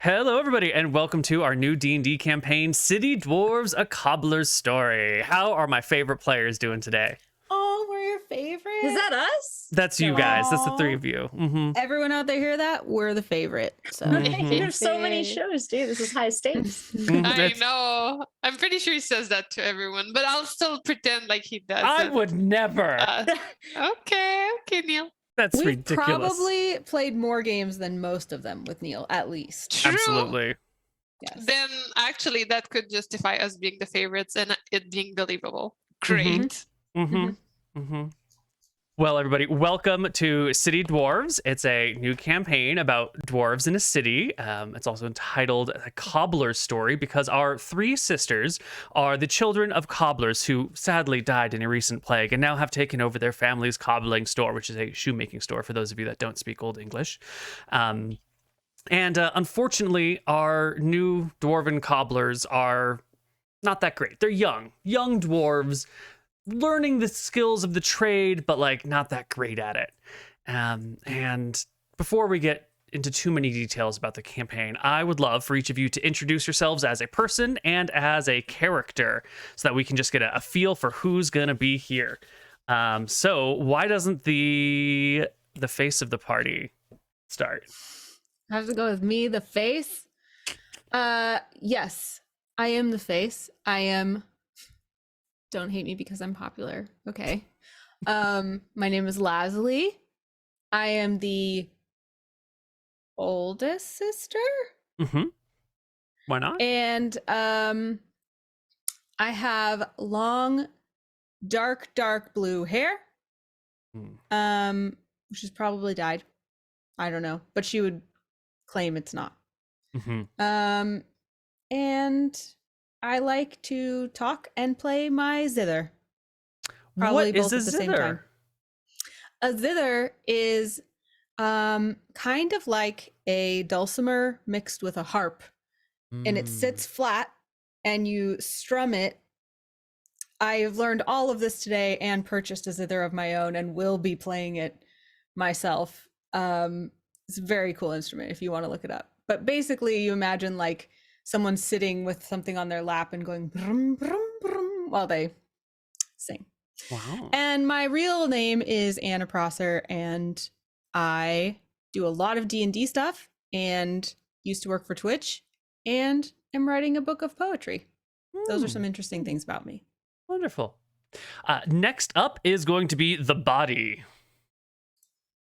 Hello, everybody, and welcome to our new D&D campaign, City Dwarves, A Cobbler's Story. How are my favorite players doing today? Oh, we're your favorite. Is that us? That's you guys. That's the three Aw. of you. Mm-hmm. Everyone out there hear that? We're the favorite. So There's so many shows, dude. This is high stakes. I know. I'm pretty sure he says that to everyone, but I'll still pretend like he doesn't. I would never. Okay, Neil. That's we've ridiculous. probably played more games than most of them with Neil, at least. True. Absolutely. Yes. Then actually, that could justify us being the favorites and it being believable. Great. Mm-hmm. Mm-hmm. Well, everybody, welcome to City Dwarves. It's a new campaign about dwarves in a city. It's also entitled A Cobbler's Story because our three sisters are the children of cobblers who sadly died in a recent plague and now have taken over their family's cobbling store, which is a shoemaking store for those of you that don't speak Old English. Unfortunately, our new dwarven cobblers are not that great. They're young dwarves, learning the skills of the trade, but like not that great at it. And before we get into too many details about the campaign, I would love for each of you to introduce yourselves as a person and as a character so that we can just get a feel for who's gonna be here. So why doesn't the face of the party start? I have to go with me, the face. Yes, I am the face. I am. Don't hate me because I'm popular. Okay. My name is Lazuli. I am the oldest sister. Mm-hmm. Why not? And I have long, dark blue hair. Which is probably dyed. I don't know, but she would claim it's not. Mm-hmm. And I like to talk and play my zither. What is a zither? A zither is kind of like a dulcimer mixed with a harp, and it sits flat and you strum it. I've learned all of this today and purchased a zither of my own and will be playing it myself. It's a very cool instrument if you want to look it up. But basically you imagine like someone sitting with something on their lap and going brum, brum, brum, while they sing. Wow. And my real name is Anna Prosser, and I do a lot of D&D stuff and used to work for Twitch and am writing a book of poetry. Those are some interesting things about me. Wonderful. Next up is going to be the body.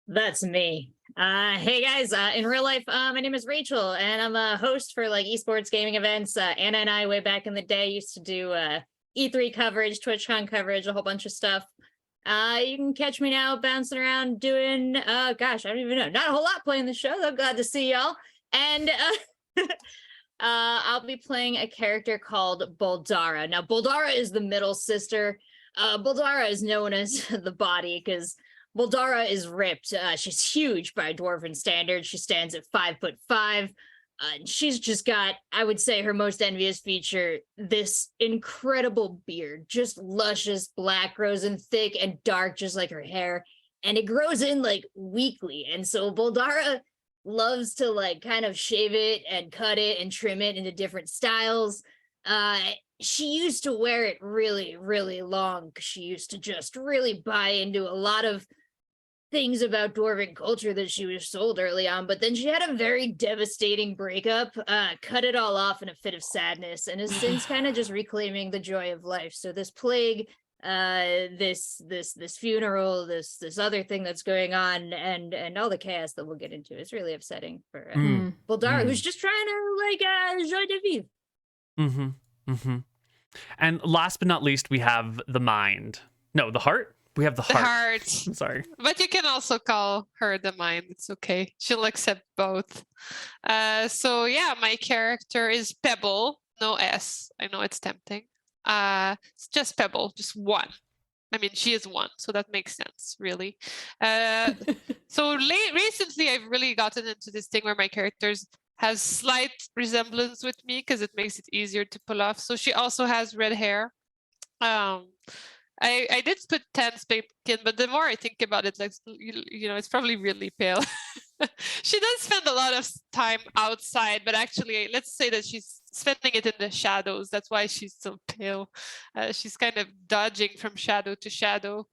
That's me. Hey guys, in real life, my name is Rachel, and I'm a host for like esports gaming events. Anna and I, way back in the day, used to do E3 coverage, TwitchCon coverage, a whole bunch of stuff. You can catch me now bouncing around doing, gosh, I don't even know, not a whole lot playing the show. I'm glad to see y'all. And I'll be playing a character called Bouldara. Now, Bouldara is the middle sister. Bouldara is known as the body because Bouldara is ripped. She's huge by dwarven standards. She stands at 5'5". She's just got, I would say, her most envious feature, this incredible beard, just luscious black, grows in thick and dark, just like her hair. And it grows in like weekly. And so Bouldara loves to like kind of shave it and cut it and trim it into different styles. She used to wear it really, really long because she used to just really buy into a lot of things about dwarven culture that she was sold early on, but then she had a very devastating breakup, cut it all off in a fit of sadness, and has since kind of just reclaiming the joy of life. So this plague, this funeral, this other thing that's going on, and all the chaos that we'll get into is really upsetting for Bouldara, who's just trying to like joie de vivre. Mm-hmm. Mm-hmm. And last but not least, we have the mind. No, the heart. We have the heart. I'm sorry. But you can also call her the mind. It's okay. She'll accept both. So yeah, my character is Pebble. No S. I know it's tempting. It's just Pebble. Just one. I mean, she is one, so that makes sense, really. So recently, I've really gotten into this thing where my characters has slight resemblance with me because it makes it easier to pull off. So she also has red hair. I did put tan skin, but the more I think about it, like you know, it's probably really pale. She does spend a lot of time outside, but actually, let's say that she's spending it in the shadows. That's why she's so pale. She's kind of dodging from shadow to shadow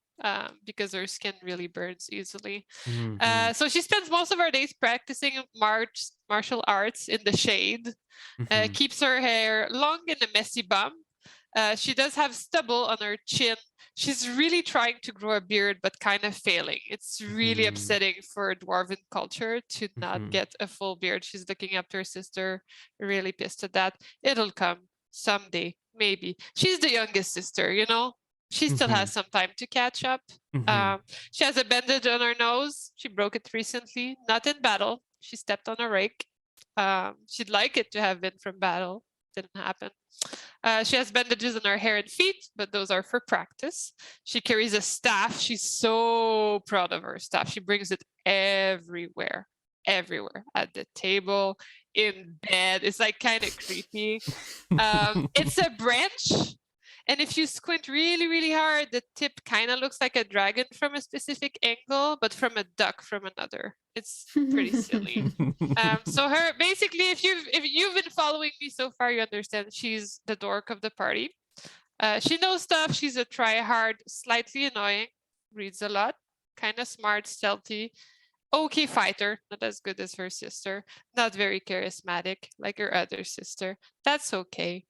because her skin really burns easily. Mhm. So she spends most of her days practicing martial arts in the shade, Mhm. keeps her hair long and a messy bun. She does have stubble on her chin. She's really trying to grow a beard, but kind of failing. It's really Mhm. upsetting for dwarven culture to not Mhm. get a full beard. She's looking up to her sister, really pissed at that. It'll come someday, maybe. She's the youngest sister, you know? She still Mhm. has some time to catch up. Mhm. She has a bandage on her nose. She broke it recently, not in battle. She stepped on a rake. She'd like it to have been from battle. Didn't happen. She has bandages on her hair and feet, but those are for practice. She carries a staff. She's so proud of her staff. She brings it everywhere, everywhere, at the table, in bed. It's like kind of creepy. It's a branch. And if you squint really, really hard, the tip kind of looks like a dragon from a specific angle, but from a duck from another. It's pretty silly. So her basically, if you've been following me so far, you understand she's the dork of the party. She knows stuff. She's a try-hard, slightly annoying, reads a lot, kind of smart, stealthy, okay fighter, not as good as her sister, not very charismatic like her other sister. That's okay.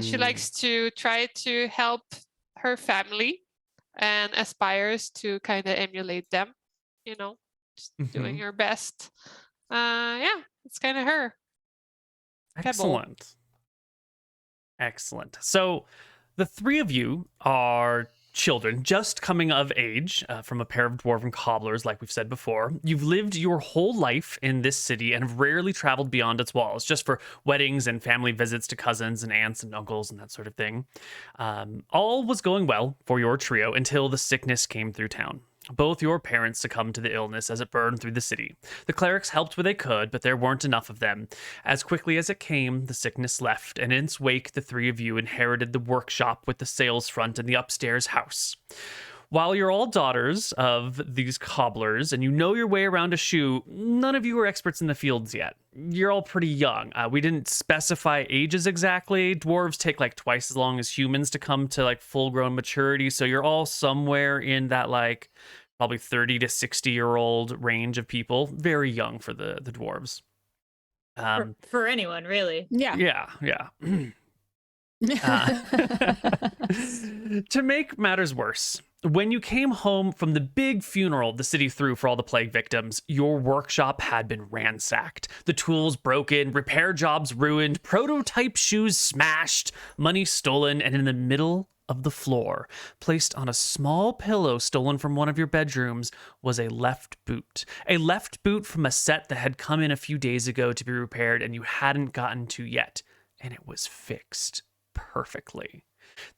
She likes to try to help her family and aspires to kind of emulate them, you know, just doing Mhm. her best. Yeah, it's kind of her. Pebble. Excellent. Excellent. So the three of you are children just coming of age from a pair of dwarven cobblers, like we've said before. You've lived your whole life in this city and have rarely traveled beyond its walls, just for weddings and family visits to cousins and aunts and uncles and that sort of thing. All was going well for your trio until the sickness came through town. Both your parents succumbed to the illness as it burned through the city. The clerics helped where they could, but there weren't enough of them. As quickly as it came, the sickness left, and in its wake, the three of you inherited the workshop with the sales front and the upstairs house. While you're all daughters of these cobblers and you know your way around a shoe, none of you are experts in the fields yet. You're all pretty young. We didn't specify ages exactly. Dwarves take like twice as long as humans to come to like full grown maturity. So you're all somewhere in that like probably 30 to 60-year-old range of people. Very young for the dwarves. For anyone, really. Yeah. Yeah. To make matters worse, when you came home from the big funeral the city threw for all the plague victims, your workshop had been ransacked. The tools broken, repair jobs ruined, prototype shoes smashed, money stolen, and in the middle of the floor, placed on a small pillow stolen from one of your bedrooms, was a left boot. A left boot from a set that had come in a few days ago to be repaired and you hadn't gotten to yet. And it was fixed perfectly.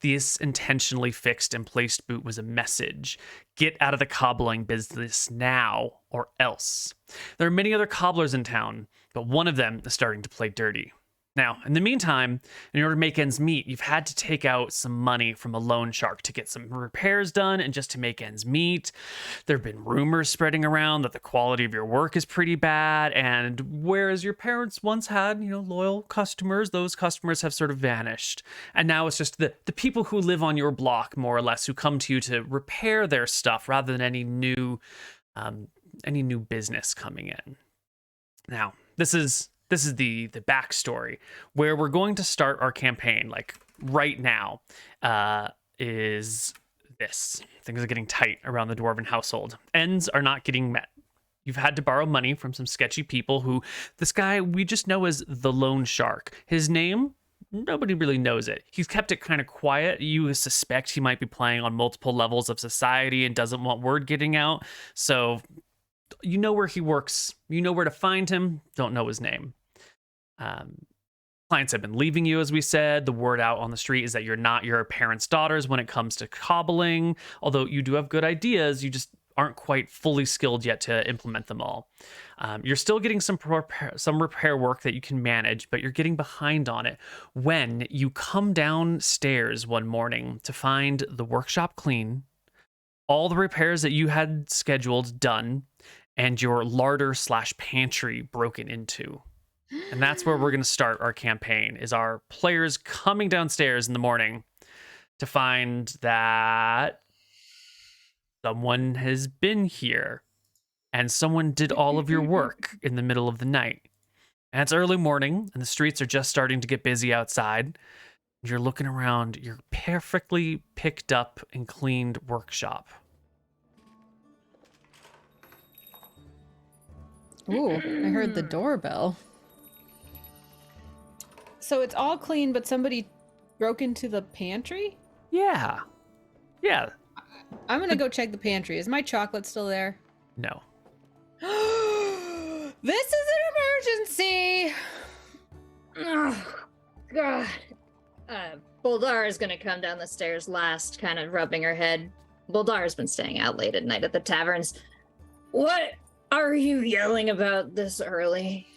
This intentionally fixed and placed boot was a message. Get out of the cobbling business now, or else. There are many other cobblers in town, but one of them is starting to play dirty. Now, in the meantime, in order to make ends meet, you've had to take out some money from a loan shark to get some repairs done and just to make ends meet. There have been rumors spreading around that the quality of your work is pretty bad, and whereas your parents once had, loyal customers, those customers have sort of vanished. And now it's just the people who live on your block, more or less, who come to you to repair their stuff rather than any new business coming in. Now, this is the backstory where we're going to start our campaign. Like right now, is this. Things are getting tight around the dwarven household. Ends are not getting met. You've had to borrow money from some sketchy people who, this guy we just know as the Loan Shark. His name, nobody really knows it. He's kept it kind of quiet. You suspect he might be playing on multiple levels of society and doesn't want word getting out. So you know where he works. You know where to find him. Don't know his name. Clients have been leaving you, as we said. The word out on the street is that you're not your parents' daughters when it comes to cobbling. Although you do have good ideas, you just aren't quite fully skilled yet to implement them all. You're still getting some repair work that you can manage, but you're getting behind on it when you come downstairs one morning to find the workshop clean, all the repairs that you had scheduled done, and your larder / pantry broken into. And that's where we're going to start our campaign, is our players coming downstairs in the morning to find that someone has been here and someone did all of your work in the middle of the night. And it's early morning and the streets are just starting to get busy outside. You're looking around your perfectly picked up and cleaned workshop. Ooh, I heard the doorbell. So it's all clean, but somebody broke into the pantry? Yeah. Yeah. I'm gonna go check the pantry. Is my chocolate still there? No. This is an emergency! Oh, God. Bouldara is gonna come down the stairs last, kind of rubbing her head. Bouldara's been staying out late at night at the taverns. What are you yelling about this early?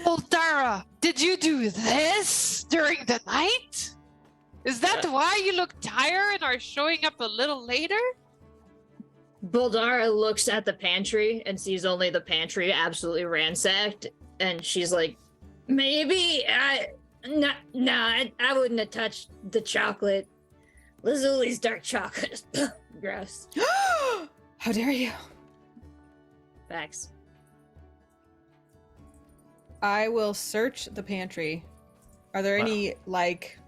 Bouldara, did you do this during the night? Is that why you look tired and are showing up a little later? Bouldara looks at the pantry and sees only the pantry absolutely ransacked, and she's like, maybe I wouldn't have touched the chocolate. Lazuli's dark chocolate. Gross. How dare you? Facts. I will search the pantry. Are there any, like,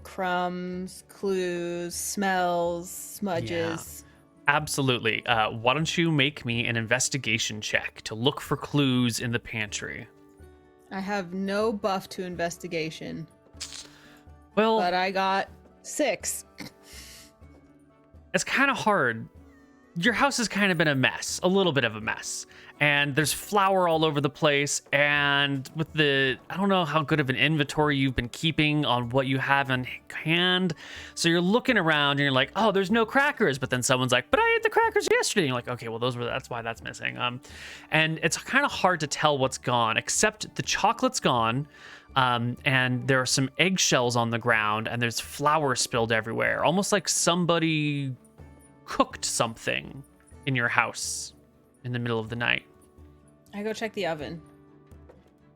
crumbs, clues, smells, smudges? Absolutely. Why don't you make me an investigation check to look for clues in the pantry? I have no buff to investigation, Well, but I got 6. it's kind of hard. Your house has kind of been a mess, a little bit of a mess. And there's flour all over the place. And with I don't know how good of an inventory you've been keeping on what you have in hand. So you're looking around and you're like, oh, there's no crackers. But then someone's like, but I ate the crackers yesterday. And you're like, okay, well, that's why that's missing. And it's kind of hard to tell what's gone, except the chocolate's gone. And there are some eggshells on the ground and there's flour spilled everywhere. Almost like somebody cooked something in your house in the middle of the night. I go check the oven.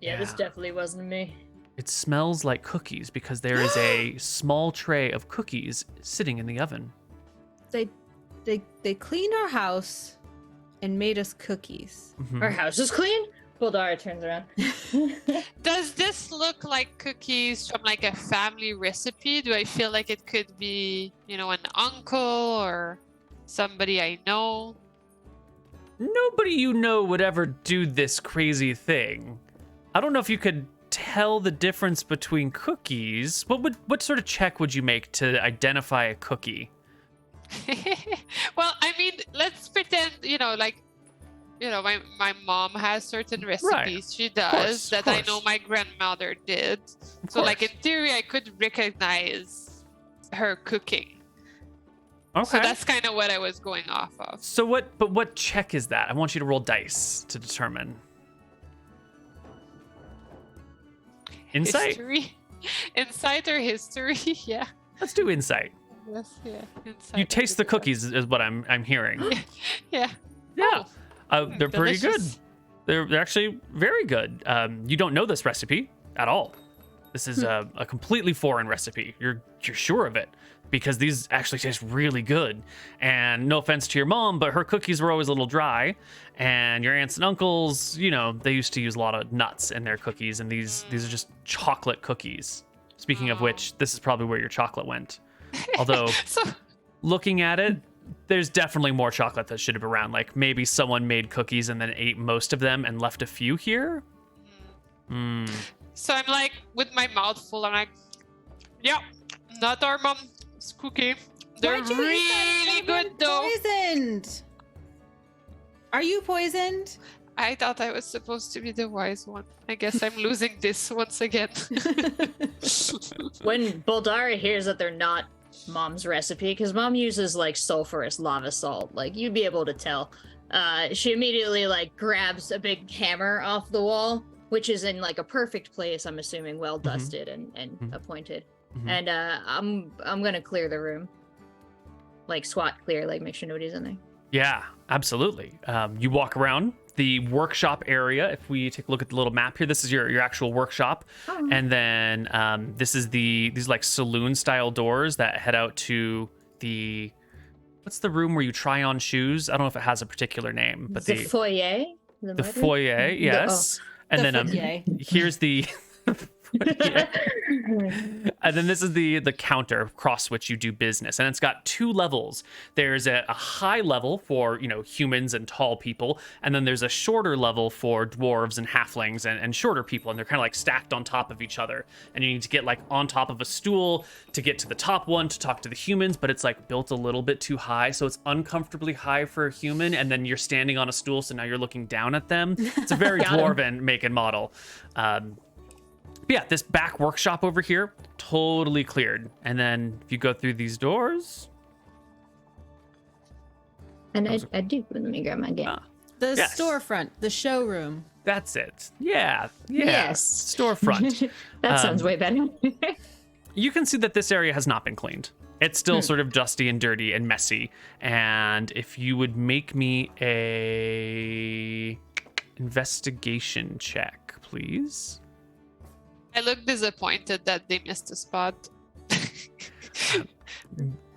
Yeah, this Yeah. definitely wasn't me. It smells like cookies because there is a small tray of cookies sitting in the oven. They cleaned our house and made us cookies. Mhm. Our house is clean? Bouldara turns around. Does this look like cookies from like a family recipe? Do I feel like it could be, an uncle or somebody I know? Nobody you know would ever do this crazy thing. I don't know if you could tell the difference between cookies. What sort of check would you make to identify a cookie? Well, I mean, let's pretend, my mom has certain recipes she does of that I course. know my grandmother did. Of So, like, in course. theory, I could recognize her cooking. Okay. So that's kind of what I was going off of. So what check is that? I want you to roll dice to determine. Insight? History. Insight or history? Yeah. Let's do insight. Yes, yeah. Insight You or taste the history. cookies is what I'm hearing. Yeah. Yeah. They're pretty good. Delicious. They're actually very good. You don't know this recipe at all. This is a completely foreign recipe. You're sure of it because these actually taste really good. And no offense to your mom, but her cookies were always a little dry. And your aunts and uncles, they used to use a lot of nuts in their cookies, and these are just chocolate cookies. Speaking of which, this is probably where your chocolate went. Although, So, looking at it, there's definitely more chocolate that should have been around. Like maybe someone made cookies and then ate most of them and left a few here. so I'm like, with my mouth full, I'm like, yeah, not our mom's cookie. They're Why'd you eat that? really They've good been though. Poisoned. Are you poisoned? I thought I was supposed to be the wise one. I guess I'm losing this once again. When Bouldara hears that they're not mom's recipe, because mom uses like sulfurous lava salt, like you'd be able to tell. She immediately like grabs a big hammer off the wall, which is in like a perfect place, I'm assuming, well dusted and appointed. Mhm. And I'm gonna clear the room. Like SWAT clear, like make sure nobody's in there. Yeah, absolutely. You walk around the workshop area. If we take a look at the little map here, this is your actual workshop, Oh. and then this is these like saloon style doors that head out to the what's the room where you try on shoes? I don't know if it has a particular name, but The foyer? the mudroom? foyer, yes. And The then foyer. here's the foyer. And then this is the counter across which you do business, and it's got 2 levels. There's a high level for humans and tall people, and then there's a shorter level for dwarves and halflings and shorter people, and they're kind of like stacked on top of each other. And you need to get like on top of a stool to get to the top one to talk to the humans, but it's like built a little bit too high, so it's uncomfortably high for a human. And then you're standing on a stool, so now you're looking down at them. It's a very dwarven make and model. But yeah, this back workshop over here, totally cleared. And then if you go through these doors, And I do. Let me grab my game. The Yes. storefront, the showroom. that's it. Yeah. Yes. Storefront. That sounds way better. You can see that this area has not been cleaned. It's still sort of dusty and dirty and messy. And if you would make me a investigation check, please. I look disappointed that they missed a spot.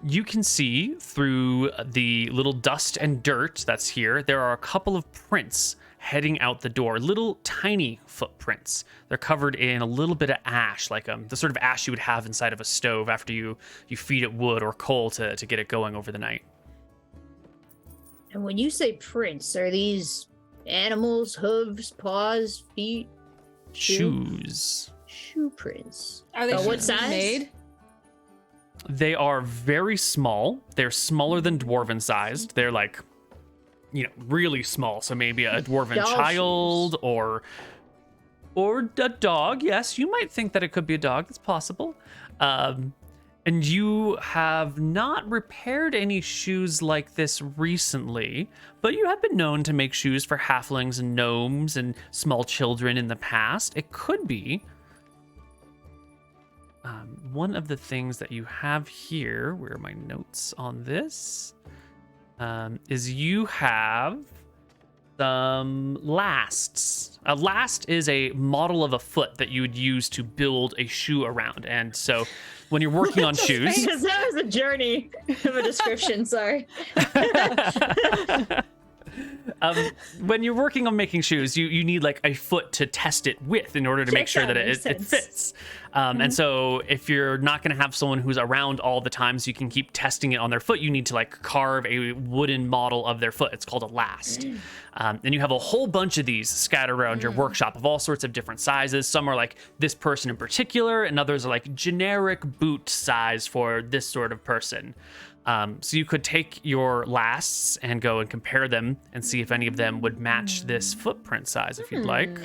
You can see through the little dust and dirt that's here, there are a couple of prints heading out the door, little tiny footprints. They're covered in a little bit of ash, like the sort of ash you would have inside of a stove after you feed it wood or coal to get it going over the night. And when you say prints, are these animals, hooves, paws, feet? Shoes. Shoe prints. Are they What shoes size? made? They are very small. They're smaller than dwarven sized. They're like, really small. So maybe a dwarven Doll child shoes. or a dog. Yes, you might think that it could be a dog. It's possible. And you have not repaired any shoes like this recently, but you have been known to make shoes for halflings and gnomes and small children in the past. It could be. One of the things that you have here, where are my notes on this, is you have some lasts. A last is a model of a foot that you would use to build a shoe around. And so when you're working on shoes... Because that was a journey of a description, sorry. When you're working on making shoes, you need like a foot to test it with in order to make Checks sure out, that makes it sense. fits. And so if you're not going to have someone who's around all the time so you can keep testing it on their foot, you need to like carve a wooden model of their foot. It's called a last. And you have a whole bunch of these scattered around your workshop of all sorts of different sizes. Some are like this person in particular, and others are like generic boot size for this sort of person. So you could take your lasts and go and compare them and see if any of them would match this footprint size if you'd like.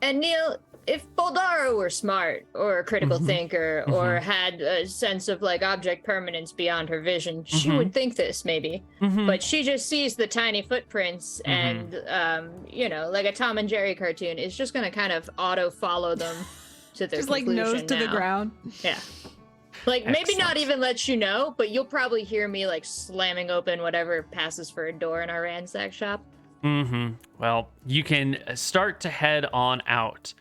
And Neil, if Bouldara were smart or a critical thinker or had a sense of like object permanence beyond her vision, she would think this maybe. But she just sees the tiny footprints and, like a Tom and Jerry cartoon is just going to kind of auto follow them to their Just like conclusion nose to the now. ground. Yeah. Like maybe not Excellent. even let you know, but you'll probably hear me like slamming open whatever passes for a door in our ransack shop. Well, you can start to head on out.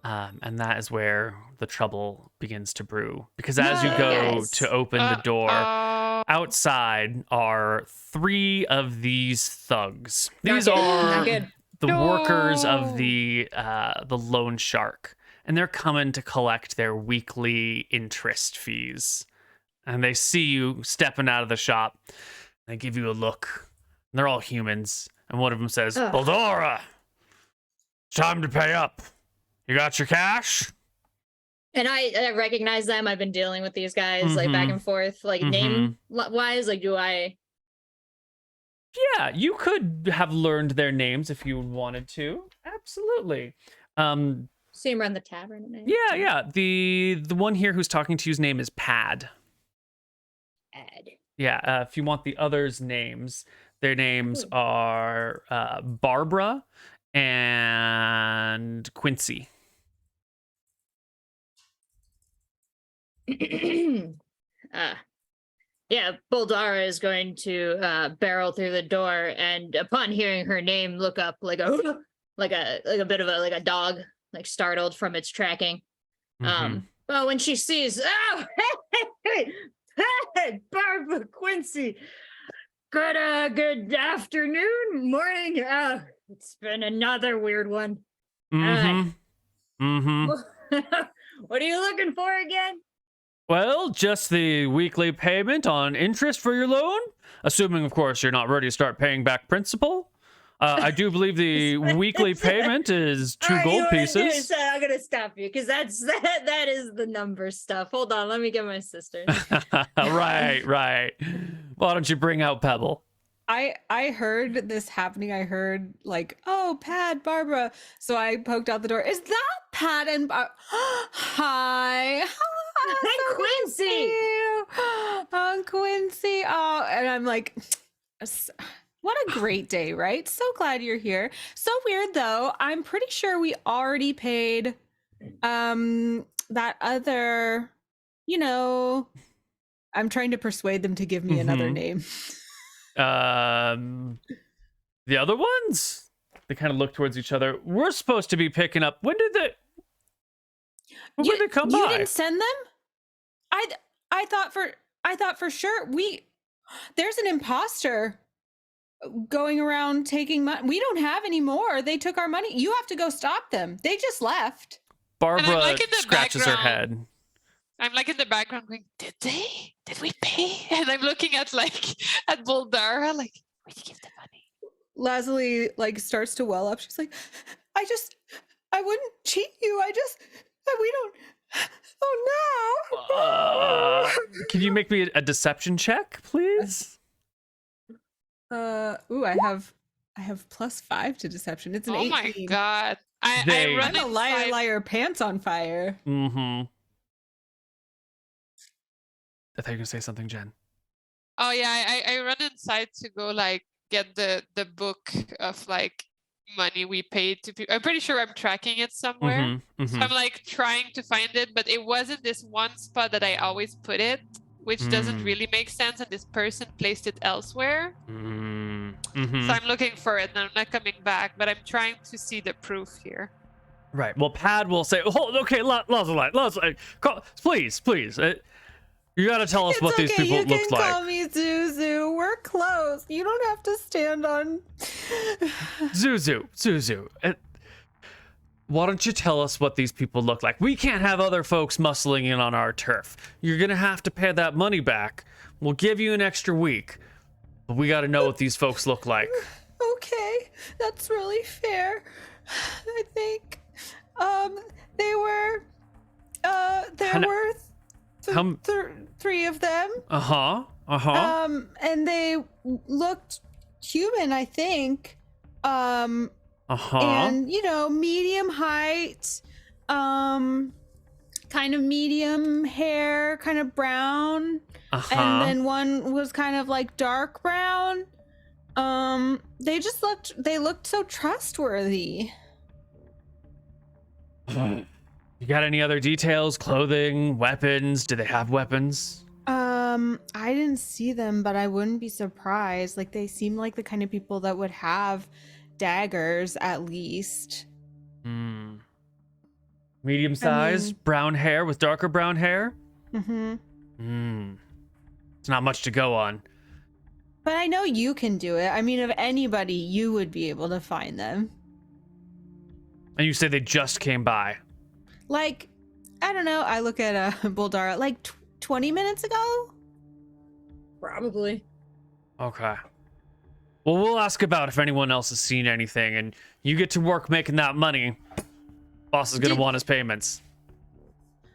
And that is where the trouble begins to brew. Because as you go Yes. to open the door, outside are 3 of these thugs. These Not good. are Not good. the workers of No. the loan shark, and they're coming to collect their weekly interest fees. And they see you stepping out of the shop. They give you a look. And they're all humans. And one of them says, Ugh. Bouldara, it's time to pay up. You got your cash? And I recognize them. I've been dealing with these guys like back and forth, like name wise. Like, do I? Yeah, you could have learned their names if you wanted to. Absolutely. See him run the tavern at night? Yeah. The one here who's talking to you's name is Pad. Ad. Yeah, if you want the others' names, their names are Barbara and Quincy. Yeah, Bouldara is going to barrel through the door, and upon hearing her name, look up like a like a bit of a like a dog, like startled from its tracking. But when she sees, oh, hey, Barbara Quincy, good afternoon, morning. It's been another weird one. What are you looking for again? Well, just the weekly payment on interest for your loan, assuming, of course, you're not ready to start paying back principal. I do believe the weekly payment is 2 gold pieces. I'm gonna stop you because that is the number stuff. Hold on, let me get my sister. Right. Why don't you bring out Pebble? I heard this happening. I heard like, oh, Pat, Barbara. So I poked out the door. Is that Pat and Hi. Hi, Quincy. I'm Quincy. Oh, and I'm like, what a great day, right? So glad you're here. So weird though. I'm pretty sure we already paid that other, I'm trying to persuade them to give me another name. The other ones? They kind of look towards each other. We're supposed to be picking up. When did they come by? You didn't send them? I thought for sure there's an imposter going around taking money. We don't have any more. They took our money. You have to go stop them. They just left. Barbara scratches her head. I'm like in the background going, did we pay? And I'm looking at Bouldara, like, where'd you give the money? Lazuli like starts to well up. She's like, I wouldn't cheat you. We don't. Oh no. Can you make me a deception check, please? I have +5 to deception. It's an 18. Oh my god. I run I'm a liar, pants on fire. I thought you were gonna say something, Jen. Oh yeah, I run inside to go like get the book of like money we paid to people. I'm pretty sure I'm tracking it somewhere. So I'm like trying to find it, but it wasn't this one spot that I always put it, which doesn't really make sense, and this person placed it elsewhere. So I'm looking for it and I'm not coming back, but I'm trying to see the proof here. Right. Well, Pad will say, okay, Lazuli, please. You gotta tell us what these people look like. You can call me Zuzu. We're close. You don't have to stand on. Zuzu. Why don't you tell us what these people look like? We can't have other folks muscling in on our turf. You're gonna have to pay that money back. We'll give you an extra week, but we gotta know what these folks look like. Okay, that's really fair. I think they were there were 3 of them. And they looked human, I think. And medium height, kind of medium hair, kind of brown. And then one was kind of like dark brown. They looked so trustworthy. You got any other details? Clothing, weapons? Do they have weapons? I didn't see them, but I wouldn't be surprised. Like, they seem like the kind of people that would have daggers, at least. Medium size, brown hair with darker brown hair? It's not much to go on. But I know you can do it. I mean, of anybody, you would be able to find them. And you say they just came by? Like, I don't know. I look at Bouldara, like 20 minutes ago? Probably. Okay. Well, we'll ask about if anyone else has seen anything, and you get to work making that money. Boss is going to want his payments.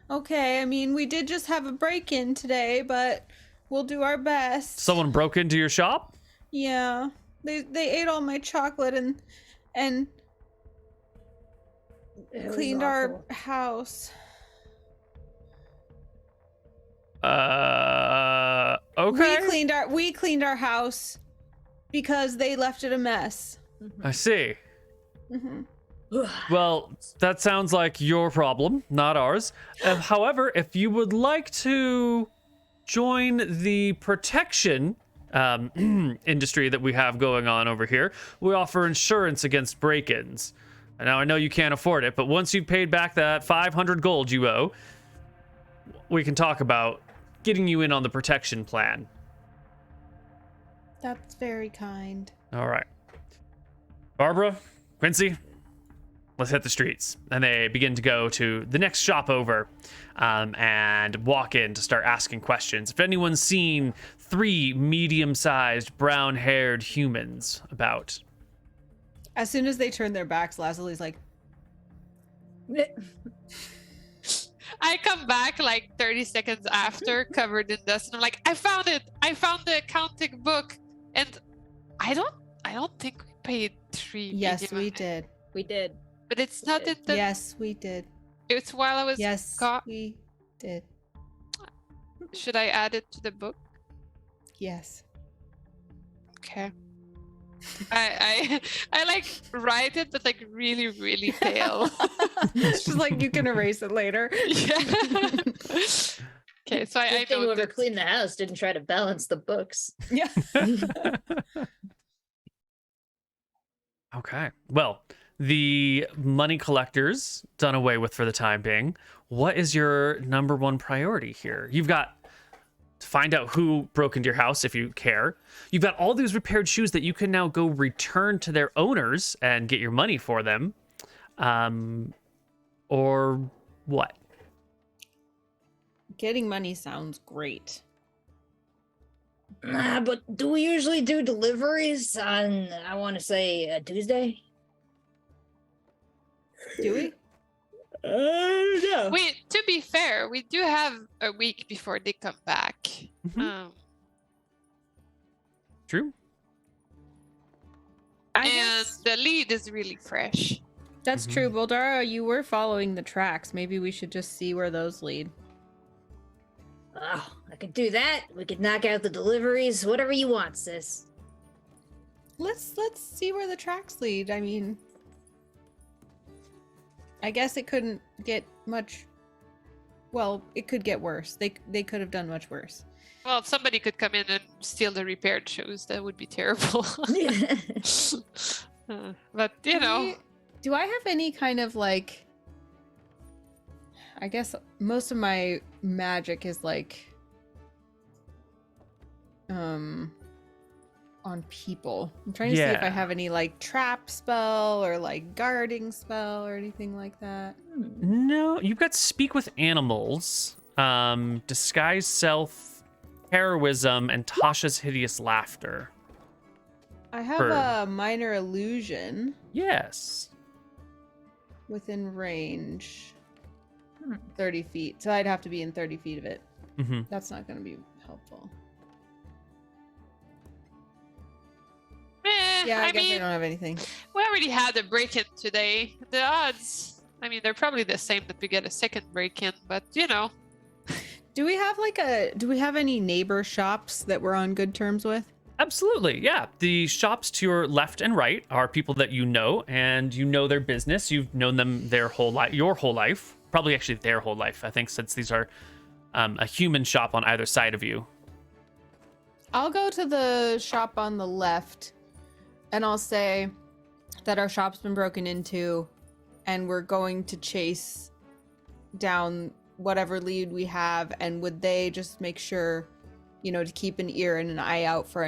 Okay, I mean, we did just have a break-in today, but we'll do our best. Someone broke into your shop? Yeah. They ate all my chocolate and cleaned our house. Okay. We cleaned our house because they left it a mess. I see. Well, that sounds like your problem, not ours. However, if you would like to join the protection industry that we have going on over here. We offer insurance against break-ins. Now, I know you can't afford it, but once you've paid back that 500 gold you owe, we can talk about getting you in on the protection plan. That's very kind. All right. Barbara, Quincy, let's hit the streets. And they begin to go to the next shop over and walk in to start asking questions. If anyone's seen 3 medium-sized brown-haired humans about. As soon as they turn their backs, Lazuli's like, I come back like 30 seconds after, covered in dust, and I'm like, I found it! I found the accounting book! And I don't think we paid 3 yes, medium. we did. We did. But it's not in the... Yes, we did. It's while I was... Yes, we did. Should I add it to the book? Yes. Okay. I like write it, but like really, really pale. Just like you can erase it later. Yeah. Okay, so I Good thing know whoever that- cleaned the house didn't try to balance the books. Yeah. Okay. Well, the money collectors done away with for the time being. What is your number one priority here? You've got to find out who broke into your house if you care. You've got all these repaired shoes that you can now go return to their owners and get your money for them. Or what? Getting money sounds great. But do we usually do deliveries on, I want to say, a Tuesday? Do we? No. Wait, to be fair, we do have a week before they come back. Mhm. True. I And guess the lead is really fresh. that's true. Bouldara, you were following the tracks. Maybe we should just see where those lead. Oh, I could do that. We could knock out the deliveries. Whatever you want, sis. Let's see where the tracks lead. I mean, I guess it couldn't get much. Well, it could get worse. They could have done much worse. Well, if somebody could come in and steal the repaired shoes, that would be terrible. But, you know. Do I have any kind of like? I guess most of my magic is like on people. I'm trying to see if I Yeah. have any like trap spell or like guarding spell or anything like that. No, you've got speak with animals, disguise self, heroism, and Tasha's hideous laughter. I have Bird. a minor illusion Yes. within range. 30 feet. So I'd have to be in 30 feet of it. Mm-hmm. That's not going to be helpful. Yeah, I guess I mean, don't have anything. we already had a break-in today. The odds, I mean, they're probably the same that we get a second break-in, but, you know. Do we have any neighbor shops that we're on good terms with? Absolutely, yeah. The shops to your left and right are people that you know, and you know their business. You've known them their whole life, your whole life. Probably actually their whole life, I think, since these are a human shop on either side of you. I'll go to the shop on the left and I'll say that our shop's been broken into and we're going to chase down whatever lead we have, and would they just make sure, you know, to keep an ear and an eye out for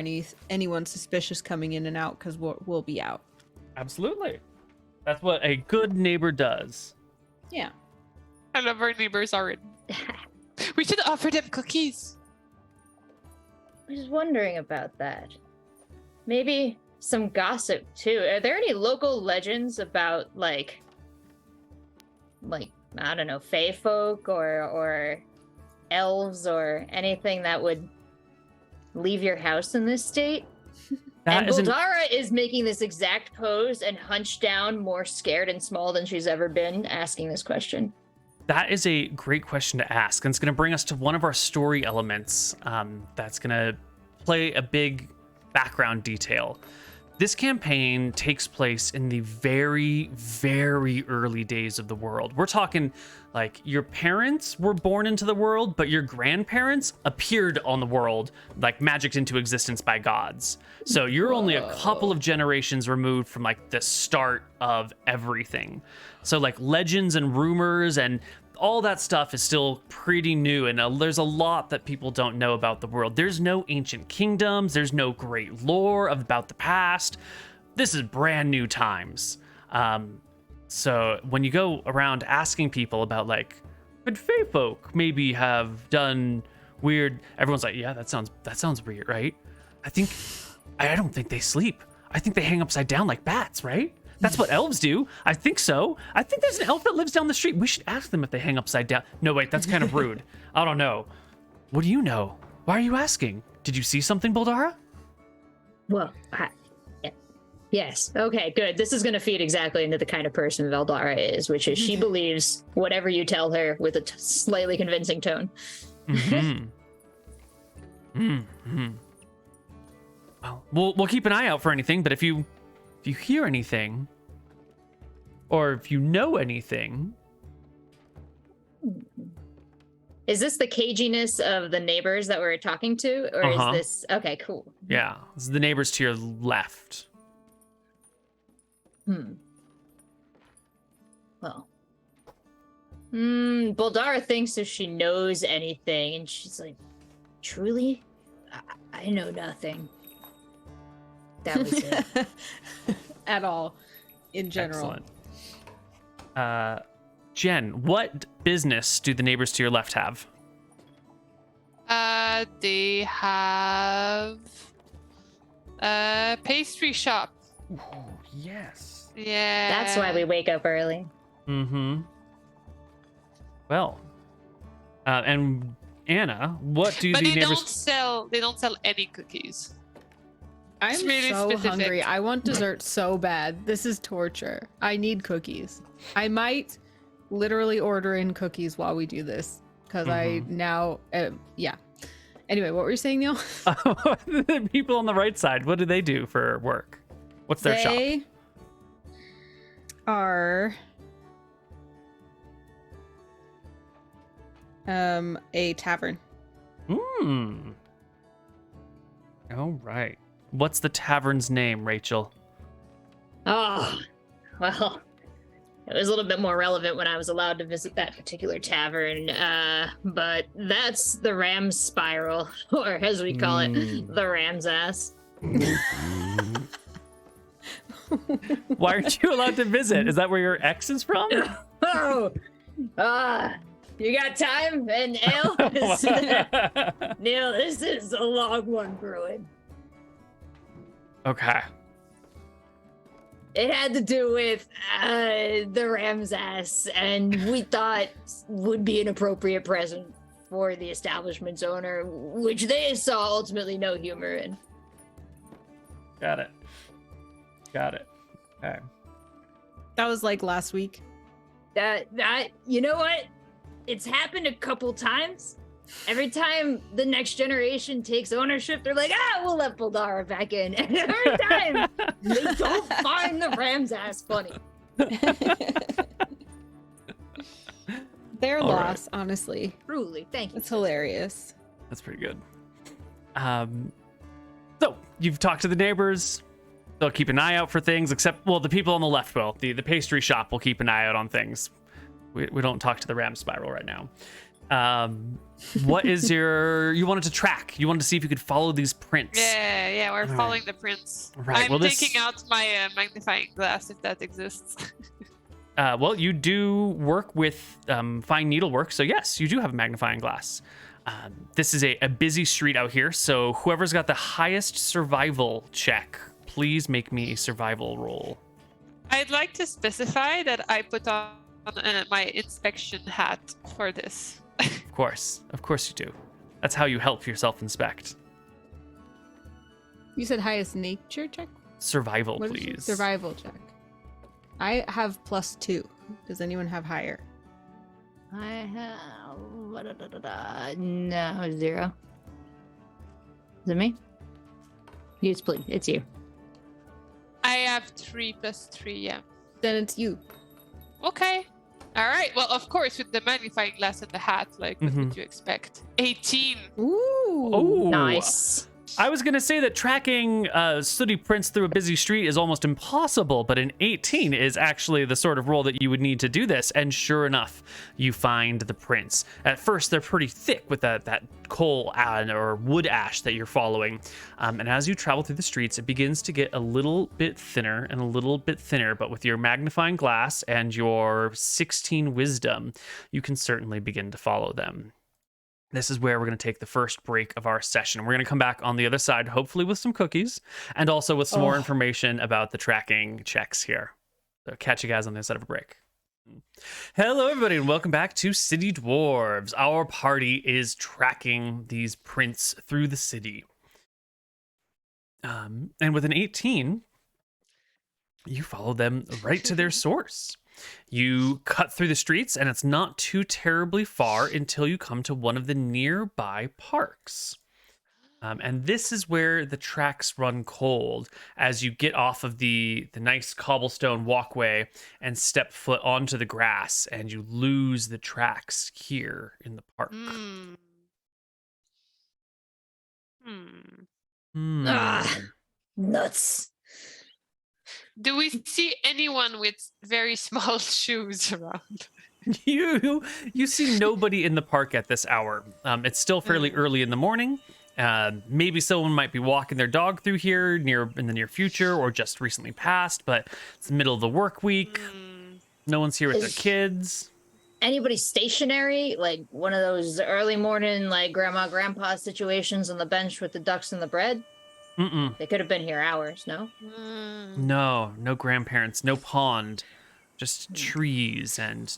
anyone suspicious coming in and out, because we'll be out. Absolutely. That's what a good neighbor does. Yeah. I love our neighbors already. We should offer them cookies. I was wondering about that. Maybe some gossip too. Are there any local legends about like I don't know, fae folk or elves or anything that would leave your house in this state? That And is an- Bouldara is making this exact pose and hunched down, more scared and small than she's ever been, asking this question. That is a great question to ask, and it's going to bring us to one of our story elements that's going to play a big background detail. This campaign takes place in the very, very early days of the world. We're talking like your parents were born into the world, but your grandparents appeared on the world, like magicked into existence by gods. So you're only a couple of generations removed from like the start of everything. So like legends and rumors and all that stuff is still pretty new, and there's a lot that people don't know about the world. There's no ancient kingdoms, there's no great lore about the past. This is brand new times. So when you go around asking people about like, could fae folk maybe have done weird? Everyone's like, yeah, that sounds weird, right? I don't think they sleep. I think they hang upside down like bats, right? That's what elves do. I think so. I think there's an elf that lives down the street. We should ask them if they hang upside down. No, wait, that's kind of rude. I don't know. What do you know? Why are you asking? Did you see something, Bouldara? Well, yes. Okay, good. This is going to feed exactly into the kind of person Bouldara is, which is she believes whatever you tell her with a slightly convincing tone. Mm-hmm. Mm-hmm. Well, we'll keep an eye out for anything, but if you hear anything, or if you know anything. Is this the caginess of the neighbors that we're talking to? Or is this... Okay, cool. Yeah, this is the neighbors to your left. Well. Bouldara thinks if she knows anything, and she's like, truly? I know nothing. That was it. At all, in general. Excellent. Jen, what business do the neighbors to your left have? They have a pastry shop. Ooh, yes. Yeah. That's why we wake up early. Mm-hmm. Well, and Anna, what do But the they neighbors... they don't sell any cookies. I'm really so specific. hungry. I want dessert so bad. This is torture. I need cookies. I might literally order in cookies while we do this because I now, yeah. Anyway, what were you saying, Neil? The people on the right side, what do they do for work? What's their shop? They are a tavern. All right. What's the tavern's name, Rachel? Oh, well, it was a little bit more relevant when I was allowed to visit that particular tavern. But that's the Ram's Spiral, or as we call it, the Ram's Ass. Why aren't you allowed to visit? Is that where your ex is from? Oh, you got time and ale? Neil, this is a long one brewing. Okay. It had to do with the Ram's Ass, and we thought would be an appropriate present for the establishment's owner, which they saw ultimately no humor in. Got it. Okay. That was like last week. That you know what? It's happened a couple times. Every time the next generation takes ownership, they're like, we'll let Bouldara back in. And every time they don't find the Ram's Ass funny. Their All loss, honestly. Truly, thank you. It's hilarious. That's pretty good. So you've talked to the neighbors. They'll keep an eye out for things, except, well, the people on the left will. The pastry shop will keep an eye out on things. We don't talk to the Ram Spiral right now. What is you wanted to track? You wanted to see if you could follow these prints. Yeah, we're following the prints. Right. I'm taking out my magnifying glass if that exists. Well, you do work with fine needlework, so yes, you do have a magnifying glass. This is a busy street out here, so whoever's got the highest survival check, please make me a survival roll. I'd like to specify that I put on my inspection hat for this. Of course you do. That's how you help yourself inspect. You said highest nature check? Survival, What is it? please. Survival check. I have +2. Does anyone have higher? I have no 0. Is it me? Yes, please. It's you. have 3 plus 3, yeah. Then it's you. Okay. All right. Well, of course, with the magnifying glass and the hat, like, what would you expect? 18. Ooh. Oh, Nice. I was going to say that tracking sooty prints through a busy street is almost impossible, but an 18 is actually the sort of roll that you would need to do this. And sure enough, you find the prints. At first, they're pretty thick with that coal or wood ash that you're following. And as you travel through the streets, it begins to get a little bit thinner and a little bit thinner. But with your magnifying glass and your 16 wisdom, you can certainly begin to follow them. This is where we're going to take the first break of our session. We're going to come back on the other side, hopefully with some cookies, and also with some more information about the tracking checks here. So catch you guys on the other side of a break. Hello, everybody, and welcome back to City Dwarves. Our party is tracking these prints through the city. And with an 18, you follow them right to their source. You cut through the streets, and it's not too terribly far until you come to one of the nearby parks. And this is where the tracks run cold as you get off of the nice cobblestone walkway and step foot onto the grass, and you lose the tracks here in the park. Ah, nuts. Do we see anyone with very small shoes around? You see nobody in the park at this hour. It's still fairly early in the morning. Maybe someone might be walking their dog through here in the near future or just recently passed, but it's the middle of the work week. No one's here with their kids. Anybody stationary? Like one of those early morning, like grandma, grandpa situations on the bench with the ducks and the bread? Mm-mm. They could have been here hours, no? No grandparents, no pond, just trees and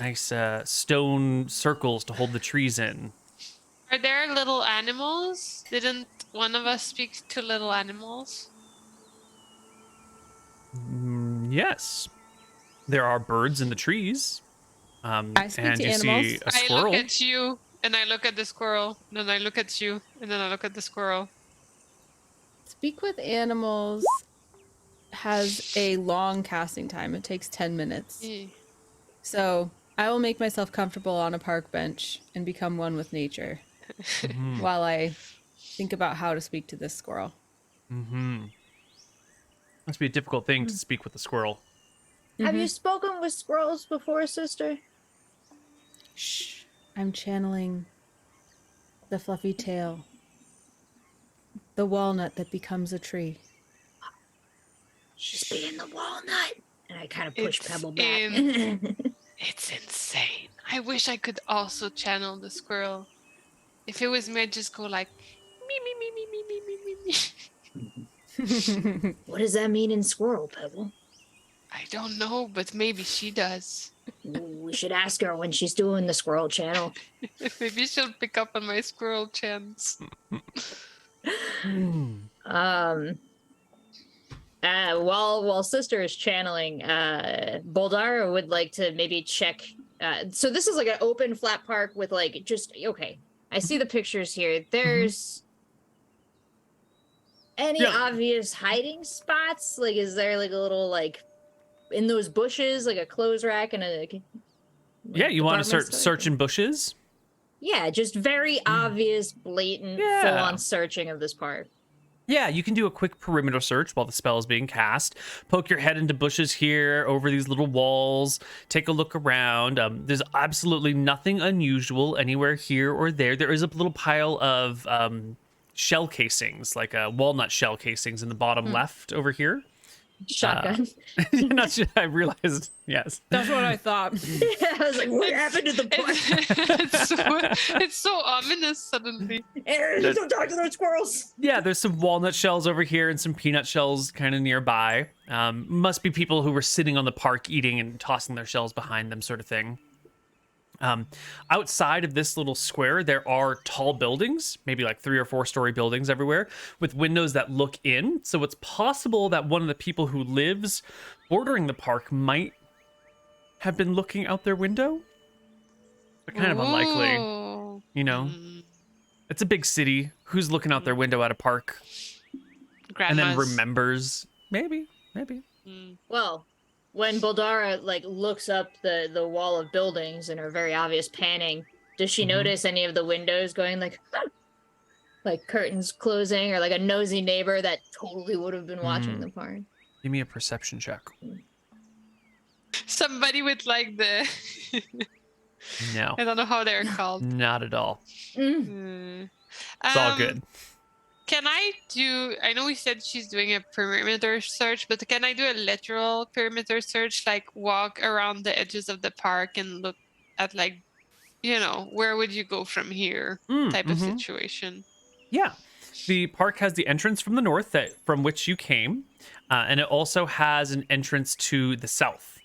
nice stone circles to hold the trees in. Are there little animals? Didn't one of us speak to little animals? Yes, there are birds in the trees. I speak and to you animals. see a I squirrel. look at you, and I look at the squirrel, and then I look at you, and then I look at the squirrel. Speak with animals has a long casting time. It takes 10 minutes. So I will make myself comfortable on a park bench and become one with nature while I think about how to speak to this squirrel. Must be a difficult thing to speak with a squirrel. Have you spoken with squirrels before, sister? Shh. I'm channeling the fluffy tail. The walnut that becomes a tree. She's being the walnut. And I kind of push It's Pebble back. It's insane. I wish I could also channel the squirrel. If it was me, I'd just go like, me, me, me, me, me, me, me, me. What does that mean in squirrel, Pebble? I don't know, but maybe she does. We should ask her when she's doing the squirrel channel. Maybe she'll pick up on my squirrel chants. While sister is channeling, Bouldara would like to maybe check. So this is like an open flat park with like okay. I see the pictures here. There's any obvious hiding spots? Like, is there like a little like in those bushes, like a clothes rack and a You want to start store? searching bushes? Yeah, just very obvious, blatant, full-on searching of this park. Yeah, you can do a quick perimeter search while the spell is being cast. Poke your head into bushes here, over these little walls. Take a look around. There's absolutely nothing unusual anywhere here or there. There is a little pile of shell casings, like walnut shell casings in the bottom left over here. Shotgun. Not sure, I realized, yes. That's what I thought. I was like, what happened to the park? It's so ominous suddenly. Don't talk to those squirrels. Yeah, there's some walnut shells over here and some peanut shells kind of nearby. Must be people who were sitting on the park eating and tossing their shells behind them, sort of thing. Outside of this little square, there are tall buildings, maybe like 3 or 4 story buildings everywhere, with windows that look in. So it's possible that one of the people who lives bordering the park might have been looking out their window. But kind of unlikely, Ooh. you know? It's a big city. Who's looking out their window at a park and then Grandmas. remembers? Maybe. maybe. Mm. Well, when Bouldara like looks up the wall of buildings in her very obvious panning, does she notice any of the windows going like curtains closing, or like a nosy neighbor that totally would have been watching the part? Give me a perception check. Somebody with like the No, I don't know how they're called. not at all. Mm. It's all good. Can I do? I know we said she's doing a perimeter search, but can I do a literal perimeter search, like walk around the edges of the park and look at, like, where would you go from here type of situation? Yeah. The park has the entrance from the north from which you came, and it also has an entrance to the south,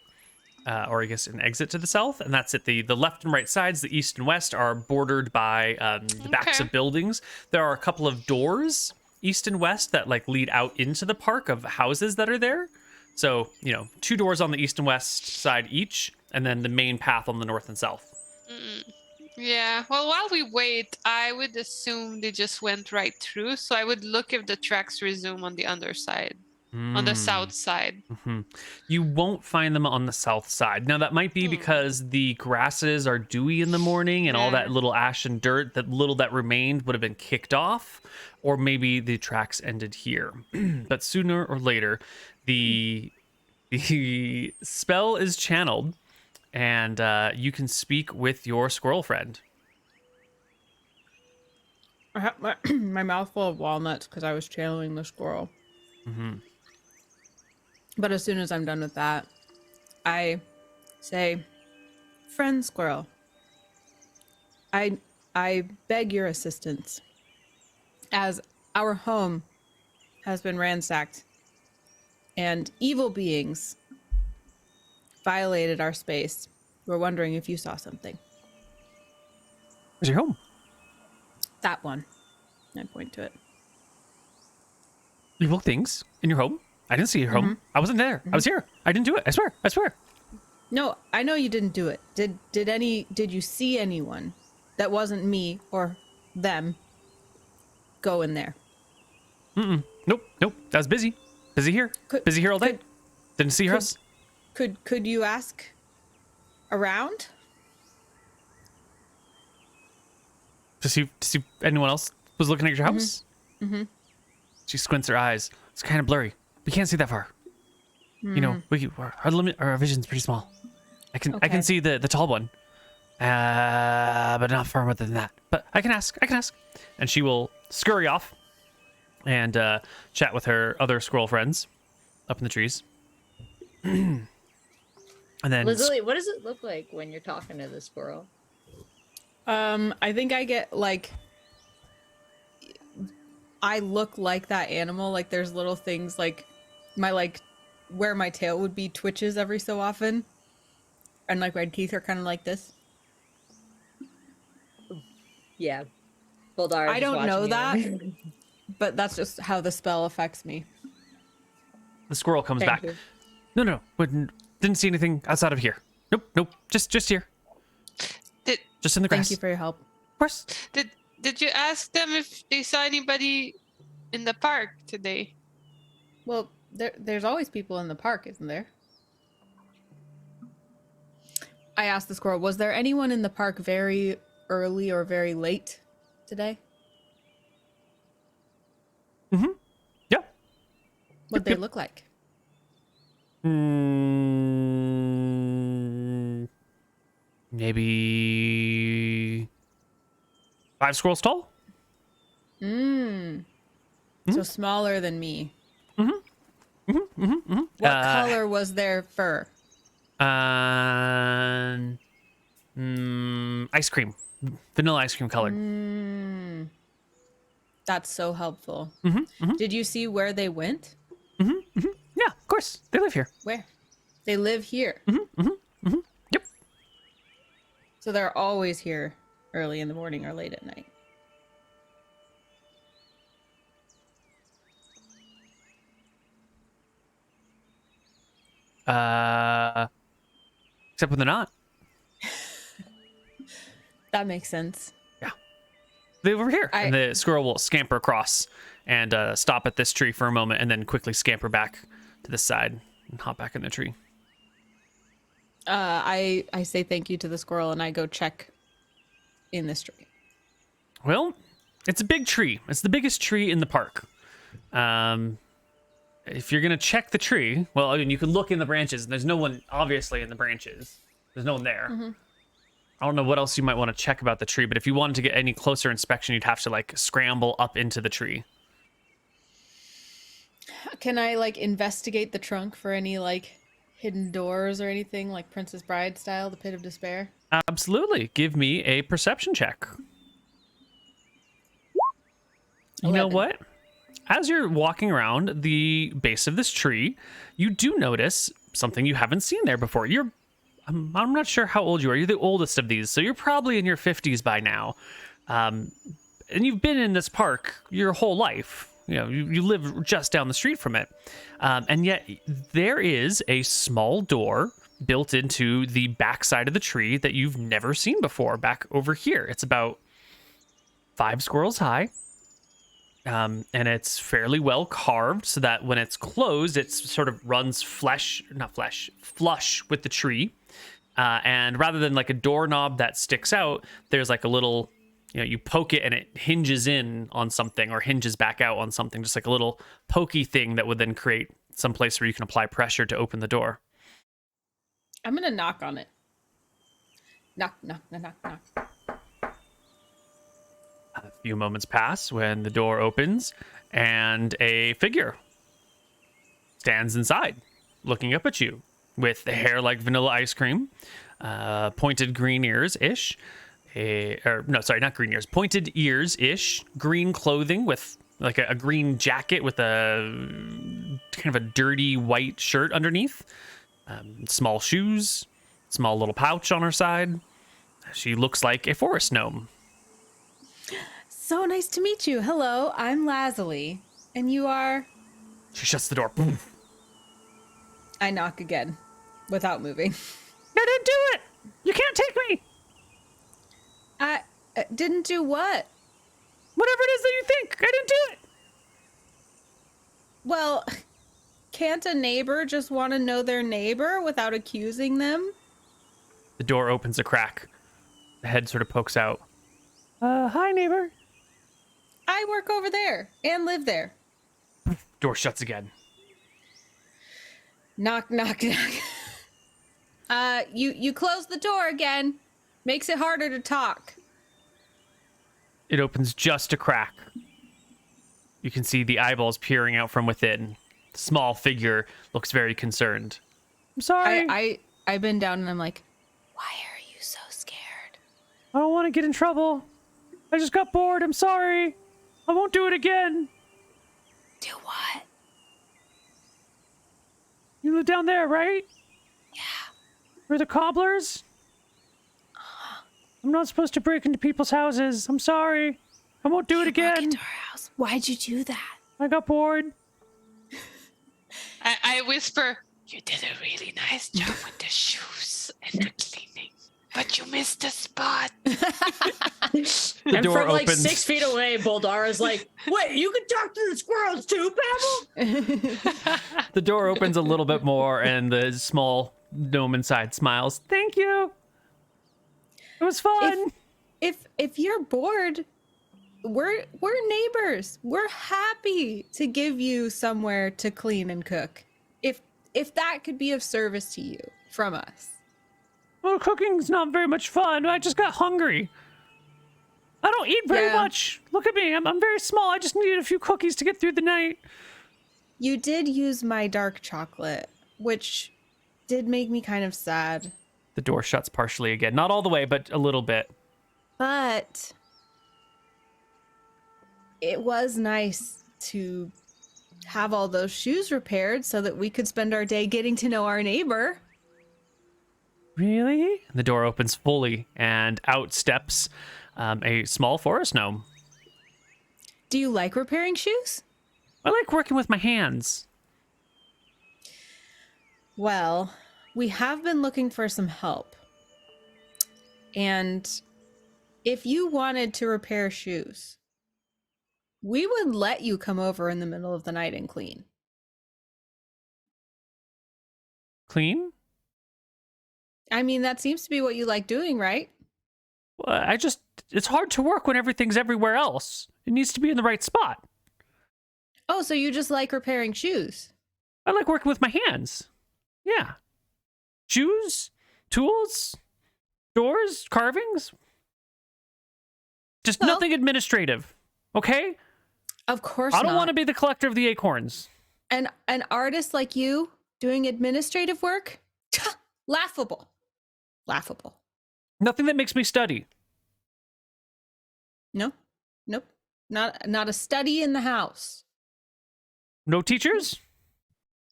or I guess an exit to the south, and that's it. The left and right sides, the east and west, are bordered by the backs of buildings. There are a couple of doors, east and west, that like lead out into the park of houses that are there. So, 2 doors on the east and west side each, and then the main path on the north and south. Yeah, well, while we wait, I would assume they just went right through, so I would look if the tracks resume on the underside, on the south side. You won't find them on the south side. Now, that might be because the grasses are dewy in the morning and all that little ash and dirt, that remained would have been kicked off, or maybe the tracks ended here. But sooner or later, the spell is channeled, and you can speak with your squirrel friend. I have my mouth full of walnuts because I was channeling the squirrel. But as soon as I'm done with that, I say, "Friend squirrel, I beg your assistance, as our home has been ransacked, and evil beings violated our space. We're wondering if you saw something." Where's your home? That one. I point to it. Evil things in your home? I didn't see your home. I wasn't there. I was here. I didn't do it. I swear. I swear. No, I know you didn't do it. Did you see anyone that wasn't me or them go in there? Nope. I was busy. Busy here. Busy here all day. Didn't see your house. Could you ask around? To see anyone else was looking at your house? She squints her eyes. It's kind of blurry. We can't see that far. Our vision's pretty small. I can see the tall one, but not far than that. But I can ask. And she will scurry off and chat with her other squirrel friends up in the trees. And then Lazuli, what does it look like when you're talking to the squirrel? I think I get like, I look like that animal. Like there's little things like where my tail would be twitches every so often, and like my teeth are kind of like this. Yeah, Bouldara. I don't know that, but that's just how the spell affects me. the squirrel comes Thank back. you. No. Didn't see anything outside of here. Nope. Just here. Just in the grass. Thank you for your help. Of course. Did you ask them if they saw anybody in the park today? Well, there's always people in the park, isn't there? I asked the squirrel, was there anyone in the park very early or very late today? Yeah. What'd they look like? Maybe 5 squirrels tall. So smaller than me. What color was their fur? Ice cream, vanilla ice cream colored. That's so helpful. Did you see where they went? Yeah, of course. They live here. Where? They live here. Yep. So they're always here early in the morning or late at night. Except when they're not. That makes sense. Yeah. They were here. And the squirrel will scamper across and stop at this tree for a moment and then quickly scamper back to the side and hop back in the tree. I say thank you to the squirrel and I go check in this tree. Well, it's a big tree. It's the biggest tree in the park. If you're gonna check the tree, well, I mean, you can look in the branches, and there's no one obviously in the branches. There's no one there. Mm-hmm. I don't know what else you might want to check about the tree, but if you wanted to get any closer inspection, you'd have to like scramble up into the tree. Can I like investigate the trunk for any like hidden doors or anything like Princess Bride style, the Pit of Despair? Absolutely. Give me a perception check. You know 11. what? As you're walking around the base of this tree, you do notice something you haven't seen there before. I'm not sure how old you are. You're the oldest of these, so you're probably in your 50s by now. And you've been in this park your whole life. You know, you live just down the street from it. And yet there is a small door built into the backside of the tree that you've never seen before back over here. It's about 5 squirrels high. And it's fairly well carved so that when it's closed, it sort of runs flush with the tree. And rather than like a doorknob that sticks out, there's like a little, you poke it and it hinges in on something or hinges back out on something, just like a little pokey thing that would then create some place where you can apply pressure to open the door. I'm gonna knock on it. Knock, knock, knock, knock, knock. A few moments pass when the door opens and a figure stands inside, looking up at you with hair like vanilla ice cream, pointed green ears-ish. Not green ears, pointed ears-ish, green clothing with like a green jacket with a kind of a dirty white shirt underneath, small shoes, small little pouch on her side. She looks like a forest gnome. So nice to meet you. Hello, I'm Lazuli. And you are? She shuts the door. Boom. I knock again, without moving. I didn't do it! You can't take me! I didn't do what? Whatever it is that you think, I didn't do it! Well, can't a neighbor just want to know their neighbor without accusing them? The door opens a crack. The head sort of pokes out. Hi, neighbor. I work over there and live there. Door shuts again. Knock, knock, knock. You close the door again. Makes it harder to talk. It opens just a crack. You can see the eyeballs peering out from within. The small figure looks very concerned. I'm sorry. I bend down and I'm like, why are you so scared? I don't want to get in trouble. I just got bored. I'm sorry. I won't do it again. Do what? You live down there, right? Yeah. We're the cobblers? I'm not supposed to break into people's houses. I'm sorry. I won't do it again. Broke into our house. Why'd you do that? I got bored. I whisper, you did a really nice job with the shoes and the cleaning, but you missed the spot. The and door from like opens. 6 feet away, Bouldara's like, wait, you can talk to the squirrels too, Pebble? The door opens a little bit more, and the small gnome inside smiles. Thank you. It was fun. If you're bored, we're neighbors. We're happy to give you somewhere to clean and cook. If that could be of service to you from us. Well, cooking's not very much fun. I just got hungry. I don't eat very much. Look at me. I'm very small. I just needed a few cookies to get through the night. You did use my dark chocolate, which did make me kind of sad. The door shuts partially again. Not all the way, but a little bit. But it was nice to have all those shoes repaired so that we could spend our day getting to know our neighbor. Really? And the door opens fully, and out steps a small forest gnome. Do you like repairing shoes? I like working with my hands. Well, we have been looking for some help. And if you wanted to repair shoes, we would let you come over in the middle of the night and clean. Clean? I mean, that seems to be what you like doing, right? Well, it's hard to work when everything's everywhere else. It needs to be in the right spot. Oh, so you just like repairing shoes? I like working with my hands. Yeah. Shoes, tools, doors, carvings. Just Well- nothing administrative. Okay? Of course I don't not. want to be the collector of the acorns. An artist like you doing administrative work? Laughable. Laughable. Nothing that makes me study. No. Nope. Not a study in the house. No teachers?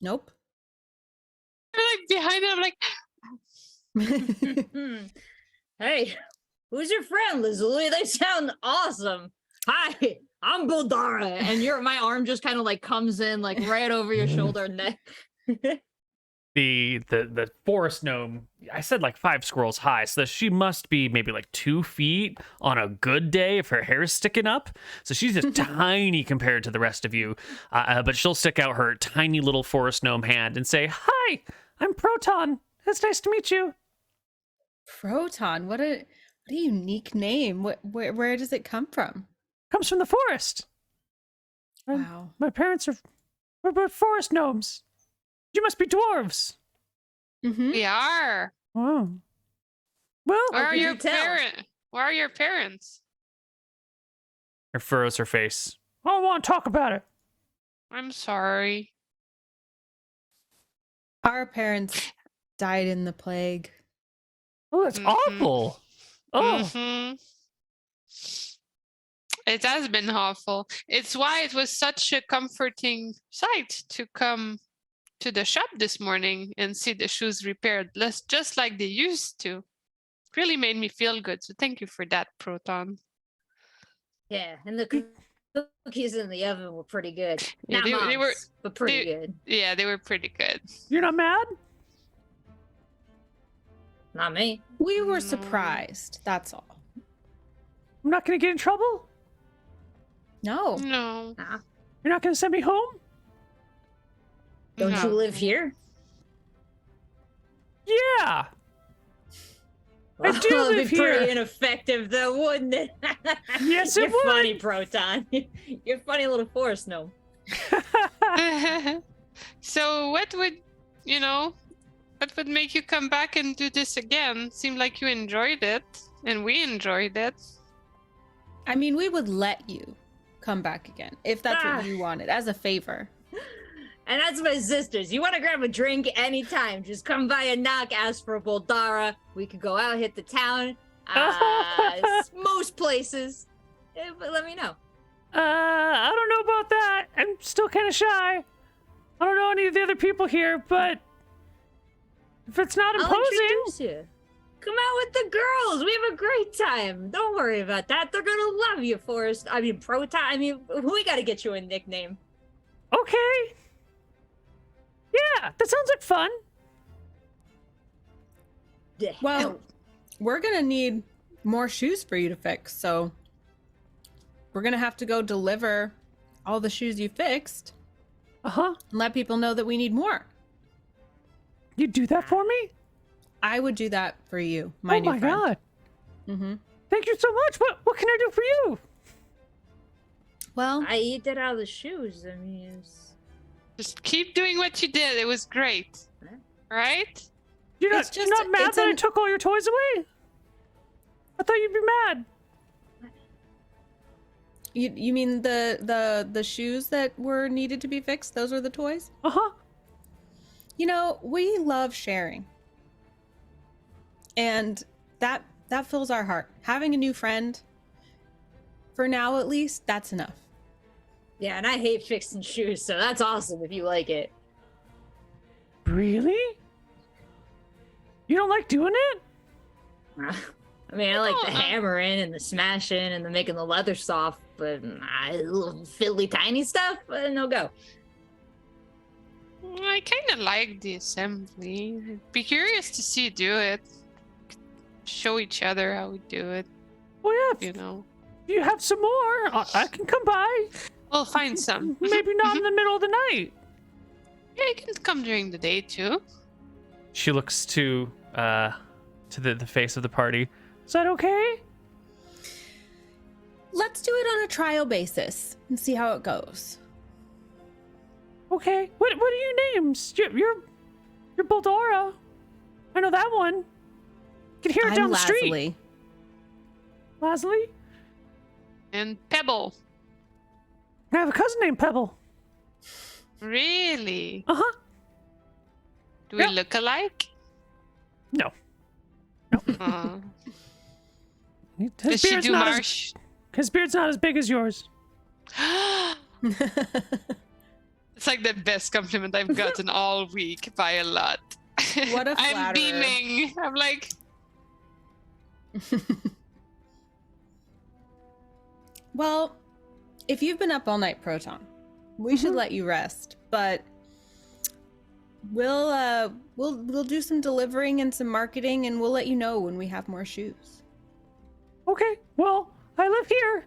Nope. I'm like behind it. I'm like, Hey, who's your friend, Lazuli? They sound awesome. Hi, I'm Bouldara, and my arm just kind of like comes in like right over your shoulder and neck. The forest gnome, I said like 5 squirrels high, so she must be maybe like 2 feet on a good day if her hair is sticking up. So she's just tiny compared to the rest of you, but she'll stick out her tiny little forest gnome hand and say, "Hi, I'm Proton. It's nice to meet you." Proton. What a unique name. Where does it come from? Comes from the forest. Wow. My parents we're forest gnomes. You must be dwarves. Mm-hmm. we are. Oh. Well, Where are can your you tell? parents? Where are your parents? her furrows her face. I don't want to talk about it. I'm sorry. Our parents died in the plague. Oh, that's Mhm. awful. Oh, Mhm. It has been awful. It's why it was such a comforting sight to come to the shop this morning and see the shoes repaired, just like they used to. Really made me feel good. So thank you for that, Proton. Yeah, and the cookies in the oven were pretty good. Yeah, Not they were- Mom's, but pretty they- good. Yeah, they were pretty good. you're not mad? Not me. We were No. surprised. That's all. I'm not going to get in trouble? No. No. Nah. You're not going to send me home? Don't no. you live here? Yeah. I do Well, it'd live be pretty here. ineffective, though, wouldn't it? Yes, it You're would. funny, Proton. You're a funny little forest gnome. So what would make you come back and do this again? Seemed like you enjoyed it, and we enjoyed it. I mean, we would let you come back again if that's Ah. what you wanted as a favor. And that's my sisters. You want to grab a drink anytime. Just come by and knock, ask for a Bouldara. We could go out, hit the town. Most places. But let me know. I don't know about that. I'm still kind of shy. I don't know any of the other people here, but if it's not I'll imposing, introduce you. Come out with the girls. We have a great time. Don't worry about that. They're going to love you, Forrest. I mean, Proton. I mean, we got to get you a nickname. okay. Yeah, that sounds like fun. Yeah. Well, we're going to need more shoes for you to fix, so we're going to have to go deliver all the shoes you fixed Uh-huh. and let people know that we need more. You do that for me? I would do that for you, my oh new my friend. god. Mm-hmm. Thank you so much. What can I do for you? Well, I eat that out of the shoes. I mean, Just keep doing what you did. It was great. Huh? Right? You're It's not, just- you're not mad it's that I an- took all your toys away? I thought you'd be mad. you mean the shoes that were needed to be fixed? Those are the toys? Uh-huh. You know, we love sharing. And that fills our heart. Having a new friend, for now at least, that's enough. yeah, and I hate fixing shoes, so that's awesome if you like it. Really? You don't like doing it? I mean, I like the Oh, hammering and the smashing and the making the leather soft, but little fiddly tiny stuff, no go. I kind of like the assembly. I'd be curious to see you do it. Show each other how we do it, Well, yeah, if you know. you have some more, I can come by. We'll find some. Maybe not in the middle of the night. Yeah, you can come during the day too. She looks to the face of the party. Is that okay? Let's do it on a trial basis and see how it goes. Okay. What are your names? You're Bouldara. I know that one. You can hear it down the street. Lazuli. Lazuli? And Pebble. I have a cousin named Pebble. Really? Uh-huh. Do we Yeah. look alike? No. Uh, His does she beard's do not marsh? his beard's not as big as yours. It's like the best compliment I've gotten all week by a lot. What a I'm flatterer. beaming. I'm like, Well, if you've been up all night, Proton, we should let you rest. But we'll do some delivering and some marketing, and we'll let you know when we have more shoes. Okay. Well, I live here.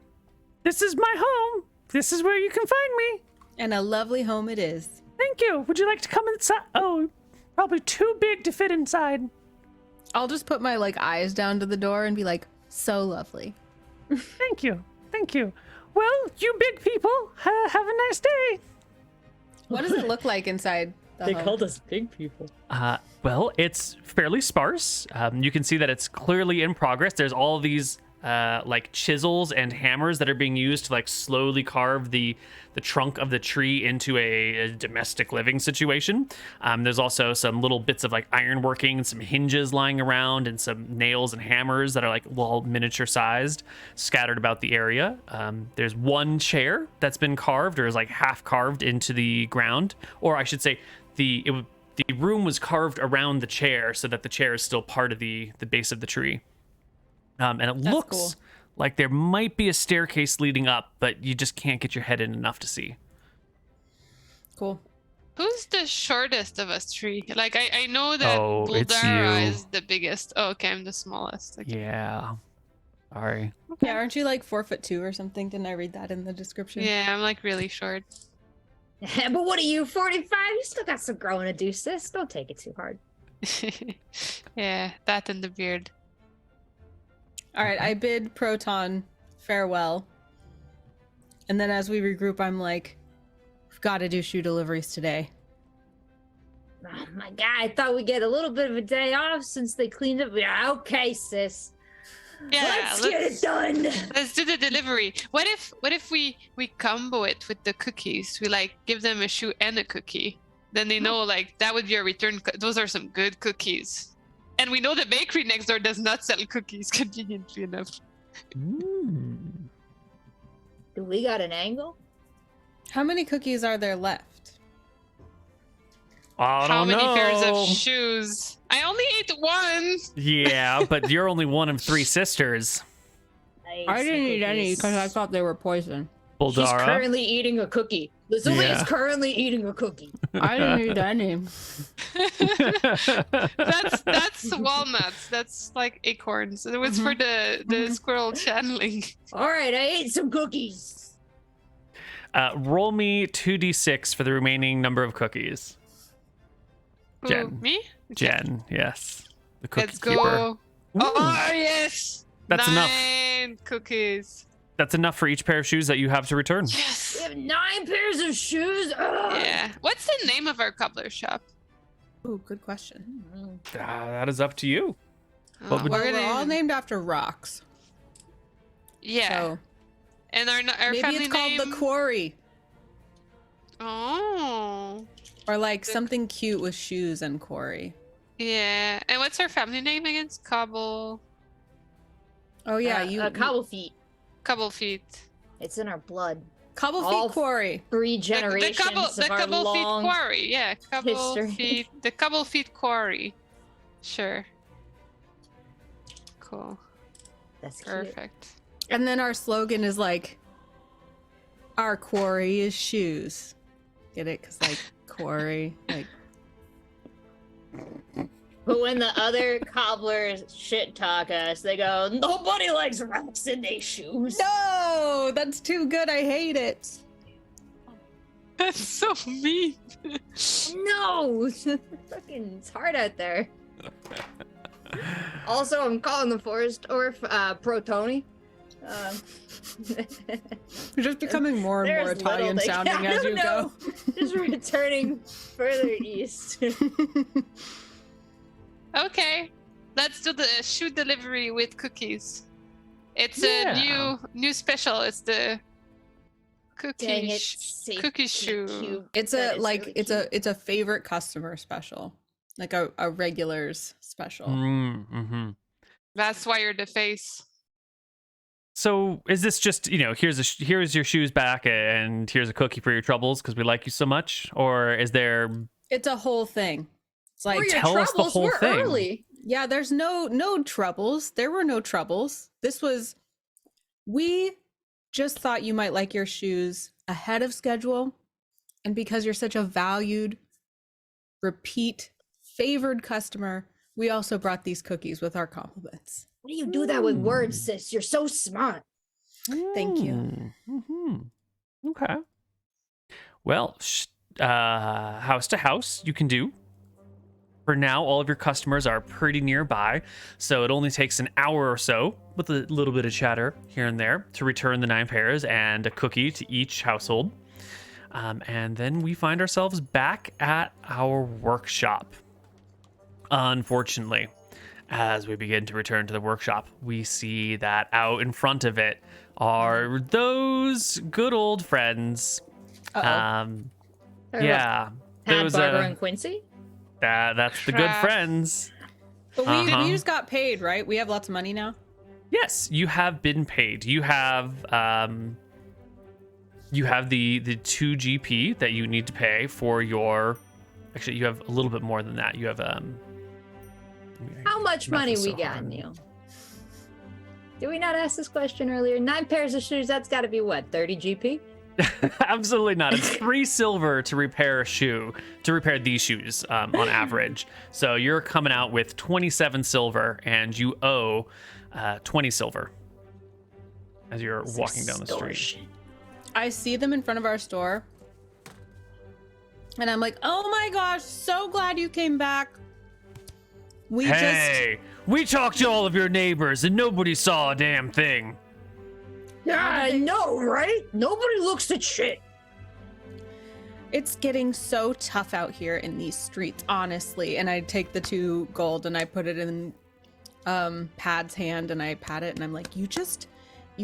This is my home. This is where you can find me. And a lovely home it is. Thank you. Would you like to come inside? Oh, probably too big to fit inside. I'll just put my eyes down to the door and be like, so lovely. Thank you. Thank you. Well, you big people, have a nice day. What does it look like inside the They home? called us big people. Well, it's fairly sparse. You can see that it's clearly in progress. There's all these chisels and hammers that are being used to slowly carve the trunk of the tree into a domestic living situation. There's also some little bits of ironworking and some hinges lying around and some nails and hammers that are well miniature sized scattered about the area. There's one chair that's been carved or is half carved into the ground, or I should say the room was carved around the chair so that the chair is still part of the base of the tree. And it That's looks cool. like there might be a staircase leading up, but you just can't get your head in enough to see. Cool. who's the shortest of us three? I know that Oh, it's Bouldara you. is the biggest. Oh, okay, I'm the smallest. Okay. Yeah. Sorry. Yeah, aren't you 4'2" or something? Didn't I read that in the description? Yeah, I'm really short. But what are you, 45? You still got some growing to do, sis. Don't take it too hard. Yeah, that and the beard. All right, I bid Proton farewell. And then as we regroup, I'm like, we've got to do shoe deliveries today. Oh my god, I thought we'd get a little bit of a day off since they cleaned up. Yeah, okay, sis. Yeah, Let's get it done. Let's do the delivery. What if we combo it with the cookies? We give them a shoe and a cookie. Then they know that would be a return. Those are some good cookies. And we know the bakery next door does not sell cookies, conveniently enough. Do we got an angle? How many cookies are there left? I How don't many know. pairs of shoes? I only ate one. Yeah, but you're only one of three sisters. I didn't eat any because I thought they were poison. She's Bouldara. currently eating a cookie. Lazuli Yeah. is currently eating a cookie. I didn't eat any. That's walnuts. That's acorns. It was for the squirrel channeling. All right, I ate some cookies. Roll me 2d6 for the remaining number of cookies. Who, Jen. me? Jen, yes. The cookie Let's keeper. go. Ooh. Oh yes. That's enough. 9 cookies. That's enough for each pair of shoes that you have to return. We Yes. have 9 pairs of shoes. Ugh. Yeah. What's the name of our cobbler shop? Ooh, good question. That is up to you. What would- Well, we're all named after rocks. Yeah. So And our maybe family it's called name. the Quarry. Oh. Or something cute with shoes and quarry. Yeah. And what's our family name again? It's Oh yeah, Cobblefeet. Cobblefeet. It's in our blood. Cobblefeet all- Quarry. 3 generations the of our Cobblefeet long. quarry. Yeah. history. The Cobblefeet quarry. Sure. Cool. That's cute. Perfect. And then our slogan is our quarry is shoes. Get it? Because quarry, But when the other cobblers shit talk us, they go, nobody likes rocks in their shoes. No, that's too good. I hate it. That's so mean. No, no! Fucking, it's hard out there. Also, I'm calling the forest orf Pro Tony. You're just becoming more and more There's Italian little sounding I as don't you know. go. Just returning further east. Okay, let's do the shoe delivery with cookies. It's Yeah. a new special. It's the cookie Dang it, cookie shoe. cube. It's That a is like really it's cute. a favorite customer special, like a regulars special. Mm-hmm. That's why you're the face. So is this just, here's your shoes back and here's a cookie for your troubles because we like you so much? Or is there... It's a whole thing. It's like For your tell us the troubles, whole we're thing. early. yeah, there's no troubles. There were no troubles. We just thought you might like your shoes ahead of schedule, and because you're such a valued, repeat, favored customer, we also brought these cookies with our compliments. Why do you do that with words, sis? You're so smart. Thank you. Mm-hmm. Okay. Well, house to house you can do. For now, all of your customers are pretty nearby, so it only takes an hour or so, with a little bit of chatter here and there, to return the 9 pairs and a cookie to each household. And then we find ourselves back at our workshop. Unfortunately, as we begin to return to the workshop, we see that out in front of it are those good old friends. Uh-oh. Yeah, Pat, those Barbara, and Quincy? that's the good Crap. friends. But we Uh-huh. just got paid, right? We have lots of money now. Yes, you have been paid. You have the 2 GP that you need to pay for your. Actually, you have a little bit more than that. You have How much Math money is we so got, hard. Neil? Did we not ask this question earlier? 9 pairs of shoes, that's got to be what, 30 GP? Absolutely not. It's 3 silver to repair a shoe, to repair these shoes on average. So you're coming out with 27 silver, and you owe 20 silver as you're walking down the street. I see them in front of our store, and I'm like, oh my gosh, so glad you came back. Hey, we talked to all of your neighbors, and nobody saw a damn thing. Yeah, I know, right? Nobody looks at shit. It's getting so tough out here in these streets, honestly. And I take the 2 gold and I put it in Pad's hand and I pat it and I'm like, you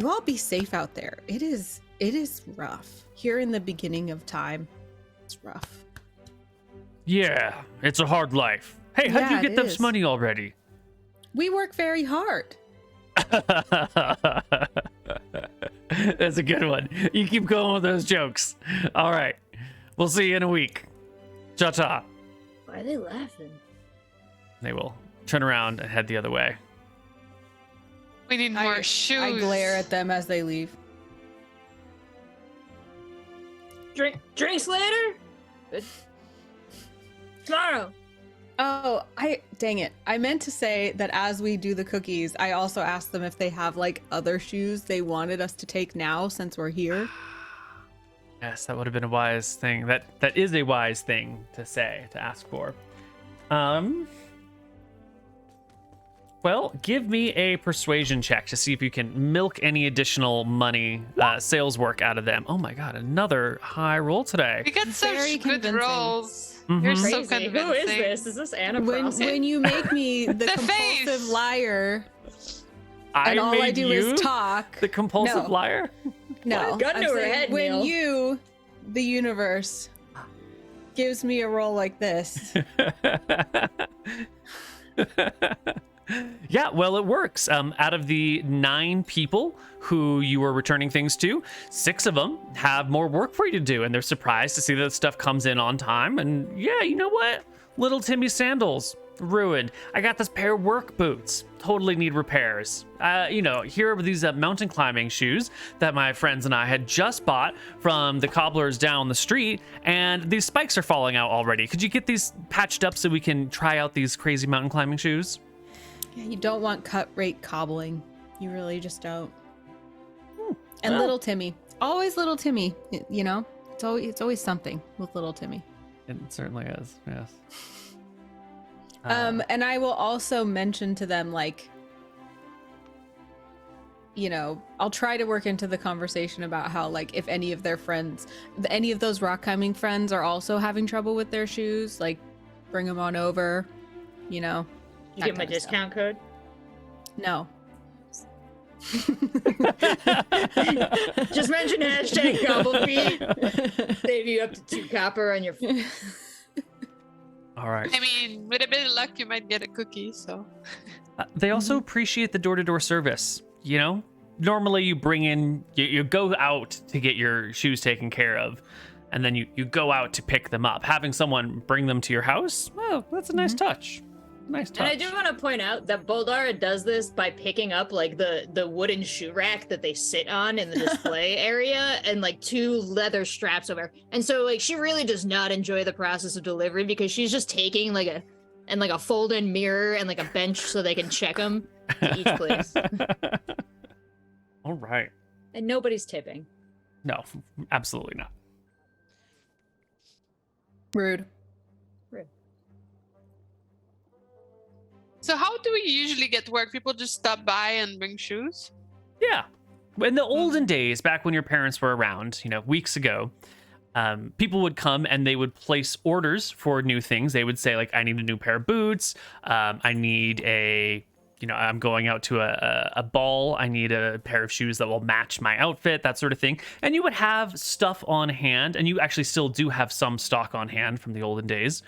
all be safe out there. It is rough. Here in the beginning of time, it's rough. Yeah, it's a hard life. Hey, how'd Yeah, you get it this is. money already? We work very hard. That's a good one. You keep going with those jokes. All right. We'll see you in a week. Cha-cha. Why are they laughing? They will turn around and head the other way. We need more shoes. I glare at them as they leave. Drinks later? Good. Tomorrow. Oh, dang it. I meant to say that as we do the cookies, I also asked them if they have like other shoes they wanted us to take now since we're here. Yes, that would have been a wise thing. That is a wise thing to say, to ask for. Well, give me a persuasion check to see if you can milk any additional money, sales work out of them. Oh my god, another high roll today. We got such Very good convincing. rolls. Mhm. You're so Crazy. convincing. Who is this? Is this Anna When Frost? you make me the The compulsive face. liar and all I made do you is talk. the compulsive No. liar? No, Gun I'm to her saying head, when Neil. you, the universe, gives me a roll like this. Yeah, well, it works. Out of the 9 people who you were returning things to, 6 of them have more work for you to do, and they're surprised to see that stuff comes in on time. And yeah, you know what? Little Timmy's sandals, ruined. I got this pair of work boots, totally need repairs. Here are these mountain climbing shoes that my friends and I had just bought from the cobblers down the street, and these spikes are falling out already. Could you get these patched up so we can try out these crazy mountain climbing shoes? Yeah, you don't want cut rate cobbling. You really just don't. And well. little Timmy, always little Timmy. You know, it's always something with little Timmy. It certainly is. Yes. And I will also mention to them, like, you know, I'll try to work into the conversation about how, like, if any of their friends, any of those rock climbing friends are also having trouble with their shoes, like, bring them on over, you know. You give them a discount code? No. Just mention hashtag Cobblefeet. Save you up to 2 copper on your. All right. I mean, with a bit of luck, you might get a cookie. So They also appreciate the door-to-door service. You know, normally you bring in, you go out to get your shoes taken care of, and then you go out to pick them up. Having someone bring them to your house, well, that's a nice touch. Nice touch. And I do want to point out that Bouldara does this by picking up like the wooden shoe rack that they sit on in the display area and like 2 leather straps over. And so like she really does not enjoy the process of delivery because she's just taking like a fold-in mirror and like a bench so they can check them to each place. All right. And nobody's tipping. No, absolutely not. Rude. So how do we usually get work? People just stop by and bring shoes? Yeah. In the olden days, back when your parents were around, you know, weeks ago, people would come and they would place orders for new things. They would say, like, I need a new pair of boots. I need I'm going out to a ball. I need a pair of shoes that will match my outfit, that sort of thing. And you would have stuff on hand, and you actually still do have some stock on hand from the olden days.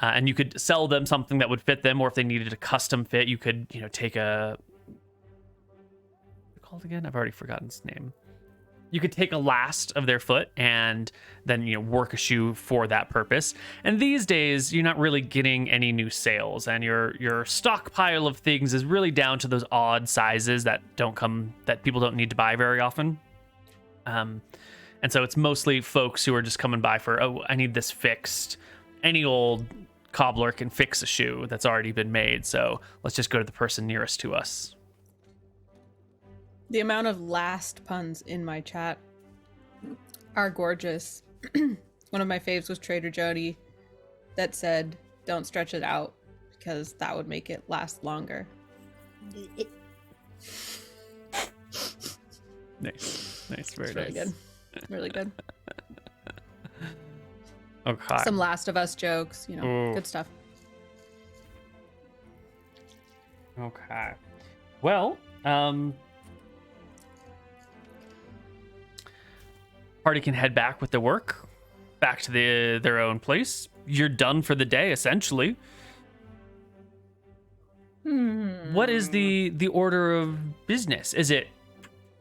And you could sell them something that would fit them, or if they needed a custom fit, you could, take a... What's it called again? I've already forgotten its name. You could take a last of their foot and then, work a shoe for that purpose. And these days, you're not really getting any new sales, and your stockpile of things is really down to those odd sizes that people don't need to buy very often. And so it's mostly folks who are just coming by for, oh, I need this fixed. Any old cobbler can fix a shoe that's already been made, so let's just go to the person nearest to us. The amount of last puns in my chat are gorgeous. One of my faves was Trader Jody that said, don't stretch it out because that would make it last longer. Nice, very It's nice. really good. Really good. Okay. Some Last of Us jokes, Ooh. Good stuff. Okay. Well, party can head back with the work, back to their own place. You're done for the day, essentially. What is the order of business? Is it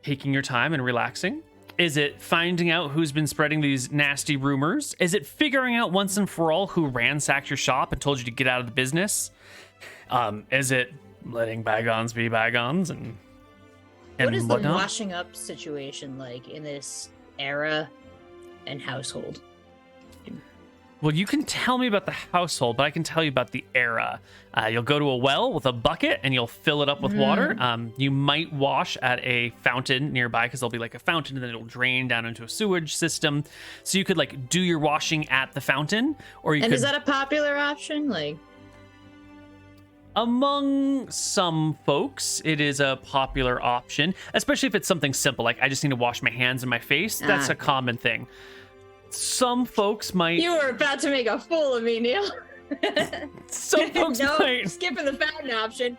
taking your time and relaxing? Is it finding out who's been spreading these nasty rumors? Is it figuring out once and for all who ransacked your shop and told you to get out of the business? Is it letting bygones be bygones and what is whatnot? the washing up situation like in this era and household? Well, you can tell me about the household, but I can tell you about the era. You'll go to a well with a bucket and you'll fill it up with water. You might wash at a fountain nearby because there'll be like a fountain and then it'll drain down into a sewage system. So you could like do your washing at the fountain, or you And could... is that a popular option? Like, among some folks, it is a popular option, especially if it's something simple, like I just need to wash my hands and my face. That's a common thing. Some folks might... you were about to make a fool of me, Neil. Some folks no, might... skipping the fountain option.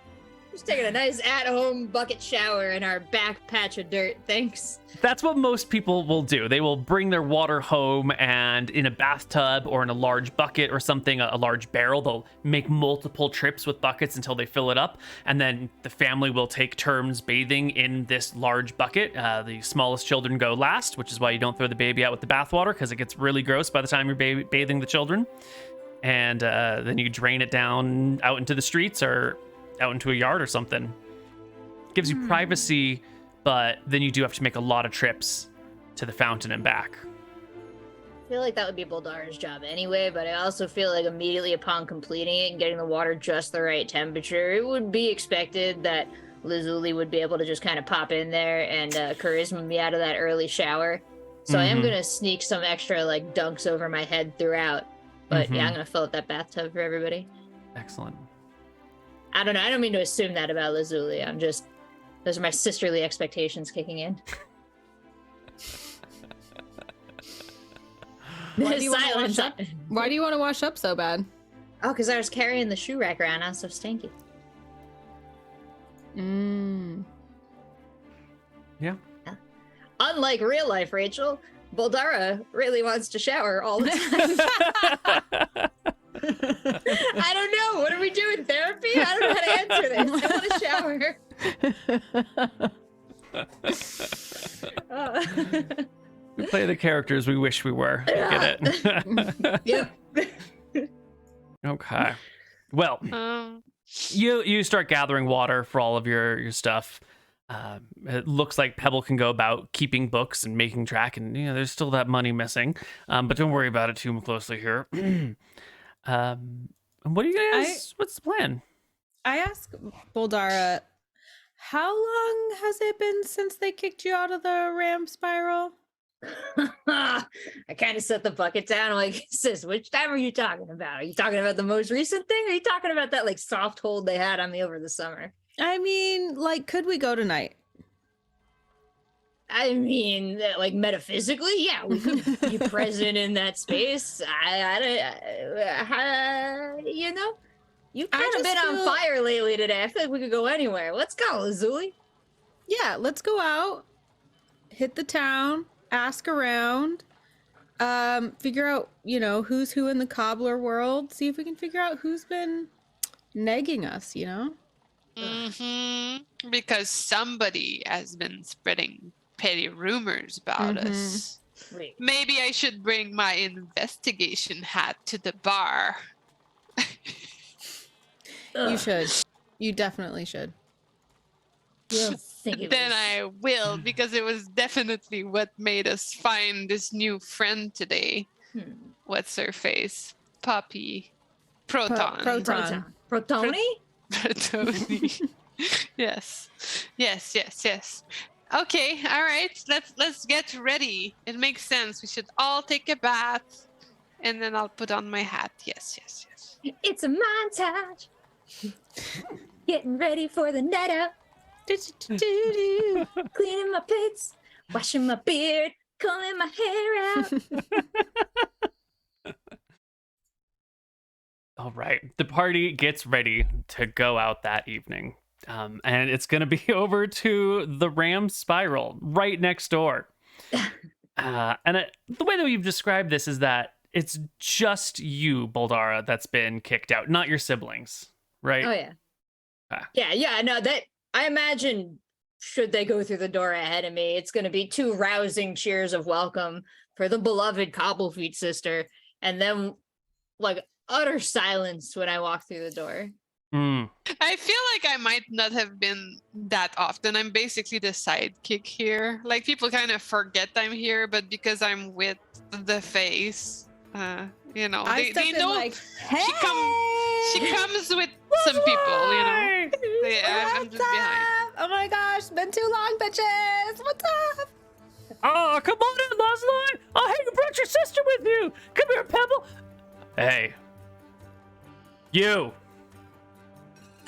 Just taking a nice at-home bucket shower in our back patch of dirt, thanks. That's what most people will do. They will bring their water home, and in a bathtub or in a large bucket or something, a large barrel, they'll make multiple trips with buckets until they fill it up. And then the family will take turns bathing in this large bucket. The smallest children go last, which is why you don't throw the baby out with the bathwater, because it gets really gross by the time you're bathing the children. And then you drain it down out into the streets or out into a yard or something. Gives you privacy, but then you do have to make a lot of trips to the fountain and back. I feel like that would be Bouldara's job anyway, but I also feel like immediately upon completing it and getting the water just the right temperature, it would be expected that Lazuli would be able to just kind of pop in there and charisma me out of that early shower. So I am going to sneak some extra like dunks over my head throughout But yeah, Mhm. I'm gonna fill up that bathtub for everybody. Excellent. I don't know. I don't mean to assume that about Lazuli. Those are my sisterly expectations kicking in. Why do you wanna Silence. wash up? Why do you want to wash up so bad? Oh, because I was carrying the shoe rack around. I was so stinky. Yeah. Unlike real life, Rachel, Bouldara really wants to shower all the time. I don't know. What are we doing? Therapy? I don't know how to answer this. I want to shower. We play the characters we wish we were. Get it? Yep. Okay. Well, you start gathering water for all of your stuff. It looks like Pebble can go about keeping books and making track, and there's still that money missing. But don't worry about it too closely here. What do you guys? What's the plan? I asked Bouldara, how long has it been since they kicked you out of the ram spiral? I kind of set the bucket down. I'm like, sis, which time are you talking about? Are you talking about the most recent thing? Or are you talking about that like soft hold they had on me over the summer? I mean, like, could we go tonight? I mean, like metaphysically, yeah, we could be present in that space. You've kind of been on fire lately today. I feel like we could go anywhere. Let's go, Lazuli. Yeah, let's go out, hit the town, ask around, figure out, who's who in the cobbler world. See if we can figure out who's been negging us, Because somebody has been spreading petty rumors about us. Wait. Maybe I should bring my investigation hat to the bar. You should. You definitely should. Then I will, because it was definitely what made us find this new friend today. What's her face? Poppy. Proton. Protoni? Protoni. Yes. Okay, all right. Let's get ready. It makes sense. We should all take a bath, and then I'll put on my hat. Yes. It's a montage. Getting ready for the night out. Cleaning my plates, washing my beard, combing my hair out. All right. The party gets ready to go out that evening. And it's going to be over to the Ram Spiral right next door. The way that you've described this is that it's just you, Bouldara, that's been kicked out, not your siblings, right? Oh, yeah. Yeah, no, that... I imagine, should they go through the door ahead of me, it's going to be 2 rousing cheers of welcome for the beloved Cobblefeet sister, and then, like, utter silence when I walk through the door. I feel like I might not have been that often. I'm basically the sidekick here. Like, people kind of forget I'm here, but because I'm with the face, they know. Like, hey! She comes with some people, Yeah, I'm just behind. Oh my gosh, been too long, bitches. What's up? Oh, come on in, Lazuli. Oh, hey, you brought your sister with you. Come here, Pebble. Hey. You.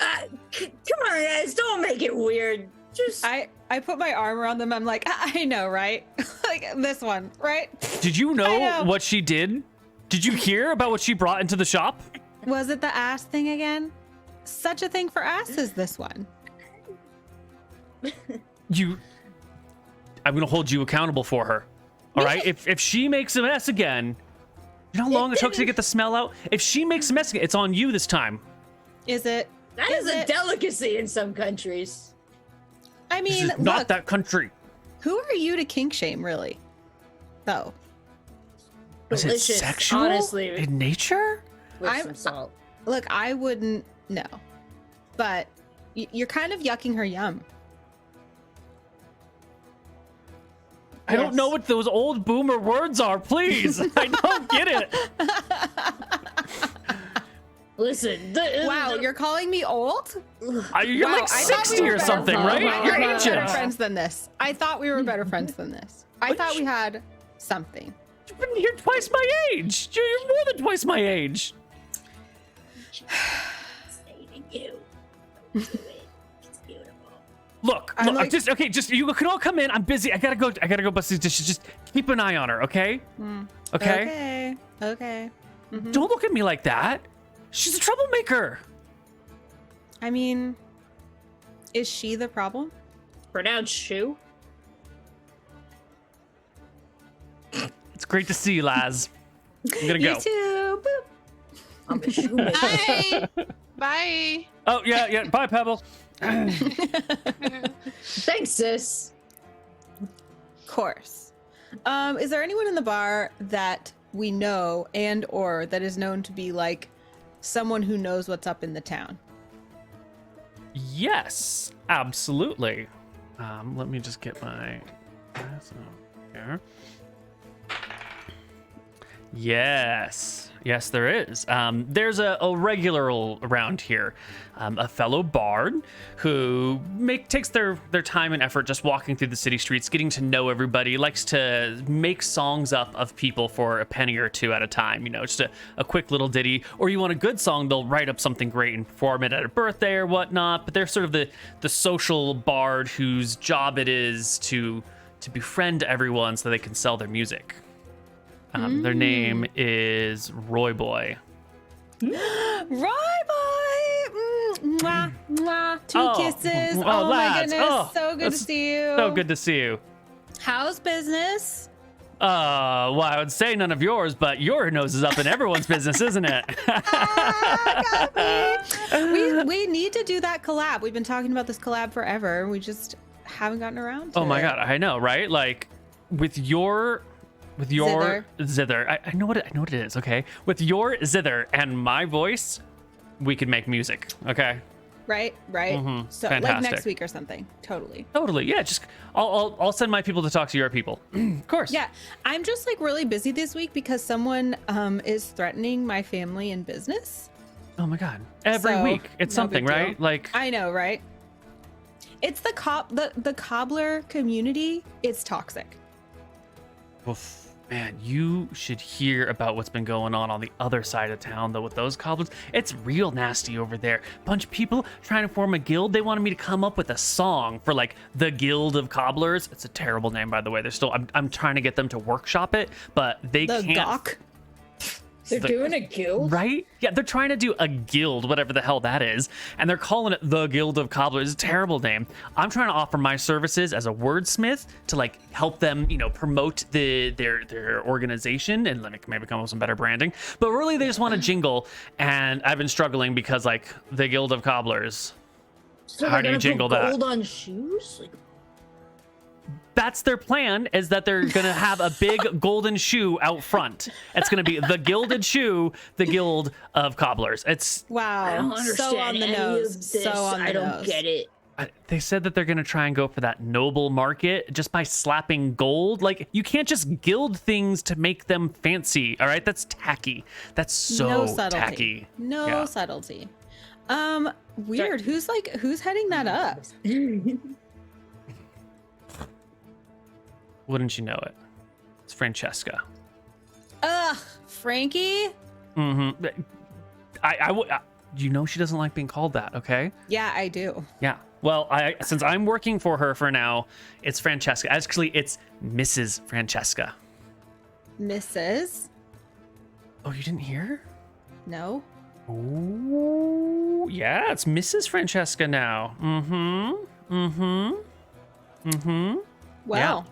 Come on, guys, don't make it weird. Just... I put my arm around them. I'm like, I know, right? Like this one, right? Did you know what she did? Did you hear about what she brought into the shop? Was it the ass thing again? Such a thing for asses, this one. I'm gonna hold you accountable for her. All right? If she makes a mess again, you know how long it took to get the smell out? If she makes a mess again, it's on you this time. Is it? That is a delicacy in some countries. I This mean, is not that country. Who are you to kink shame, really? Though. Is it Delicious, sexual honestly, in nature? with some salt. Look, I wouldn't know. But you're kind of yucking her yum. I don't know what those old boomer words are, please. I don't get it. Listen, Wow, you're calling me old? You're like 60 or something, right? You're We were better ancient. friends than this. I thought we were better friends than this. I thought we had something. You've been here twice my age. You're more than twice my age. Say to you. Don't do it. It's beautiful. Look, I'm like- just you can all come in. I'm busy. I gotta go bust these dishes. Just keep an eye on her, okay? Okay? Okay. Mhm. Don't look at me like that. She's a troublemaker. I mean, is she the problem? Pronounced shoe. It's great to see you, Laz. I'm gonna go. You too. Boop. I'm a shoemaker. Bye. Bye. Oh yeah. Bye, Pebble. Thanks, sis. Course. Is there anyone in the bar that we know and or that is known to be like someone who knows what's up in the town? Yes, absolutely. Let me just get my glass here. Yes, there is. There's a regular around here, a fellow bard who takes their time and effort just walking through the city streets, getting to know everybody, likes to make songs up of people for a penny or two at a time, just a quick little ditty. Or you want a good song, they'll write up something great and perform it at a birthday or whatnot, but they're sort of the social bard whose job it is to befriend everyone so they can sell their music. Their name is Roy Boy. Roy boy! Mwah, mwah. Two Oh, kisses. oh, Oh, my lads. goodness. Oh, So good to that's see you. So good to see you. How's business? Well, I would say none of yours, but your nose is up in everyone's business, isn't it? We need to do that collab. We've been talking about this collab forever. We just haven't gotten around to Oh my it. god, I know, right? Like with your zither, I know what it is, okay? With your zither and my voice, we could make music, okay? Right. Mhm. So like Fantastic. next week or something. Totally. Totally, yeah. Just I'll send my people to talk to your people, of course. Yeah, I'm just like really busy this week because someone is threatening my family and business. Oh my god, every So, week it's no something, big deal. right? Like I know, right? It's the cobbler community. It's toxic. oof. Man, you should hear about what's been going on the other side of town, though, with those cobblers. It's real nasty over there. Bunch of people trying to form a guild. They wanted me to come up with a song for, like, the Guild of Cobblers. It's a terrible name, by the way. I'm trying to get them to workshop it, but they The can't. gawk. They're doing a guild? Right? Yeah, they're trying to do a guild, whatever the hell that is, and they're calling it the Guild of Cobblers. It's a terrible name. I'm trying to offer my services as a wordsmith to like help them, promote their organization and maybe come up with some better branding. But really, they just want a jingle, and I've been struggling because like the Guild of Cobblers. So How they're do you gonna jingle put that? gold on shoes? Like, That's their plan, is that they're gonna have a big golden shoe out front. It's gonna be the Gilded Shoe, the Guild of Cobblers. It's Wow. I don't understand So on the any nose. of this. So on the I don't nose. get it. they said that they're gonna try and go for that noble market just by slapping gold. Like, you can't just gild things to make them fancy. All right, that's tacky. That's so No subtlety. tacky. No Yeah. subtlety. Weird. Who's heading that up? Wouldn't you know it? It's Francesca. Ugh, Frankie? Mm-hmm. You know she doesn't like being called that, okay? Yeah, I do. Yeah. Well, since I'm working for her for now, it's Francesca. Actually, it's Mrs. Francesca. Mrs. Oh, you didn't hear? No. Oh, yeah, it's Mrs. Francesca now. Wow.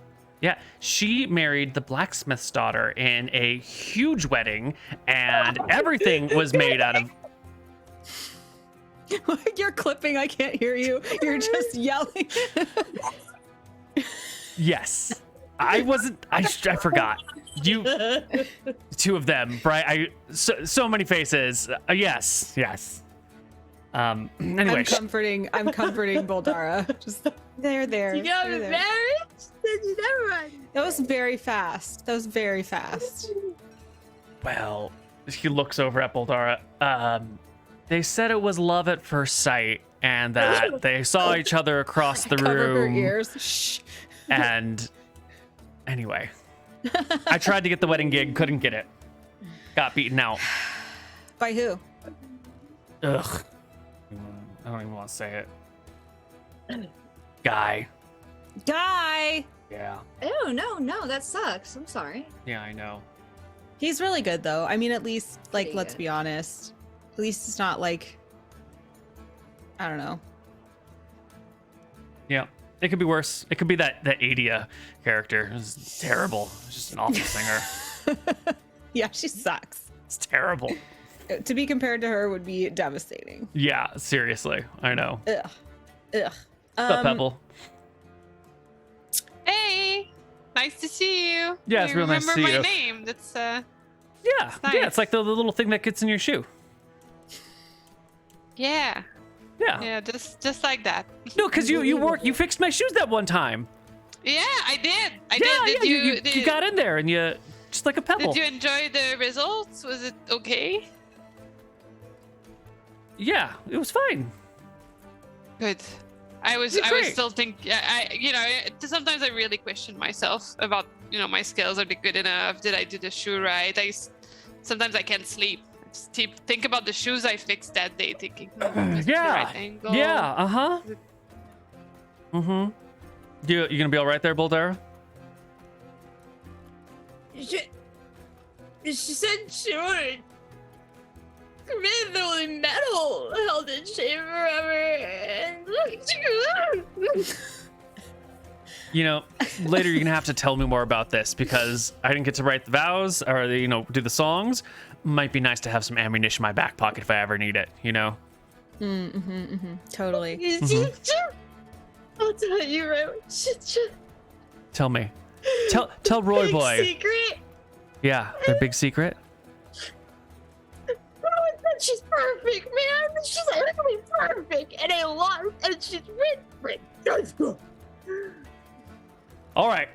Yeah, she married the blacksmith's daughter in a huge wedding, and everything was made out of. You're clipping. I can't hear you. You're just yelling. Yes, I wasn't. I forgot. You, two of them, right? So many faces. Yes. Anyway, I'm comforting Bouldara. Just there. You got they're there. married? Never mind. That was very fast. well, he looks over at Bouldara. They said it was love at first sight, and that they saw each other across the Cover her room. ears. Shh. And anyway, I tried to get the wedding gig, couldn't get it. Got beaten out. By who? Ugh. I don't even want to say it. Guy. Guy. Yeah. Oh, no, that sucks. I'm sorry. Yeah, I know. He's really good though. I mean, at least like Pretty let's good. be honest. At least it's not like I don't know. Yeah. It could be worse. It could be that Adia character. It's terrible. It's just an awful singer. Yeah, she sucks. It's terrible. To be compared to her would be devastating. Yeah, seriously. I know. Ugh. Ugh. What's up, Pebble? Hey, nice to see you. Yeah, it's You real nice to see remember you. my name. That's Yeah. nice. Yeah, it's like the little thing that gets in your shoe. yeah, Yeah. just like that. No, because you fixed my shoes that one time. Yeah, I did. I Yeah, did. yeah, Did you got in there and you just like a pebble. Did you enjoy the results? Was it okay? Yeah, it was fine. Good. I was Great. still thinking. Sometimes I really question myself about my skills. Are they good enough? Did I do the shoe right? Sometimes I can't sleep. I just think about the shoes I fixed that day, thinking, is it the Yeah. right angle? Yeah, uh-huh. Mm-hmm. You gonna be all right there, Bouldara? She said she would. Really, the only metal held in shape forever. You know, later you're gonna have to tell me more about this because I didn't get to write the vows or do the songs. Might be nice to have some ammunition in my back pocket if I ever need it. Totally. I'll tell you right. Tell me. Tell Roy Big boy. secret. Yeah, their big secret. She's perfect, man. She's literally perfect, and I love, and she's rich. All right.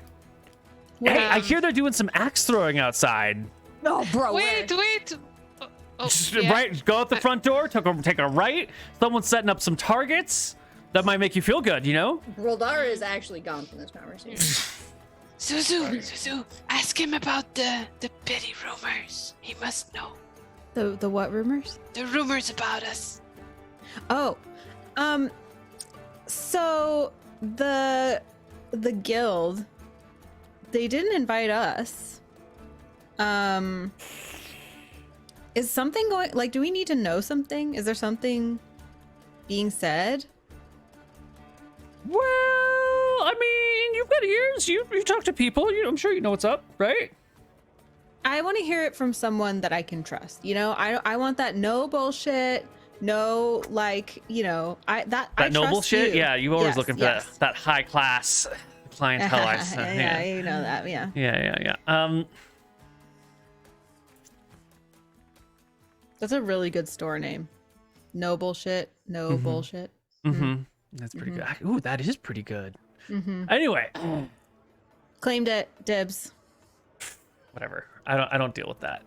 Hey, I hear they're doing some axe throwing outside. No, bro. Wait. Just, Yeah. Right, go out the front door, take a right. Someone's setting up some targets. That might make you feel good, Bouldara is actually gone from this conversation. Suzu, ask him about the petty rumors. He must know. The what rumors? The rumors about us. Oh, so the guild, they didn't invite us. Is something going, like, do we need to know something? Is there something being said? Well, I mean, you've got ears. You talk to people. I'm sure you know what's up, right? I want to hear it from someone that I can trust. I want that no bullshit, no like, I No bullshit. You. Yeah, you always Yes, looking for yes. that high class clientele. Yeah, you know that. Yeah. Yeah. That's a really good store name. No bullshit, no bullshit. Mm-hmm. That's pretty good. Ooh, that is pretty good. Mm-hmm. Anyway, Claimed it, dibs. whatever. I don't deal with that.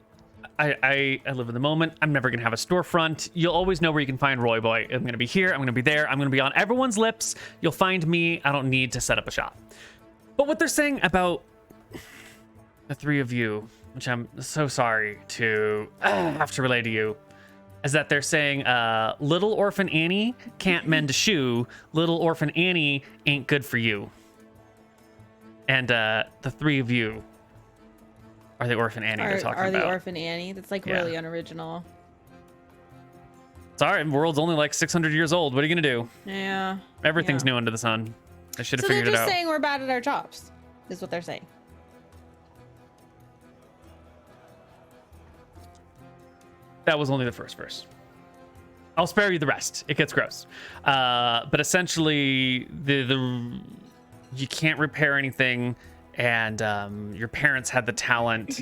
I live in the moment. I'm never gonna have a storefront. You'll always know where you can find Roy Boy. I'm gonna be here. I'm gonna be there. I'm gonna be on everyone's lips. You'll find me. I don't need to set up a shop. But what they're saying about the three of you, which I'm so sorry to have to relay to you, is that they're saying little orphan Annie can't mend a shoe. Little orphan Annie ain't good for you. And the three of you are the orphan Annie they're talking Are about. the orphan Annie? That's like Yeah. really unoriginal. Sorry, the world's only like 600 years old. What are you gonna do? Yeah. Everything's Yeah. new under the sun. I should have So they're figured it just out. saying we're bad at our jobs, is what they're saying. That was only the first verse. I'll spare you the rest. It gets gross. But essentially, you can't repair anything, and your parents had the talent.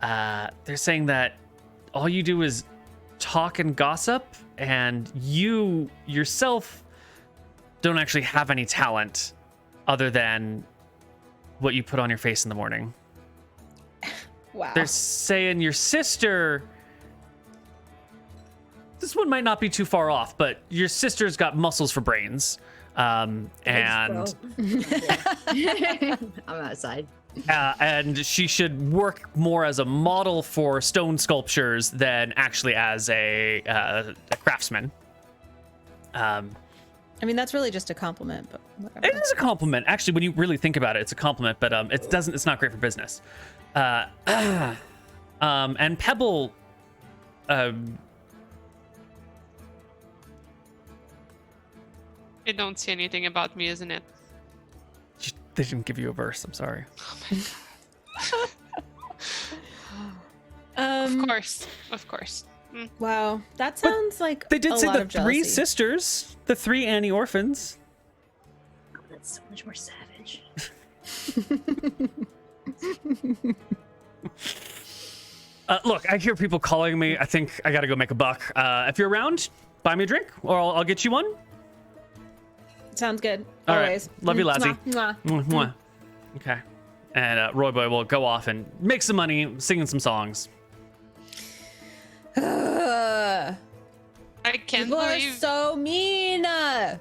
They're saying that all you do is talk and gossip, and you yourself don't actually have any talent other than what you put on your face in the morning. Wow. They're saying your sister. This one might not be too far off, but your sister's got muscles for brains. And I'm outside. And she should work more as a model for stone sculptures than actually as a craftsman. I mean, that's really just a compliment, but whatever. It is a compliment, actually. When you really think about it, it's a compliment. But it's not great for business. And Pebble, I don't see anything about me, isn't it? they didn't give you a verse. I'm sorry. Of course. Wow, that sounds like They did a say lot the of three jealousy. sisters, the 3 Annie orphans. Oh, that's so much more savage. Look, I hear people calling me. I think I gotta go make a buck. If you're around, buy me a drink, or I'll get you one. Sounds good. All right. Always. Love you, Lazzy. Mwah, mwah. Mwah. Okay. And Roy Boy will go off and make some money singing some songs. Ugh. I can't People are believe so mean. I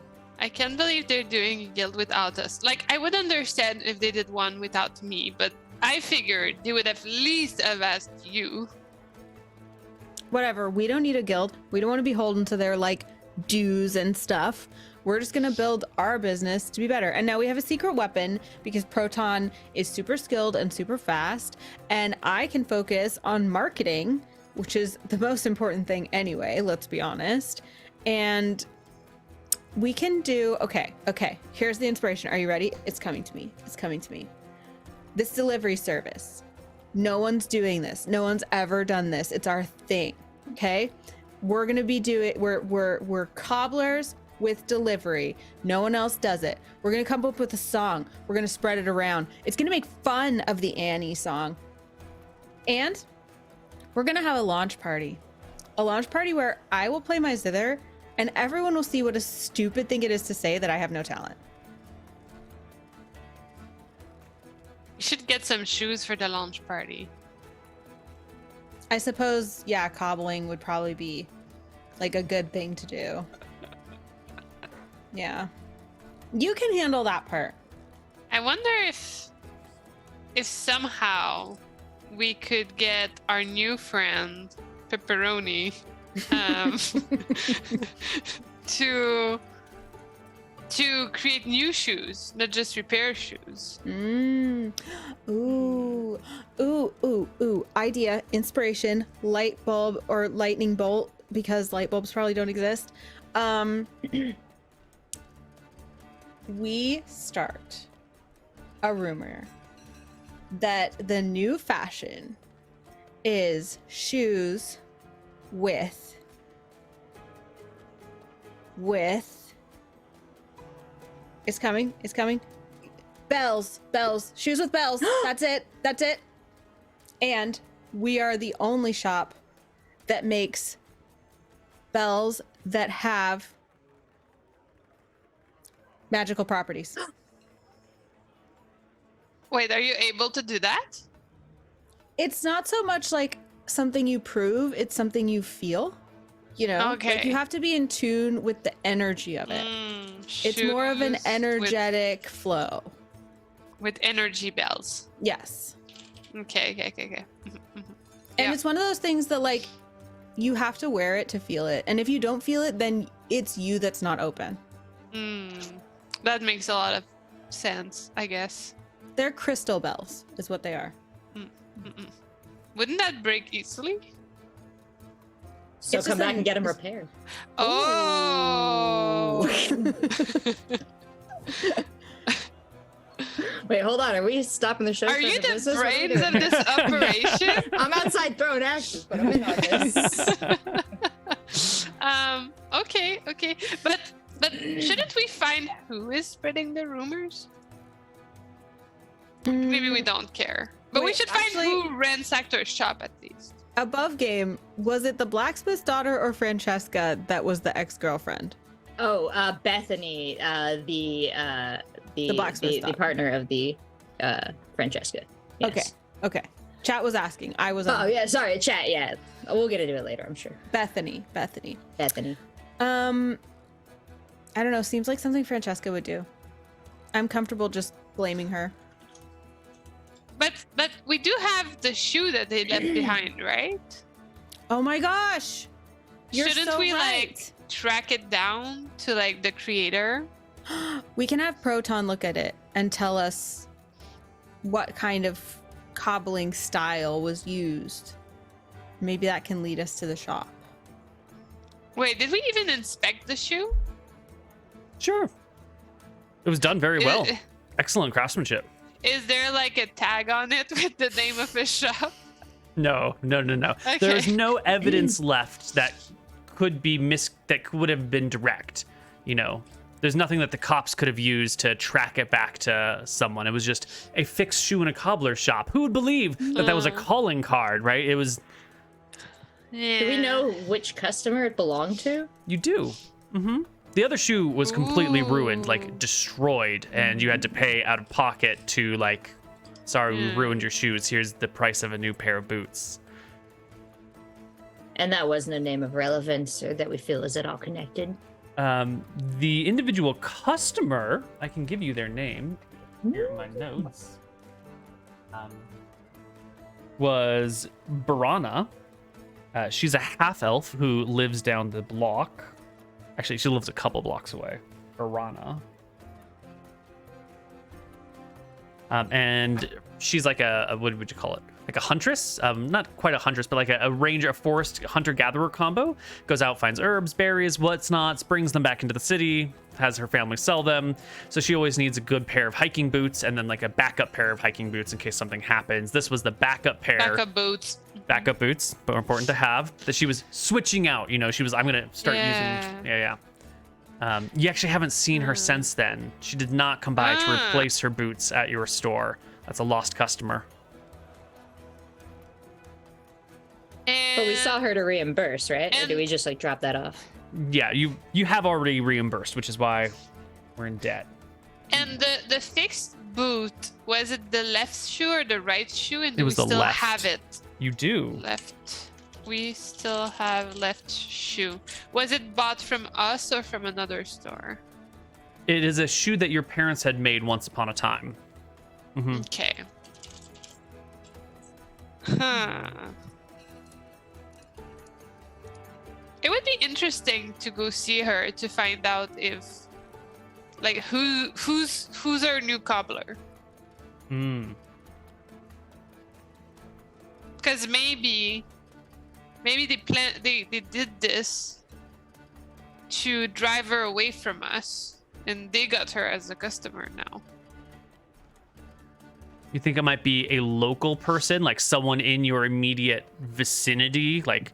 can't believe they're doing a guild without us. Like, I would understand if they did one without me, but I figured they would at least have asked you. Whatever. We don't need a guild. We don't want to be holden to their like dues and stuff. We're just gonna build our business to be better. And now we have a secret weapon because Proton is super skilled and super fast, and I can focus on marketing, which is the most important thing anyway, let's be honest. And we can do okay, here's the inspiration. Are you ready? It's coming to me. This delivery service. No one's doing this. No one's ever done this. It's our thing. Okay? We're gonna be doing we're cobblers with delivery. No one else does it. We're gonna come up with a song. We're gonna spread it around. It's gonna make fun of the Annie song. And we're gonna have a launch party. A launch party where I will play my zither and everyone will see what a stupid thing it is to say that I have no talent. You should get some shoes for the launch party. I suppose, yeah, cobbling would probably be like a good thing to do. Yeah. You can handle that part. I wonder if somehow we could get our new friend Pepperoni to create new shoes, not just repair shoes. Ooh. Idea, inspiration, light bulb or lightning bolt, because light bulbs probably don't exist. We start a rumor that the new fashion is shoes with it's coming bells, shoes with bells. That's it. And we are the only shop that makes bells that have magical properties. Wait, are you able to do that? It's not so much like something you prove, it's something you feel. You know, Okay. like you have to be in tune with the energy of it. It's more of an Shoes energetic flow. with energy bells. Yes. Okay. And Yeah. it's one of those things that like you have to wear it to feel it. And if you don't feel it, then it's you that's not open. That makes a lot of sense, I guess. They're crystal bells is what they are. Wouldn't that break easily? So It's come just back an- and get them repaired. Oh. Wait, hold on. Are we stopping the show? Are for you the business? What are we brains of doing? this operation? I'm outside throwing axes, but I'm in on this. Okay. But shouldn't we find who is spreading the rumors? Maybe we don't care. But we Wait, should find actually- who ransacked our shop at least. Above game, was it the blacksmith's daughter or Francesca that was the ex-girlfriend? Oh, Bethany, the blacksmith's the daughter. partner of the Francesca. Yes. Okay. Chat was asking. I was Oh on yeah, sorry, chat. Yeah, we'll get into it later. I'm sure. Bethany. Bethany. I don't know. Seems like something Francesca would do. I'm comfortable just blaming her. But we do have the shoe that they left behind, right? Oh my gosh! You're Shouldn't so we right. like track it down to like the creator? We can have Proton look at it and tell us what kind of cobbling style was used. Maybe that can lead us to the shop. Wait, did we even inspect the shoe? Sure. It was done very well. I- Excellent craftsmanship. Is there like a tag on it with the name of a shop? No. Okay. There's no evidence left that could be that would have been direct. You know, there's nothing that the cops could have used to track it back to someone. It was just a fixed shoe in a cobbler's shop. Who would believe that that was a calling card, right? It was. Yeah. Do we know which customer it belonged to? You do. Mm-hmm. The other shoe was completely ruined, Ooh. like destroyed, and you had to pay out of pocket to like, sorry, we ruined your shoes. Here's the price of a new pair of boots. And that wasn't a name of relevance or that we feel is at all connected. The individual customer, I can give you their name. Here are my notes. Was Barana. She's a half elf who lives down the block. Actually, she lives a couple blocks away. Barana. And she's like a what would you call it? Like a huntress? Not quite a huntress, but like a ranger, a forest hunter-gatherer combo. Goes out, finds herbs, berries, whatnots, brings them back into the city, has her family sell them. So she always needs a good pair of hiking boots and then like a backup pair of hiking boots in case something happens. This was the backup pair. Backup boots. Backup boots, but important to have. That she was switching out. You know, she was, I'm going to start using. Yeah. You actually haven't seen her since then. She did not come by to replace her boots at your store. That's a lost customer. But we saw her to reimburse, right? Or and- do we just like drop that off? Yeah, you have already reimbursed, which is why we're in debt. And the fixed boot, was it the left shoe or the right shoe? And It do we was the still left. have it? You do. Left. We still have left shoe. Was it bought from us or from another store? It is a shoe that your parents had made once upon a time. Mm-hmm. Okay. Huh. It would be interesting to go see her to find out if, like, who's our new cobbler? Mm. Because maybe they did this to drive her away from us, and they got her as a customer now. You think it might be a local person, like someone in your immediate vicinity, like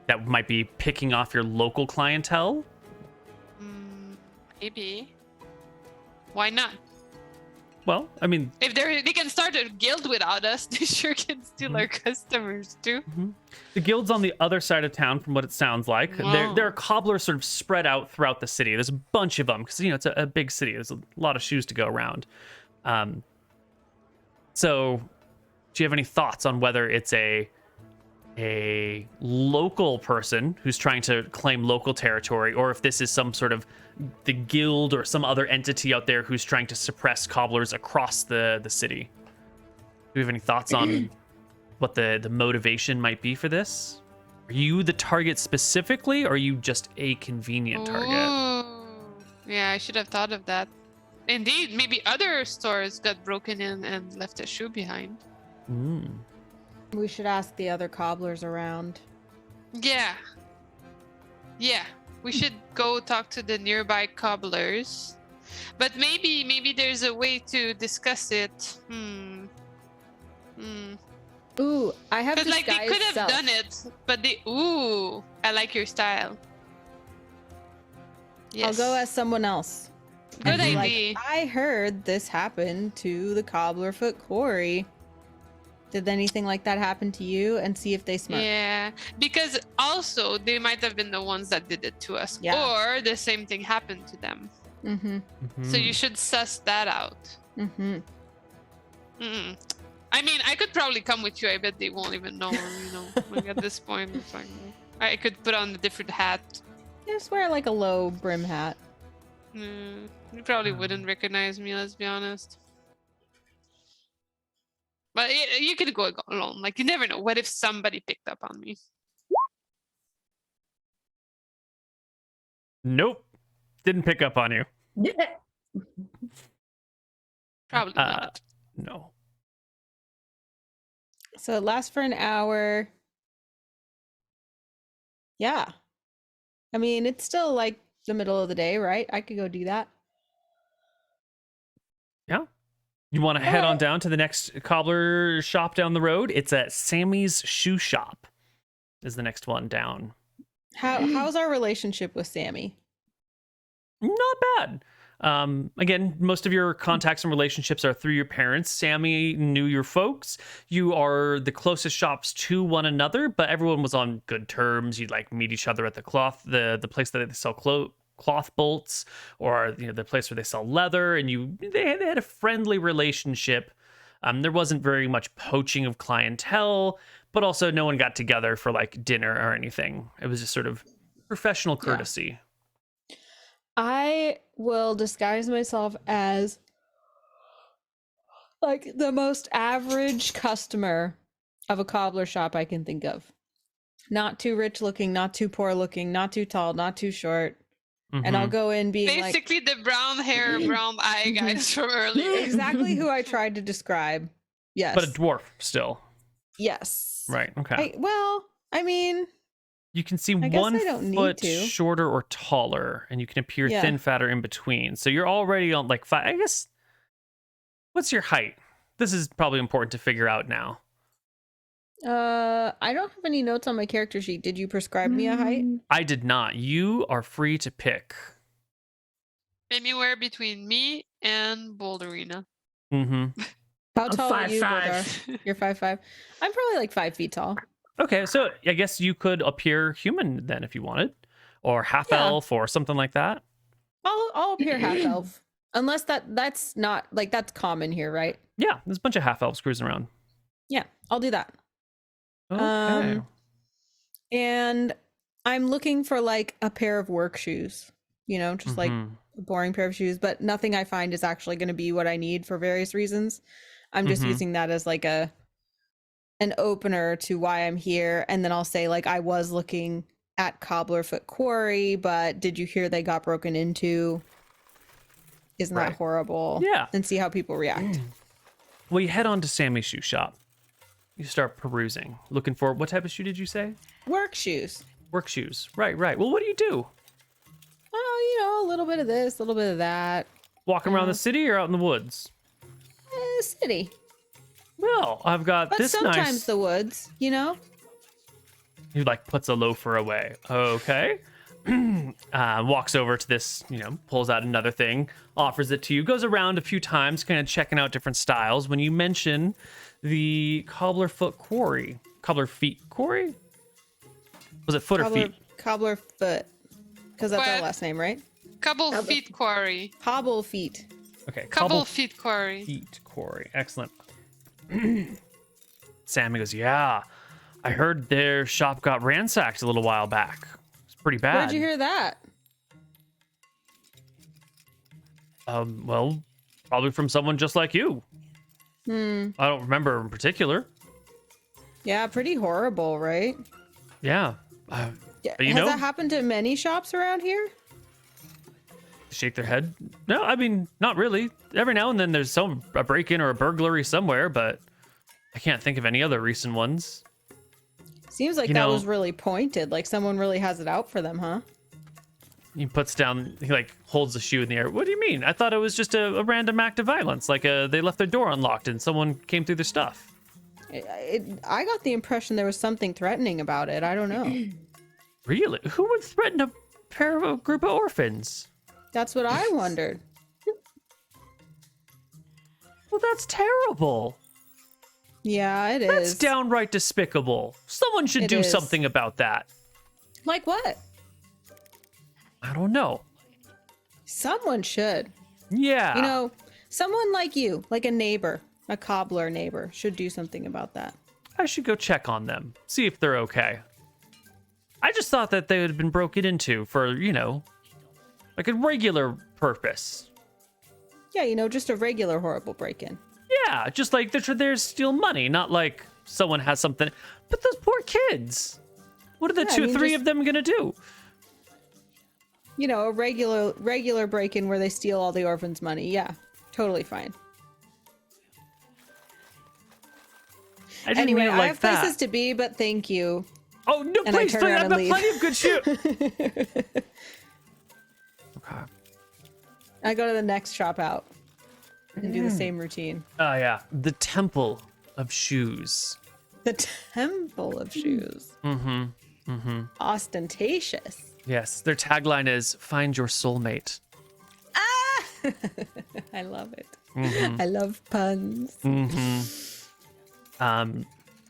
that might be picking off your local clientele? Maybe. Why not? Well, I mean, If they can start a guild without us, they sure can steal our customers too. the guild's on the other side of town, from what it sounds like. Wow. There are cobblers sort of spread out throughout the city. There's a bunch of them because, you know, it's a big city. There's a lot of shoes to go around. So, do you have any thoughts on whether it's a local person who's trying to claim local territory, or if this is some sort of the guild or some other entity out there who's trying to suppress cobblers across the city? Do you have any thoughts on what the motivation might be for this? Are you the target specifically, or are you just a convenient target? Ooh. Yeah, I should have thought of that. Indeed, maybe other stores got broken in and left a shoe behind. Mm. We should ask the other cobblers around. Yeah. Yeah. We should go talk to the nearby cobblers. But maybe there's a way to discuss it. Ooh, I have Because like they disguised could have self. done it, but I like your style. Yes. I'll go as someone else. Good Be idea. like, I heard this happened to the Cobblerfoot quarry. Did anything like that happen to you? And see if they smirk. Yeah, because also they might have been the ones that did it to us, Yeah. or the same thing happened to them. Mm-hmm. So you should suss that out. Mm-hmm. I mean, I could probably come with you. I bet they won't even know. Like at this point, it's like I could put on a different hat. Just wear like a low brim hat. You probably wouldn't recognize me. Let's be honest. But you could go alone. Like, you never know. What if somebody picked up on me? Nope. Didn't pick up on you. Probably not. No. So it lasts for an hour. Yeah. I mean, it's still like the middle of the day, right? I could go do that. Yeah. You want to head on down to the next cobbler shop down the road? It's at Sammy's Shoe Shop. Is the next one down. How's our relationship with Sammy? Not bad. Again, most of your contacts and relationships are through your parents. Sammy knew your folks. You are the closest shops to one another, but everyone was on good terms. You'd like meet each other at the the place that they sell cloth bolts, or the place where they sell leather, and they had a friendly relationship. There wasn't very much poaching of clientele, but also no one got together for like dinner or anything. It was just sort of professional courtesy. Yeah. I will disguise myself as like the most average customer of a cobbler shop I can think of. Not too rich looking, not too poor looking, not too tall, not too short. And I'll go in being basically the brown hair, brown eye guys from earlier. exactly who I tried to describe. Yes. But a dwarf still. Yes. Right. Okay. I mean, you can see I guess 1 I don't need foot to. shorter or taller, and you can appear thin, fat, or in between. So you're already on like 5. I guess. What's your height? This is probably important to figure out now. I don't have any notes on my character sheet. Did you prescribe me a height? I did not. You are free to pick. Anywhere between me and Bouldarina. Mm-hmm. How tall are you, 5'5". Bouldara? You're 5'5". I'm probably like 5 feet tall. Okay, so I guess you could appear human then if you wanted, or half Yeah. elf or something like that. I'll appear half elf, unless that's not like that's common here, right? Yeah, there's a bunch of half elves cruising around. Yeah, I'll do that. Okay. And I'm looking for like a pair of work shoes, just like Mhm. a boring pair of shoes, but nothing I find is actually going to be what I need for various reasons. I'm just Mhm. using that as like an opener to why I'm here. And then I'll say like, I was looking at Cobblerfoot Quarry, but did you hear they got broken into? Isn't Right. that horrible? Yeah. And see how people react. Well, you head on to Sammy's shoe shop. You start perusing, looking for what type of shoe did you say? Work shoes. Work shoes. Right. Well, what do you do? Oh, a little bit of this, a little bit of that. Walking around the city or out in the woods? City. Well, I've got But this sometimes nice. the woods, He like puts a loafer away. Okay. Walks over to this, pulls out another thing, offers it to you, goes around a few times, kind of checking out different styles. When you mention the Cobblerfoot Quarry, Cobblerfeet Quarry? Was it foot or feet? Cobblerfoot. Because that's our What? last name, right? Cobblefeet Quarry. Cobblefeet. Okay. Cobblefeet Quarry. Feet Quarry. Excellent. Sammy goes, yeah, I heard their shop got ransacked a little while back. It's pretty bad. Where'd you hear that? Well, probably from someone just like you. I don't remember in particular. Yeah, pretty horrible, right? Yeah. Yeah. You Has know- that happened to many shops around here? Shake their head. No, I mean, not really. Every now and then there's a break-in or a burglary somewhere, but I can't think of any other recent ones. Seems like You that know- was really pointed. Like someone really has it out for them, huh? He puts down, he like holds the shoe in the air. What do you mean? I thought it was just a random act of violence. Like they left their door unlocked and someone came through their stuff. I got the impression there was something threatening about it. I don't know. Really? Who would threaten a group of orphans? That's what I wondered. Well, that's terrible. Yeah, it is. That's downright despicable. Someone should It do is. something about that. Like what? I don't know. Someone should. Yeah. Someone like you, like a neighbor, a cobbler neighbor, should do something about that. I should go check on them, see if they're okay. I just thought that they had been broken into for, like a regular purpose. Yeah, just a regular horrible break-in. Yeah, just like they're there to steal money, not like someone has something. But those poor kids. What are the three of them gonna do? You know, a regular break-in where they steal all the orphans' money. Yeah, totally fine. I didn't Anyway, mean it I like have that. places to be, but thank you. Oh no! And I Please, turn please! around I've and got leave. plenty of good shoe. Okay. I go to the next shop out and do the same routine. Oh yeah, the Temple of Shoes. The Temple of Shoes. Ostentatious. Yes, their tagline is "Find your soulmate." I love it. I love puns.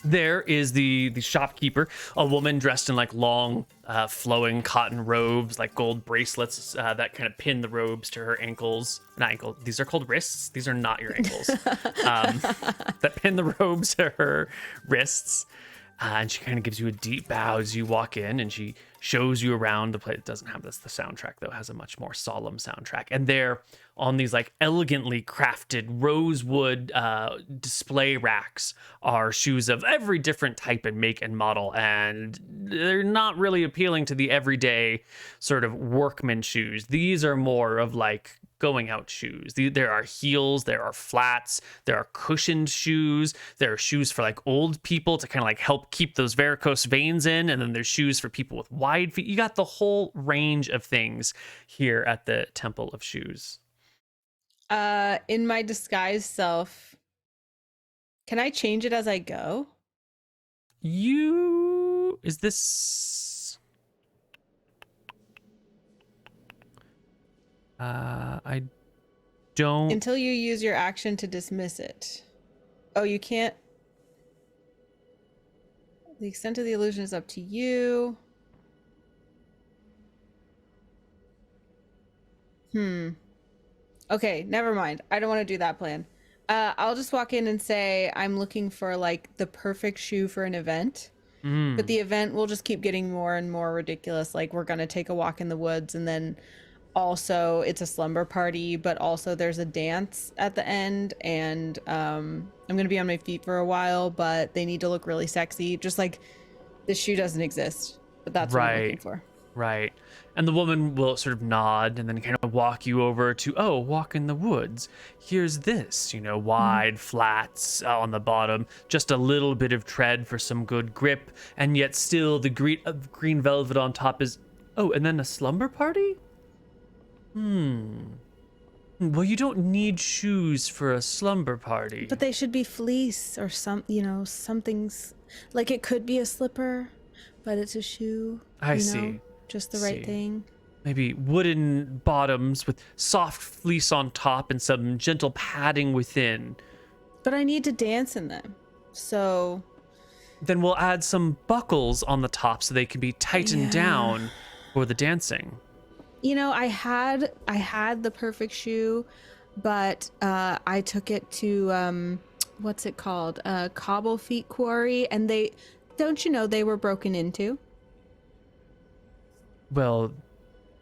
There is the shopkeeper, a woman dressed in like long, flowing cotton robes, like gold bracelets that kind of pin the robes to her ankles. Not ankle. These are called wrists. These are not your ankles. That pin the robes to her wrists. And she kind of gives you a deep bow as you walk in, and she shows you around the place. It doesn't have this. The soundtrack, though, has a much more solemn soundtrack. And there, on these like elegantly crafted rosewood display racks, are shoes of every different type and make and model. And they're not really appealing to the everyday sort of workman shoes. These are more of like going out shoes. There are heels, there are flats, there are cushioned shoes, there are shoes for like old people to kind of like help keep those varicose veins in, and then there's shoes for people with wide feet. You got the whole range of things here at the Temple of Shoes. In my disguised self, can I change it as I go? Is this I don't. Until you use your action to dismiss it. Oh, you can't. The extent of the illusion is up to you. Okay, never mind. I don't want to do that plan. I'll just walk in and say I'm looking for like the perfect shoe for an event. But the event will just keep getting more and more ridiculous. Like we're gonna take a walk in the woods, and then also it's a slumber party, but also there's a dance at the end, and I'm gonna be on my feet for a while, but they need to look really sexy. Just like this shoe doesn't exist, but that's what I'm looking for. Right. And the woman will sort of nod and then kind of walk you over to, walk in the woods. Here's this, wide flats on the bottom, just a little bit of tread for some good grip, and yet still the green velvet on top is, and then a slumber party? Well, you don't need shoes for a slumber party. But they should be fleece or something's like it could be a slipper, but it's a shoe. I see. Just the right thing. Maybe wooden bottoms with soft fleece on top and some gentle padding within. But I need to dance in them. So then we'll add some buckles on the top so they can be tightened down for the dancing. I had the perfect shoe, but I took it to what's it called? Cobblefeet quarry, and they were broken into. Well,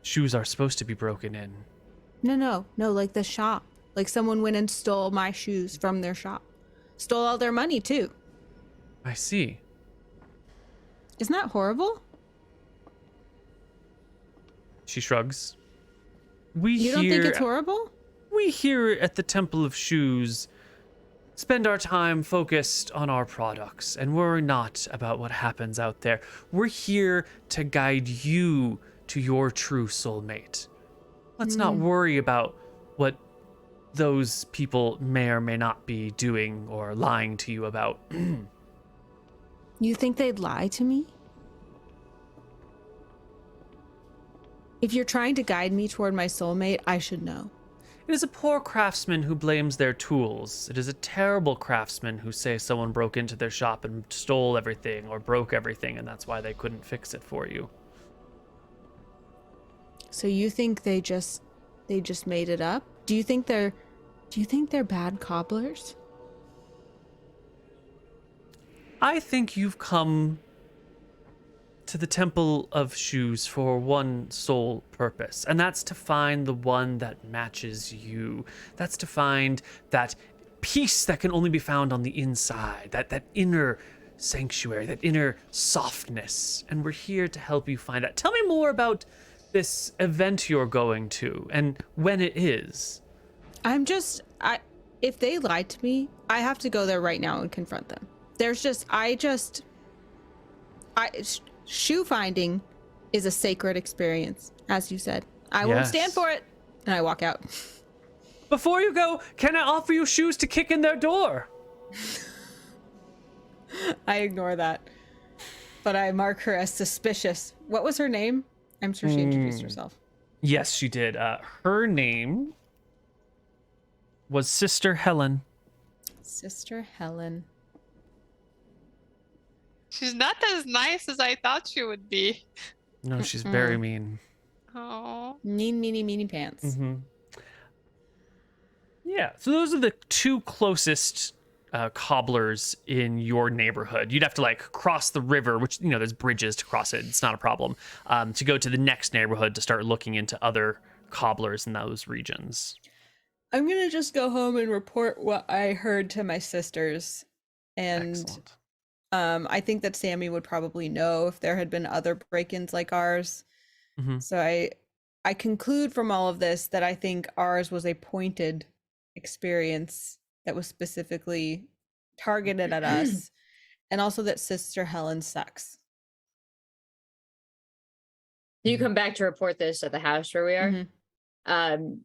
shoes are supposed to be broken in. No, like the shop. Like someone went and stole my shoes from their shop. Stole all their money too. I see. Isn't that horrible? She shrugs. You don't think it's horrible? We here at the Temple of Shoes spend our time focused on our products and worry not about what happens out there. We're here to guide you to your true soulmate. Let's not worry about what those people may or may not be doing or lying to you about. You think they'd lie to me? If you're trying to guide me toward my soulmate, I should know. It is a poor craftsman who blames their tools. It is a terrible craftsman who says someone broke into their shop and stole everything or broke everything, and that's why they couldn't fix it for you. So you think they just made it up? Do you think they're bad cobblers? I think you've come to the Temple of Shoes for one sole purpose, and that's to find the one that matches you. That's to find that peace that can only be found on the inside, that inner sanctuary, that inner softness. And we're here to help you find that. Tell me more about this event you're going to and when it is. If they lied to me, I have to go there right now and confront them. Shoe finding is a sacred experience, as you said. I won't stand for it. And I walk out. Before you go, can I offer you shoes to kick in their door? I ignore that. But I mark her as suspicious. What was her name? I'm sure she introduced herself. Yes, she did. Her name was Sister Helen. Sister Helen. She's not as nice as I thought she would be. No, she's very mean. Oh. Meanie pants. Mm-hmm. Yeah, so those are the two closest cobblers in your neighborhood. You'd have to like cross the river, which, there's bridges to cross it. It's not a problem. To go to the next neighborhood to start looking into other cobblers in those regions. I'm going to just go home and report what I heard to my sisters. And Excellent. I think that Sammy would probably know if there had been other break-ins like ours. Mm-hmm. So I conclude from all of this that I think ours was a pointed experience that was specifically targeted at us, and also that Sister Helen sucks. You come back to report this at the house where we are. Mhm.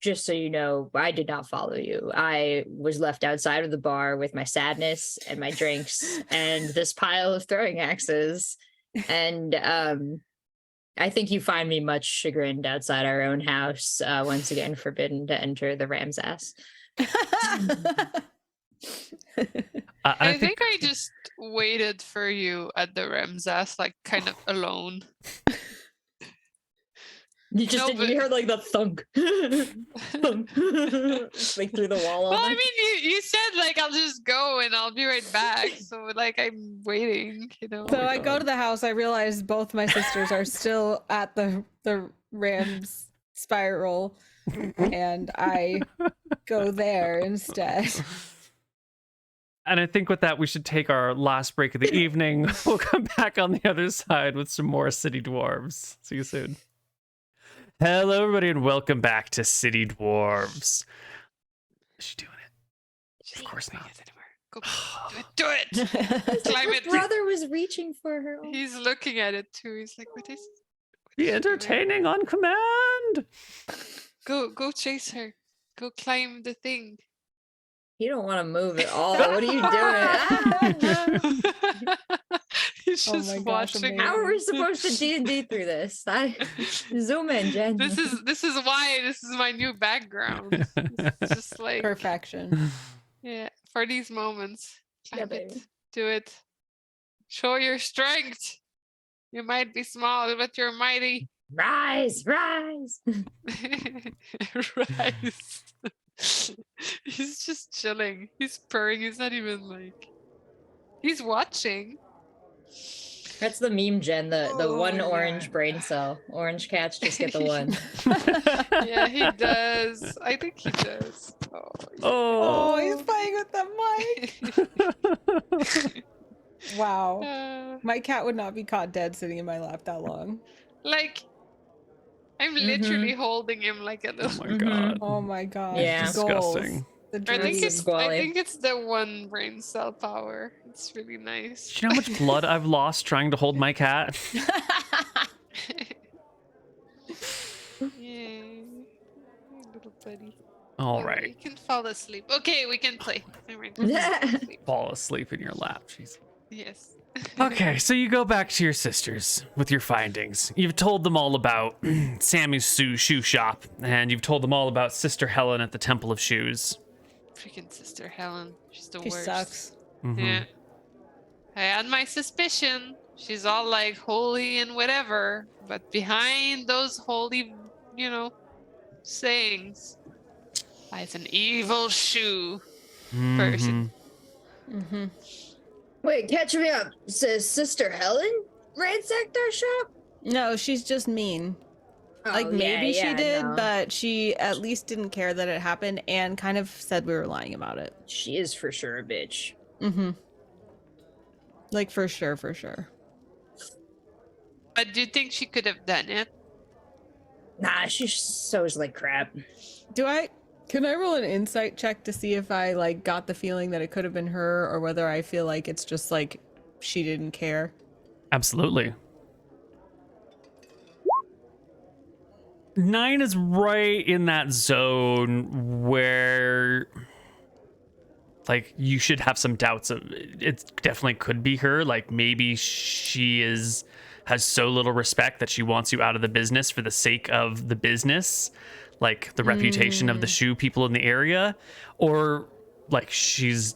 Just so you know, I did not follow you. I was left outside of the bar with my sadness and my drinks and this pile of throwing axes. And I think you find me much chagrined outside our own house, once again forbidden to enter the ram's ass. I think I just waited for you at the Ramsas, like kind of alone. You just No, didn't, you heard like the thunk. Thunk. Like through the wall. Well, I mean, you said like I'll just go and I'll be right back. So like I'm waiting, So I go to the house. I realize both my sisters are still at the ram's spiral, and I go there instead. And I think with that, we should take our last break of the evening. We'll come back on the other side with some more City Dwarves. See you soon. Hello, everybody, and welcome back to City Dwarves. Is she doing it? Of course not. Go, do it. Climb My it. brother was reaching for her. He's looking at it too. He's like, what is? Be entertaining on command. Go chase her. Go climb the thing. You don't want to move at all. What are you doing? He's Oh just my gosh, watching. amazing. How are we supposed to D&D through this? Zoom in, Jen. This is why this is my new background. It's just like Perfection. yeah, for these moments. Yeah, Climb it. baby. Do it. Show your strength. You might be small, but you're mighty. Rise. Rise. He's just chilling. He's purring. He's not even like. He's watching. That's the meme, Jen. The Oh one my orange God. brain cell. Orange cats just get the one. Yeah, he does. I think he does. Oh, he's playing with the mic. Wow. My cat would not be caught dead sitting in my lap that long. Like, I'm literally holding him like a little. Oh my god. Oh my god. Yeah. Disgusting. The I think dreams. it's Squally. the one brain cell power. It's really nice. Do you know how much blood I've lost trying to hold my cat? Yay. Little buddy. All You right. can fall asleep. Okay, we can play. I'm ready to fall asleep. Fall asleep in your lap. Jeez. Yes. Okay, so you go back to your sisters with your findings. You've told them all about Sammy's shoe shop, and you've told them all about Sister Helen at the Temple of Shoes. Freaking Sister Helen. She's the She worst. sucks. Mhm. Yeah. I had my suspicion. She's all like holy and whatever, but behind those holy, sayings lies an evil shoe person. Mm-hmm. Wait, catch me up. Says Sister Helen ransacked our shop? No, she's just mean. Like Oh, maybe she did, no. but she at least didn't care that it happened and kind of said we were lying about it. She is for sure a bitch. Mm-hmm. Like for sure, for sure. But do you think she could have done it? Nah, she sews like crap. Can I roll an insight check to see if I like got the feeling that it could have been her or whether I feel like it's just like she didn't care? Absolutely. 9 is right in that zone where, like, you should have some doubts of it. Definitely could be her. Like, maybe she has so little respect that she wants you out of the business for the sake of the business, like the reputation of the shoe people in the area, or like she's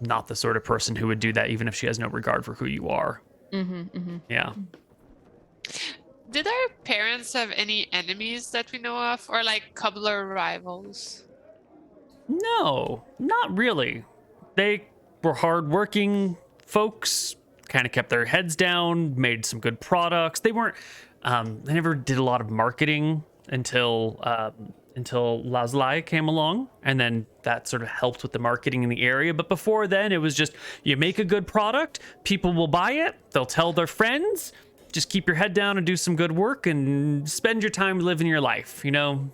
not the sort of person who would do that even if she has no regard for who you are. Yeah. Did our parents have any enemies that we know of, or like cobbler rivals? No, not really. They were hardworking folks, kind of kept their heads down, made some good products. They weren't, they never did a lot of marketing until Lazuli came along, and then that sort of helped with the marketing in the area. But before then, it was just, you make a good product, people will buy it, they'll tell their friends, just keep your head down and do some good work and spend your time living your life, you know?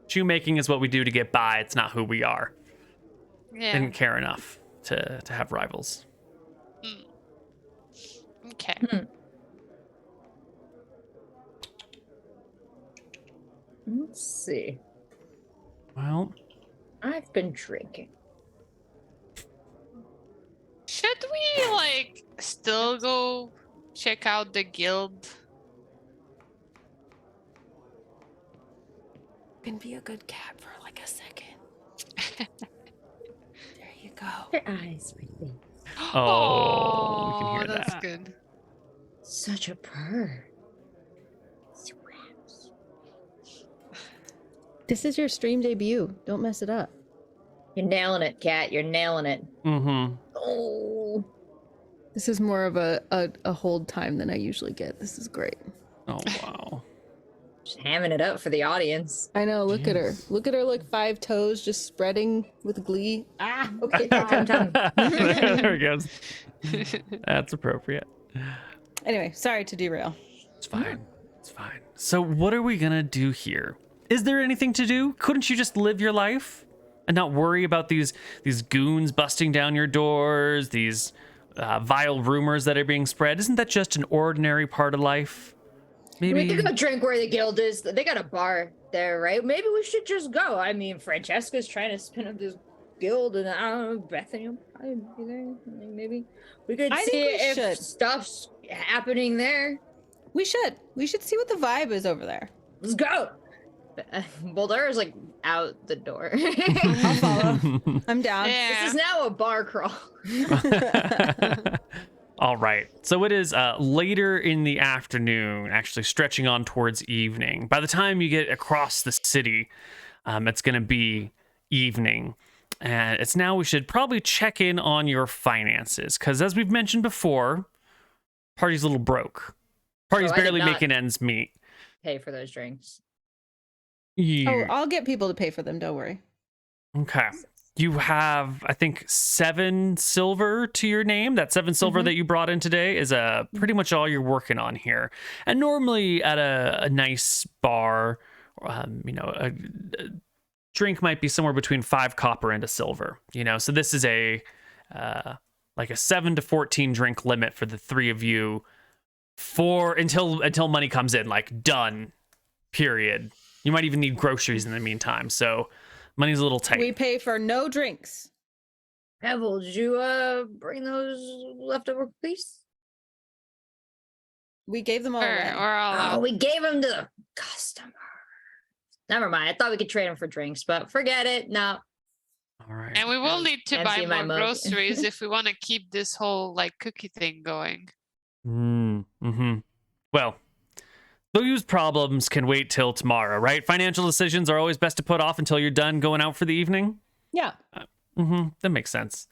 Shoemaking is what we do to get by. It's not who we are. Yeah. Didn't care enough to have rivals. Okay. Let's see. Well, I've been drinking. Should we like still go check out the guild? Can be a good cat for like a second. There you go. Your eyes, my thing. oh, we can hear that's that. good. Such a purr. This is your stream debut. Don't mess it up. You're nailing it, cat. You're nailing it. Mm-hmm. Oh. This is more of a hold time than I usually get. This is great. Oh, wow. Just hamming it up for the audience. I know. Look at her. Look at her like 5 toes just spreading with glee. Ah, okay. Time. There it goes. That's appropriate. Anyway, sorry to derail. It's fine. It's fine. So what are we gonna do here? Is there anything to do? Couldn't you just live your life and not worry about these goons busting down your doors, these vile rumors that are being spread? Isn't that just an ordinary part of life? Maybe. We could go drink where the guild is. They got a bar there, right? Maybe we should just go. I mean, Francesca's trying to spin up this guild, and I don't know, Bethany will probably be there. Maybe we could I see think we if should. stuff's happening there. We should see what the vibe is over there. Let's go. Bouldara's like out the door. I'll follow. I'm down. Yeah. This is now a bar crawl. All right. So it is later in the afternoon, actually stretching on towards evening. By the time you get across the city, it's going to be evening. And it's now we should probably check in on your finances. Because as we've mentioned before, party's a little broke. Party's I did barely not- making ends meet. Pay for those drinks. Oh, I'll get people to pay for them. Don't worry. Okay. You have, I think, 7 silver to your name. That 7 silver that you brought in today is pretty much all you're working on here. And normally at a nice bar, you know, a drink might be somewhere between 5 copper and a silver. You know, so this is a like a 7 to 14 drink limit for the 3 of you for until money comes in. Like done. Period. You might even need groceries in the meantime. So money's a little tight. We pay for no drinks. Pebble, did you bring those leftover, please? We gave them all Or away. Oh, we gave them to the customer. Never mind. I thought we could trade them for drinks, but forget it. No. All right. And we will need to buy Empty my more mug. groceries if we want to keep this whole like cookie thing going. Mm-hmm. Well, those problems can wait till tomorrow, right? Financial decisions are always best to put off until you're done going out for the evening. Yeah. That makes sense.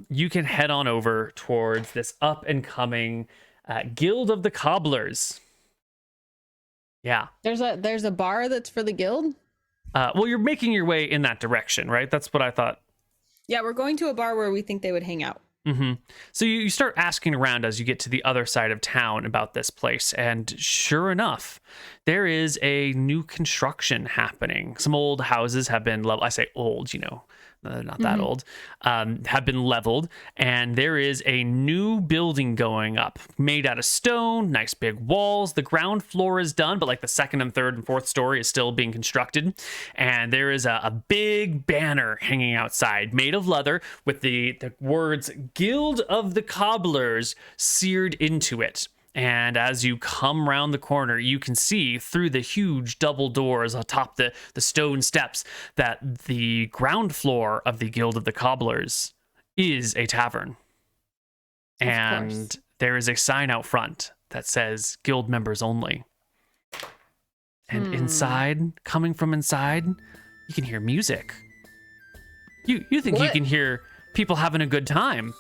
You can head on over towards this up and coming Guild of the Cobblers. Yeah. There's a bar that's for the guild. Well, you're making your way in that direction, right? That's what I thought. Yeah, we're going to a bar where we think they would hang out. Mm-hmm. So you start asking around as you get to the other side of town about this place, and sure enough, there is a new construction happening. Some old houses have been leveled. I say old, not that old, have been leveled, and there is a new building going up, made out of stone, nice big walls. The ground floor is done, but like the second and third and fourth story is still being constructed. And there is a big banner hanging outside, made of leather, with the words "Guild of the Cobblers" seared into it. And as you come round the corner, you can see through the huge double doors atop the stone steps that the ground floor of the Guild of the Cobblers is a tavern. And there is a sign out front that says "Guild members only." And inside, coming from inside, you can hear music. You think you can hear people having a good time.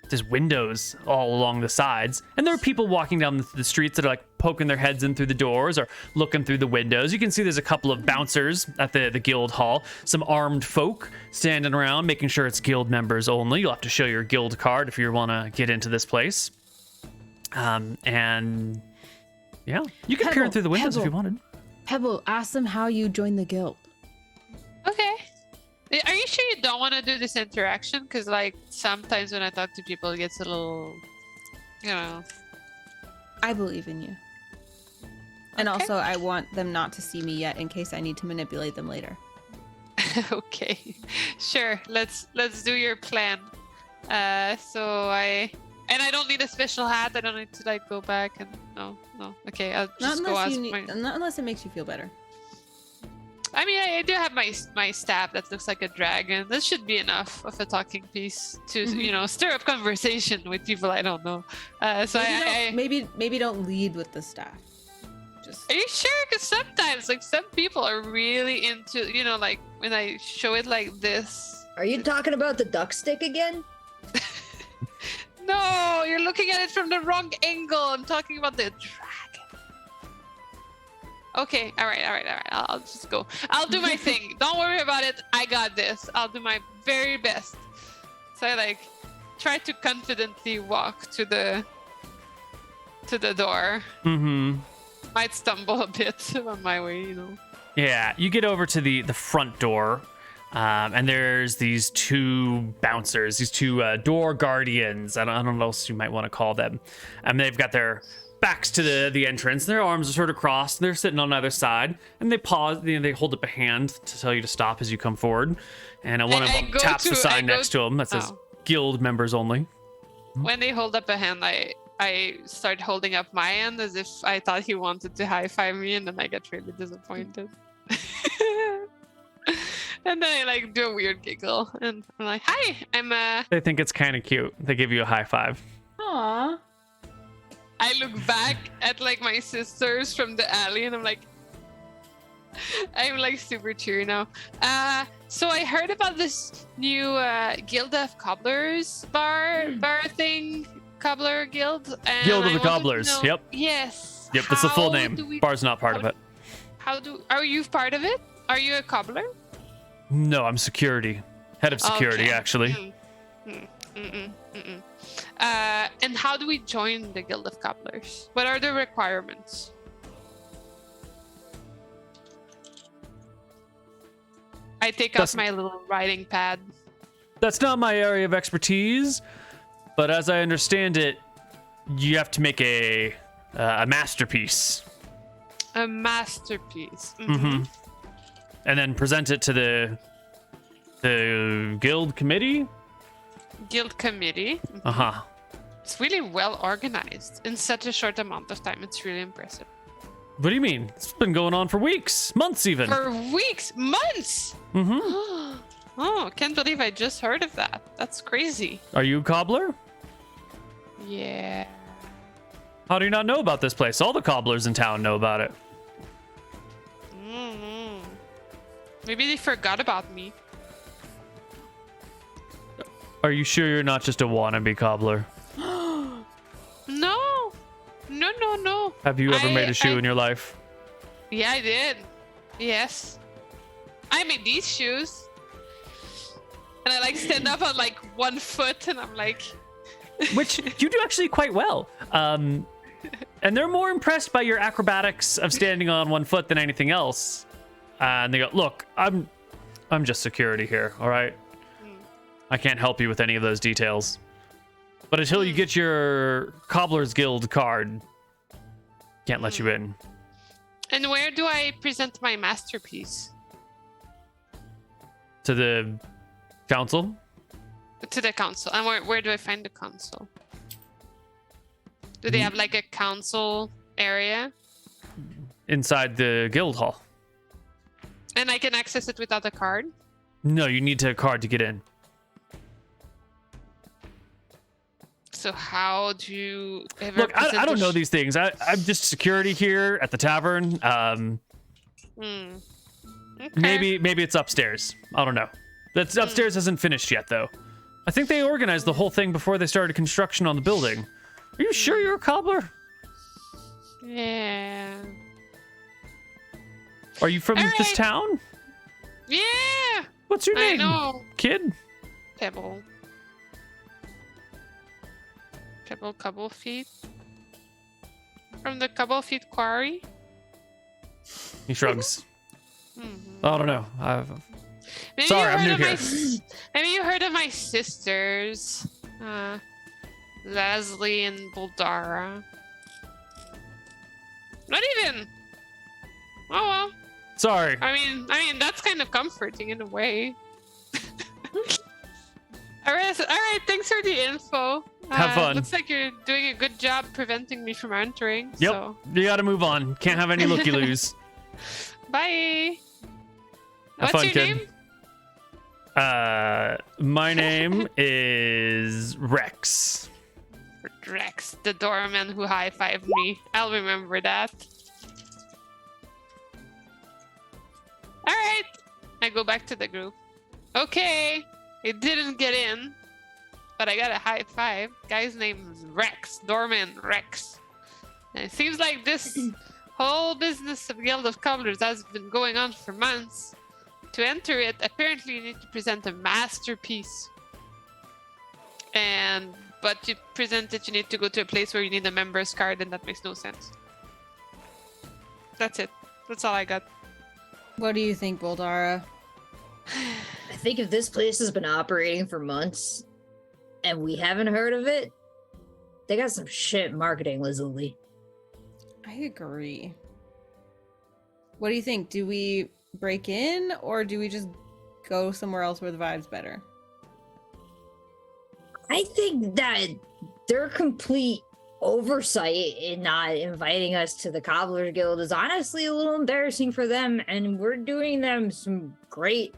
There's windows all along the sides, and there are people walking down the streets that are like poking their heads in through the doors or looking through the windows. You can see there's a couple of bouncers at the guild hall, some armed folk standing around making sure it's guild members only. You'll have to show your guild card if you want to get into this place. And yeah, you can peer in through the windows if you wanted. Pebble, ask them how you joined the guild. Okay. Are you sure you don't want to do this interaction? Because, like, sometimes when I talk to people, it gets a little, I believe in you. And Okay. also, I want them not to see me yet in case I need to manipulate them later. Okay. Sure. Let's do your plan. I don't need a special hat. I don't need to, like, go back and no. Okay, I'll just go ask Not unless it makes you feel better. I mean, I do have my staff that looks like a dragon. This should be enough of a talking piece to, stir up conversation with people I don't know. Maybe don't lead with the staff. Just. Are you sure? Because sometimes, like, some people are really into, like when I show it like this. Are you talking about the duck stick again? No, you're looking at it from the wrong angle. I'm talking about the dragon. Okay, all right. I'll just go. I'll do my thing. Don't worry about it. I got this. I'll do my very best. So I, like, try to confidently walk to the door. Mm-hmm. Might stumble a bit on my way, Yeah, you get over to the front door, and there's these two bouncers, these two door guardians. I don't know what else you might want to call them. And they've got their backs to the entrance. Their arms are sort of crossed. And they're sitting on either side, and they pause. They hold up a hand to tell you to stop as you come forward. And one of them taps the sign next to them that says "Guild members only." When they hold up a hand, I start holding up my hand as if I thought he wanted to high five me, and then I get really disappointed. And then I, like, do a weird giggle, and I'm like, "Hi, They think it's kind of cute. They give you a high five. Aww. I look back at, like, my sisters from the alley, and I'm like super cheery now. So I heard about this new Guild of Cobblers bar thing, Cobbler Guild. And Guild of I the wanted to Cobblers. know- Yep. Yes. Yep. That's the full name. Bar's not part of it. Are you part of it? Are you a cobbler? No, I'm security. Head of security, Okay. actually. And how do we join the Guild of Cobblers? What are the requirements? I take out my little writing pad. That's not my area of expertise, but as I understand it, you have to make a masterpiece. A masterpiece. Mm-hmm. And then present it to the guild committee. Guild committee. Uh-huh. It's really well organized in such a short amount of time. It's really impressive. What do you mean? It's been going on for weeks, months even. For weeks, months. Mm-hmm. Oh, can't believe I just heard of that. That's crazy. Are you a cobbler? Yeah. How do you not know about this place? All the cobblers in town know about it. Maybe they forgot about me. Are you sure you're not just a wannabe cobbler? No. no. Have you ever made a shoe I- in your life? Yeah, I did. Yes. I made these shoes. And I like stand up on like 1 foot and I'm like, Which you do actually quite well. And they're more impressed by your acrobatics of standing on 1 foot than anything else. And they go, look, I'm just security here, all right? I can't help you with any of those details. But until you get your Cobblers Guild card, can't let you in. and where do I present my masterpiece? To the council? To the council. And where do I find the council? Do they have like a council area? Inside the guild hall. And I can access it without a card? No, you need a card to get in. So how do you ever Look, I don't know these things. I'm just security here at the tavern. Okay. Maybe it's upstairs. I don't know. That's upstairs isn't finished yet, though. I think they organized the whole thing before they started construction on the building. Are you sure you're a cobbler? Yeah. Are you from All this right. town? Yeah. What's your I name, know. kid? Pebble. Pebble Cobblefeet. From the Cobblefeet quarry? He shrugs. Mhm. I don't know. Maybe Sorry, you I'm heard new of here. Maybe you heard of my sisters. Lazuli and Bouldara. Not even. Oh well. Sorry. I mean that's kind of comforting in a way. All right. Thanks for the info. Have fun. Looks like you're doing a good job preventing me from entering. Yep. So You gotta move on. Can't have any looky-loos. bye. Have What's fun, your kid. name? My name is Rex. Rex, the doorman who high-fived me. I'll remember that. All right. I go back to the group. Okay. I didn't get in, but I got a high five. Guy's name is Rex. Doorman Rex. And it seems like this whole business of Guild of Cobblers has been going on for months. To enter it, apparently you need to present a masterpiece. But to present it, you need to go to a place where you need a member's card, and that makes no sense. That's it. That's all I got. What do you think, Bouldara? I think if this place has been operating for months and we haven't heard of it, they got some shit marketing, Lazuli. I agree. What do you think? Do we break in or do we just go somewhere else where the vibe's better? I think that their complete oversight in not inviting us to the Cobbler Guild is honestly a little embarrassing for them, and we're doing them some great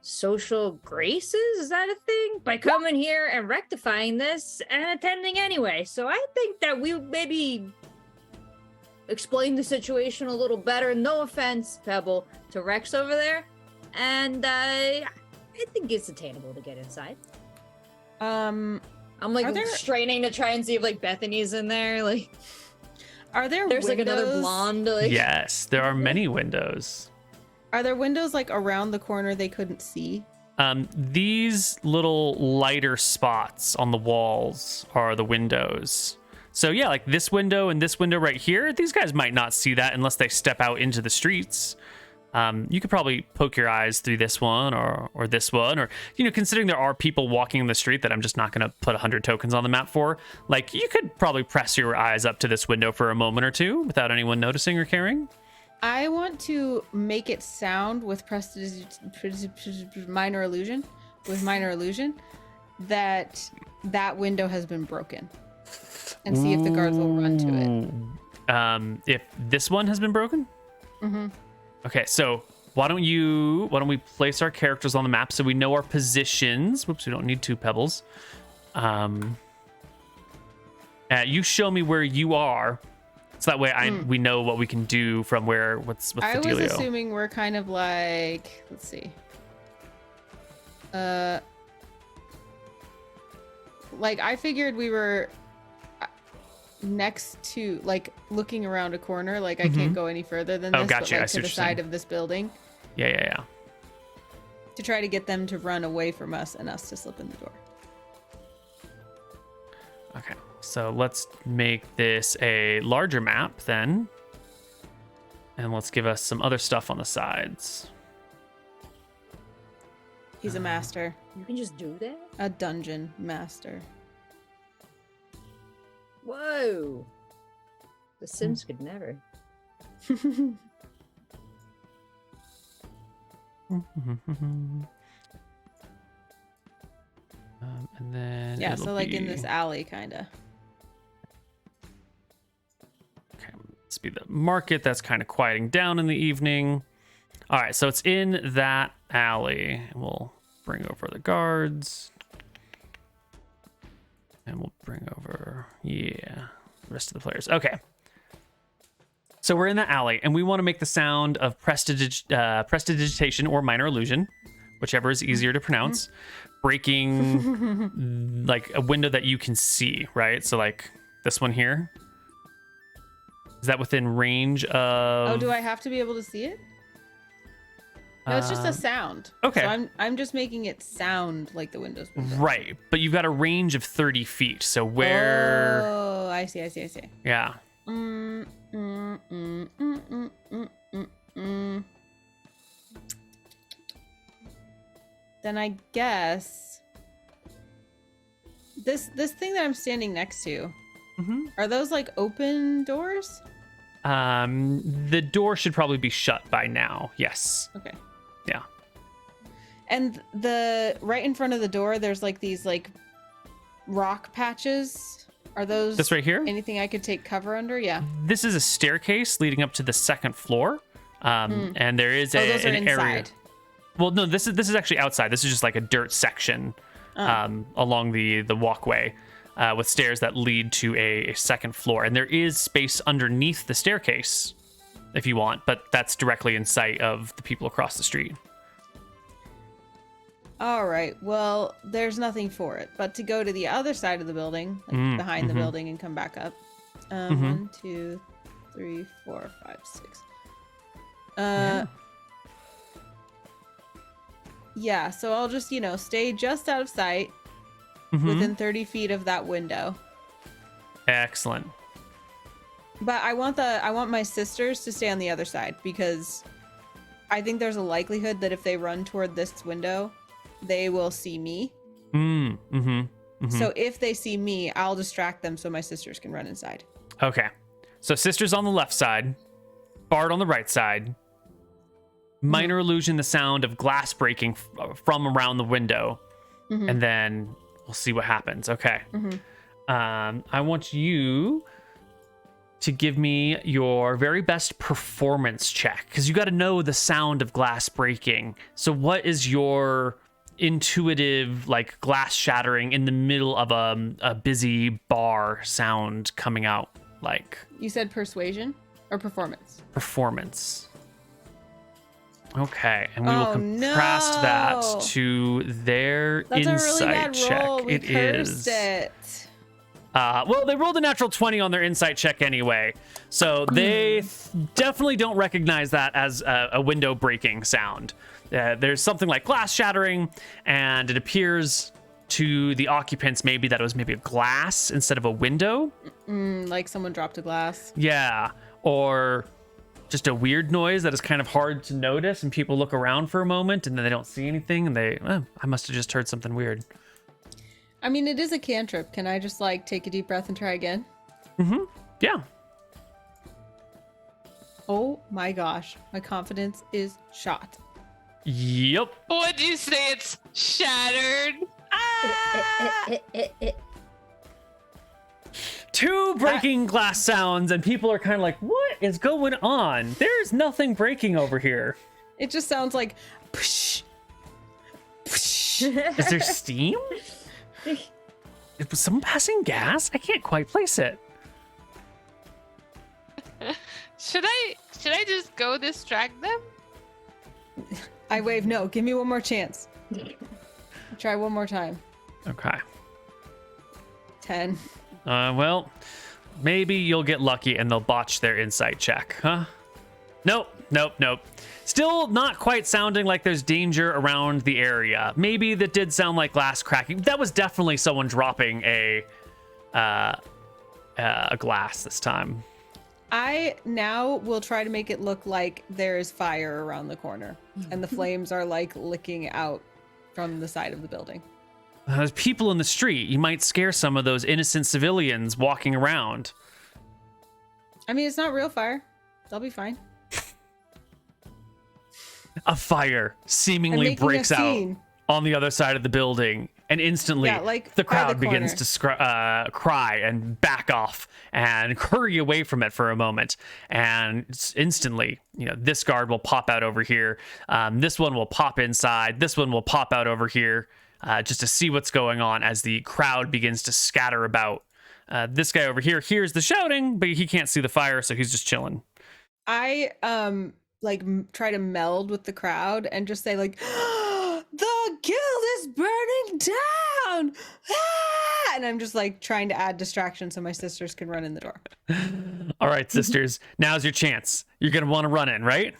social graces. Is that a thing? By coming here and rectifying this and attending anyway. So I think that we maybe explain the situation a little better. No offense, Pebble, to Rex over there. And I think it's attainable to get inside. I'm like Are there- straining to try and see if like Bethany's in there. Like, Are there there's like another windows- blonde. Like, Yes, there are many windows. Are there windows like around the corner they couldn't see? These little lighter spots on the walls are the windows. So yeah, like this window and this window right here, these guys might not see that unless they step out into the streets. You could probably poke your eyes through this one or this one, or, you know, considering there are people walking in the street that I'm just not going to put 100 tokens on the map for, like, you could probably press your eyes up to this window for a moment or two without anyone noticing or caring. I want to make it sound with minor illusion, that window has been broken, and see if the guards will run to it. If this one has been broken? Mm-hmm. Okay, so why don't we place our characters on the map so we know our positions? Whoops, we don't need 2 pebbles. You show me where you are, so that way we know what we can do from where. What's the dealio? I was assuming we're kind of like, let's see. Like I figured we were. next to, like, looking around a corner. Like, I can't go any further than this, gotcha. but, I like, see to what the you're side saying. of this building Yeah. to try to get them to run away from us and us to slip in the door. Okay, so let's make this a larger map then. And let's give us some other stuff on the sides. He's a master. You can just do that? A dungeon master. Whoa. The Sims could never. And then Yeah, it'll so, like, in be- this alley, kind of. Okay, let's be the market that's kind of quieting down in the evening. All right, so it's in that alley. We'll bring over the guards. And we'll bring over, the rest of the players. Okay. So we're in the alley, and we want to make the sound of prestidigitation or minor illusion, whichever is easier to pronounce, breaking like a window that you can see, right? So like this one here. Is that within range of... Oh, do I have to be able to see it? No, it's just a sound. okay. So I'm just making it sound like the windows. Right, but you've got a range of 30 feet. So where... Oh, I see. Yeah. Then I guess this thing that I'm standing next to, are those like open doors? The door should probably be shut by now. Yes. Okay. Yeah. And the right in front of the door, there's like these like rock patches. Are those This right here? anything I could take cover under? Yeah. This is a staircase leading up to the second floor. And there is Those are an area. inside. Well, no, this is actually outside. This is just like a dirt section along the walkway with stairs that lead to a second floor. And there is space underneath the staircase if you want, but that's directly in sight of the people across the street. All right. Well, there's nothing for it but to go to the other side of the building, like behind the building, and come back up. 1, 2, 3, 4, 5, 6. Yeah. So I'll just, stay just out of sight, within 30 feet of that window. Excellent. But I want my sisters to stay on the other side because I think there's a likelihood that if they run toward this window, they will see me. So if they see me, I'll distract them so my sisters can run inside. Okay. So sisters on the left side, Bard on the right side. Minor illusion, the sound of glass breaking from around the window. And then we'll see what happens. Okay. I want you to give me your very best performance check because you got to know the sound of glass breaking. So what is your intuitive, like, glass shattering in the middle of a busy bar sound coming out like? You said persuasion or performance? Performance. Okay, and we will contrast that to their That's insight a really bad check. roll. We cursed it. Well, they rolled a natural 20 on their insight check anyway, so they definitely don't recognize that as a window breaking sound. There's something like glass shattering, and it appears to the occupants maybe that it was maybe a glass instead of a window. Like someone dropped a glass. Yeah, or just a weird noise that is kind of hard to notice, and people look around for a moment and then they don't see anything, and I must have just heard something weird. I mean, it is a cantrip. Can I just like take a deep breath and try again? Yeah. Oh my gosh, my confidence is shot. Yep. What do you say? It's shattered. Two breaking glass sounds, and people are kind of like, what is going on? There's nothing breaking over here. It just sounds like push, push. Is there steam? Was someone passing gas? I can't quite place it. Should I just go distract them? I wave no. Give me one more chance. Try one more time. Okay. 10. Well, Maybe you'll get lucky and they'll botch their insight check, huh? Nope. Still not quite sounding like there's danger around the area. Maybe that did sound like glass cracking. That was definitely someone dropping a glass this time. I now will try to make it look like there is fire around the corner and the flames are like licking out from the side of the building. There's people in the street. You might scare some of those innocent civilians walking around. I mean, it's not real fire. They'll be fine. A fire seemingly breaks out on the other side of the building, and instantly the crowd begins to cry and back off and hurry away from it for a moment. And instantly, this guard will pop out over here. This one will pop inside. This one will pop out over here just to see what's going on as the crowd begins to scatter about. This guy over here hears the shouting, but he can't see the fire, so he's just chilling. I try to meld with the crowd and just say the guild is burning down, and I'm just trying to add distraction so my sisters can run in the door. All right, sisters, now's your chance. You're gonna want to run in, right?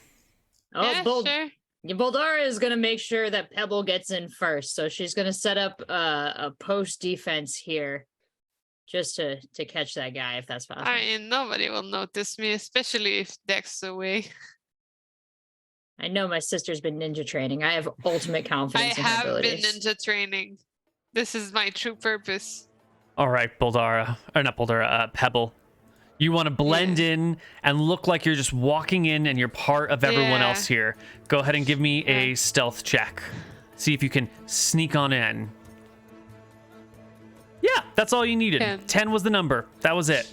Oh, Yeah, sure. Bouldara is gonna make sure that Pebble gets in first, so she's gonna set up a post defense here, just to catch that guy if that's possible. I mean, nobody will notice me, especially if Dex away. I know my sister's been ninja training. I have ultimate confidence in her I have been abilities. ninja training. This is my true purpose. All right, Pebble. You want to blend in and look like you're just walking in and you're part of everyone else here. Go ahead and give me a stealth check. See if you can sneak on in. Yeah, that's all you needed. 10 was the number. That was it.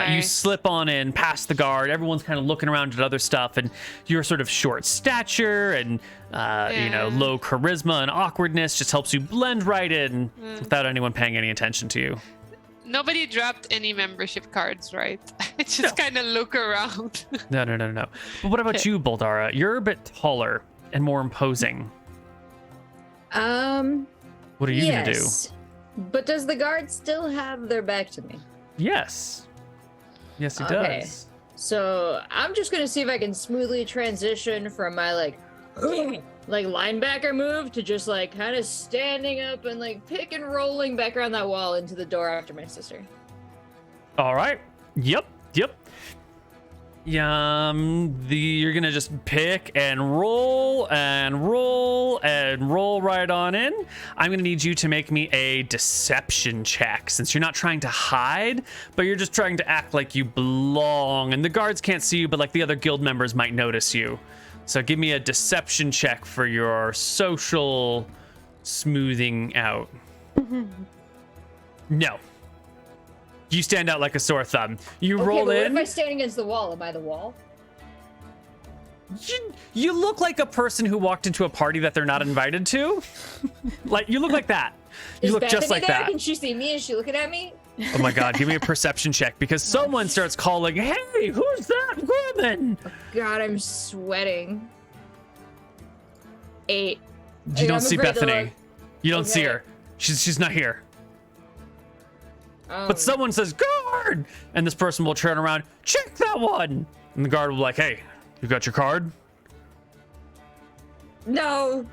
You slip on in past the guard. Everyone's kind of looking around at other stuff, and your sort of short stature and low charisma and awkwardness just helps you blend right in without anyone paying any attention to you. Nobody dropped any membership cards, right? I just kind of look around. No. But what about you, Bouldara? You're a bit taller and more imposing. What are you gonna do? But does the guard still have their back to me? Yes, he does. So I'm just gonna see if I can smoothly transition from my linebacker move to just kind of standing up and pick and rolling back around that wall into the door after my sister. All right. Yep. You're gonna just pick and roll right on in. I'm gonna need you to make me a deception check, since you're not trying to hide, but you're just trying to act like you belong, and the guards can't see you, but the other guild members might notice you. So give me a deception check for your social smoothing out. No. You stand out like a sore thumb. You roll in. What if I stand against the wall? Am I the wall? You look like a person who walked into a party that they're not invited to. You look like that. You look just like that. Can she see me? Is she looking at me? Oh my God, give me a perception check, because someone starts calling, "Hey, who's that woman?" Oh God, I'm sweating. 8. You don't see Bethany. You don't see her. She's not here. But someone says, "Guard!" And this person will turn around, "Check that one!" And the guard will be like, "Hey, you got your card?" No.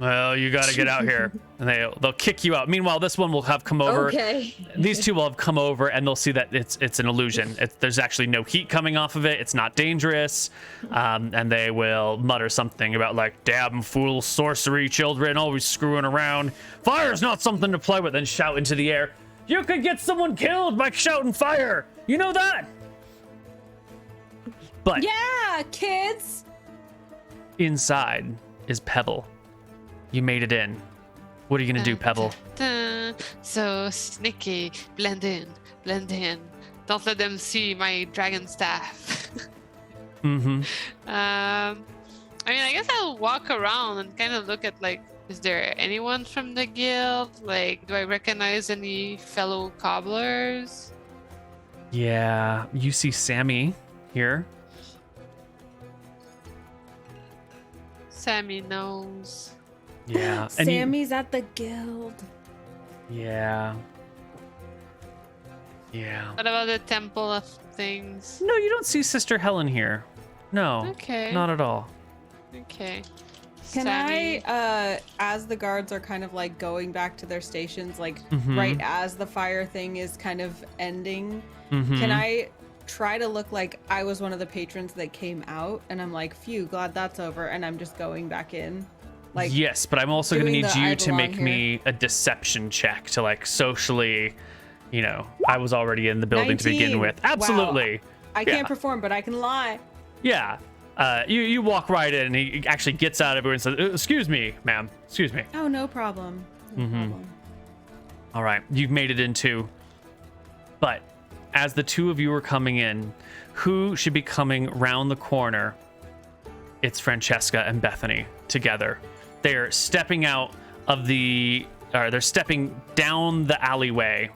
Well, you got to get out here. And they'll kick you out. Meanwhile, this one will have come over. Okay. These two will have come over, and they'll see that it's an illusion. There's actually no heat coming off of it. It's not dangerous. And they will mutter something about "damn fool sorcery children, always screwing around. Fire's not something to play with," and shout into the air, "You could get someone killed by shouting fire. You know that?" But yeah, kids. Inside is Pebble. You made it in. What are you gonna do, Pebble? So sneaky. Blend in. Don't let them see my dragon staff. Mm-hmm. I mean, I guess I'll walk around and kind of look at is there anyone from the guild? Do I recognize any fellow cobblers? Yeah, you see Sammy here. Sammy knows. Yeah. Sammy's at the guild. Yeah. Yeah. What about the Temple of Things? No, you don't see Sister Helen here. No. Okay. Not at all. Okay. Can Sammy. I, as the guards are kind of like going back to their stations, like Mhm. right as the fire thing is kind of ending, Mhm. can I try to look like I was one of the patrons that came out and I'm like, phew, glad that's over, and I'm just going back in? Like, yes, but I'm also going to doing need the you I to belong make me a deception check to like socially, you know, I was already in the building to begin 19. with. Wow. Absolutely. I can't Yeah. perform, but I can lie. Yeah. You walk right in and he actually gets out of it and says, excuse me, ma'am. Excuse me. Oh, no problem. No problem. All right. You've made it in too. But as the two of you are coming in, who should be coming round the corner? It's Francesca and Bethany together. They're stepping out of they're stepping down the alleyway,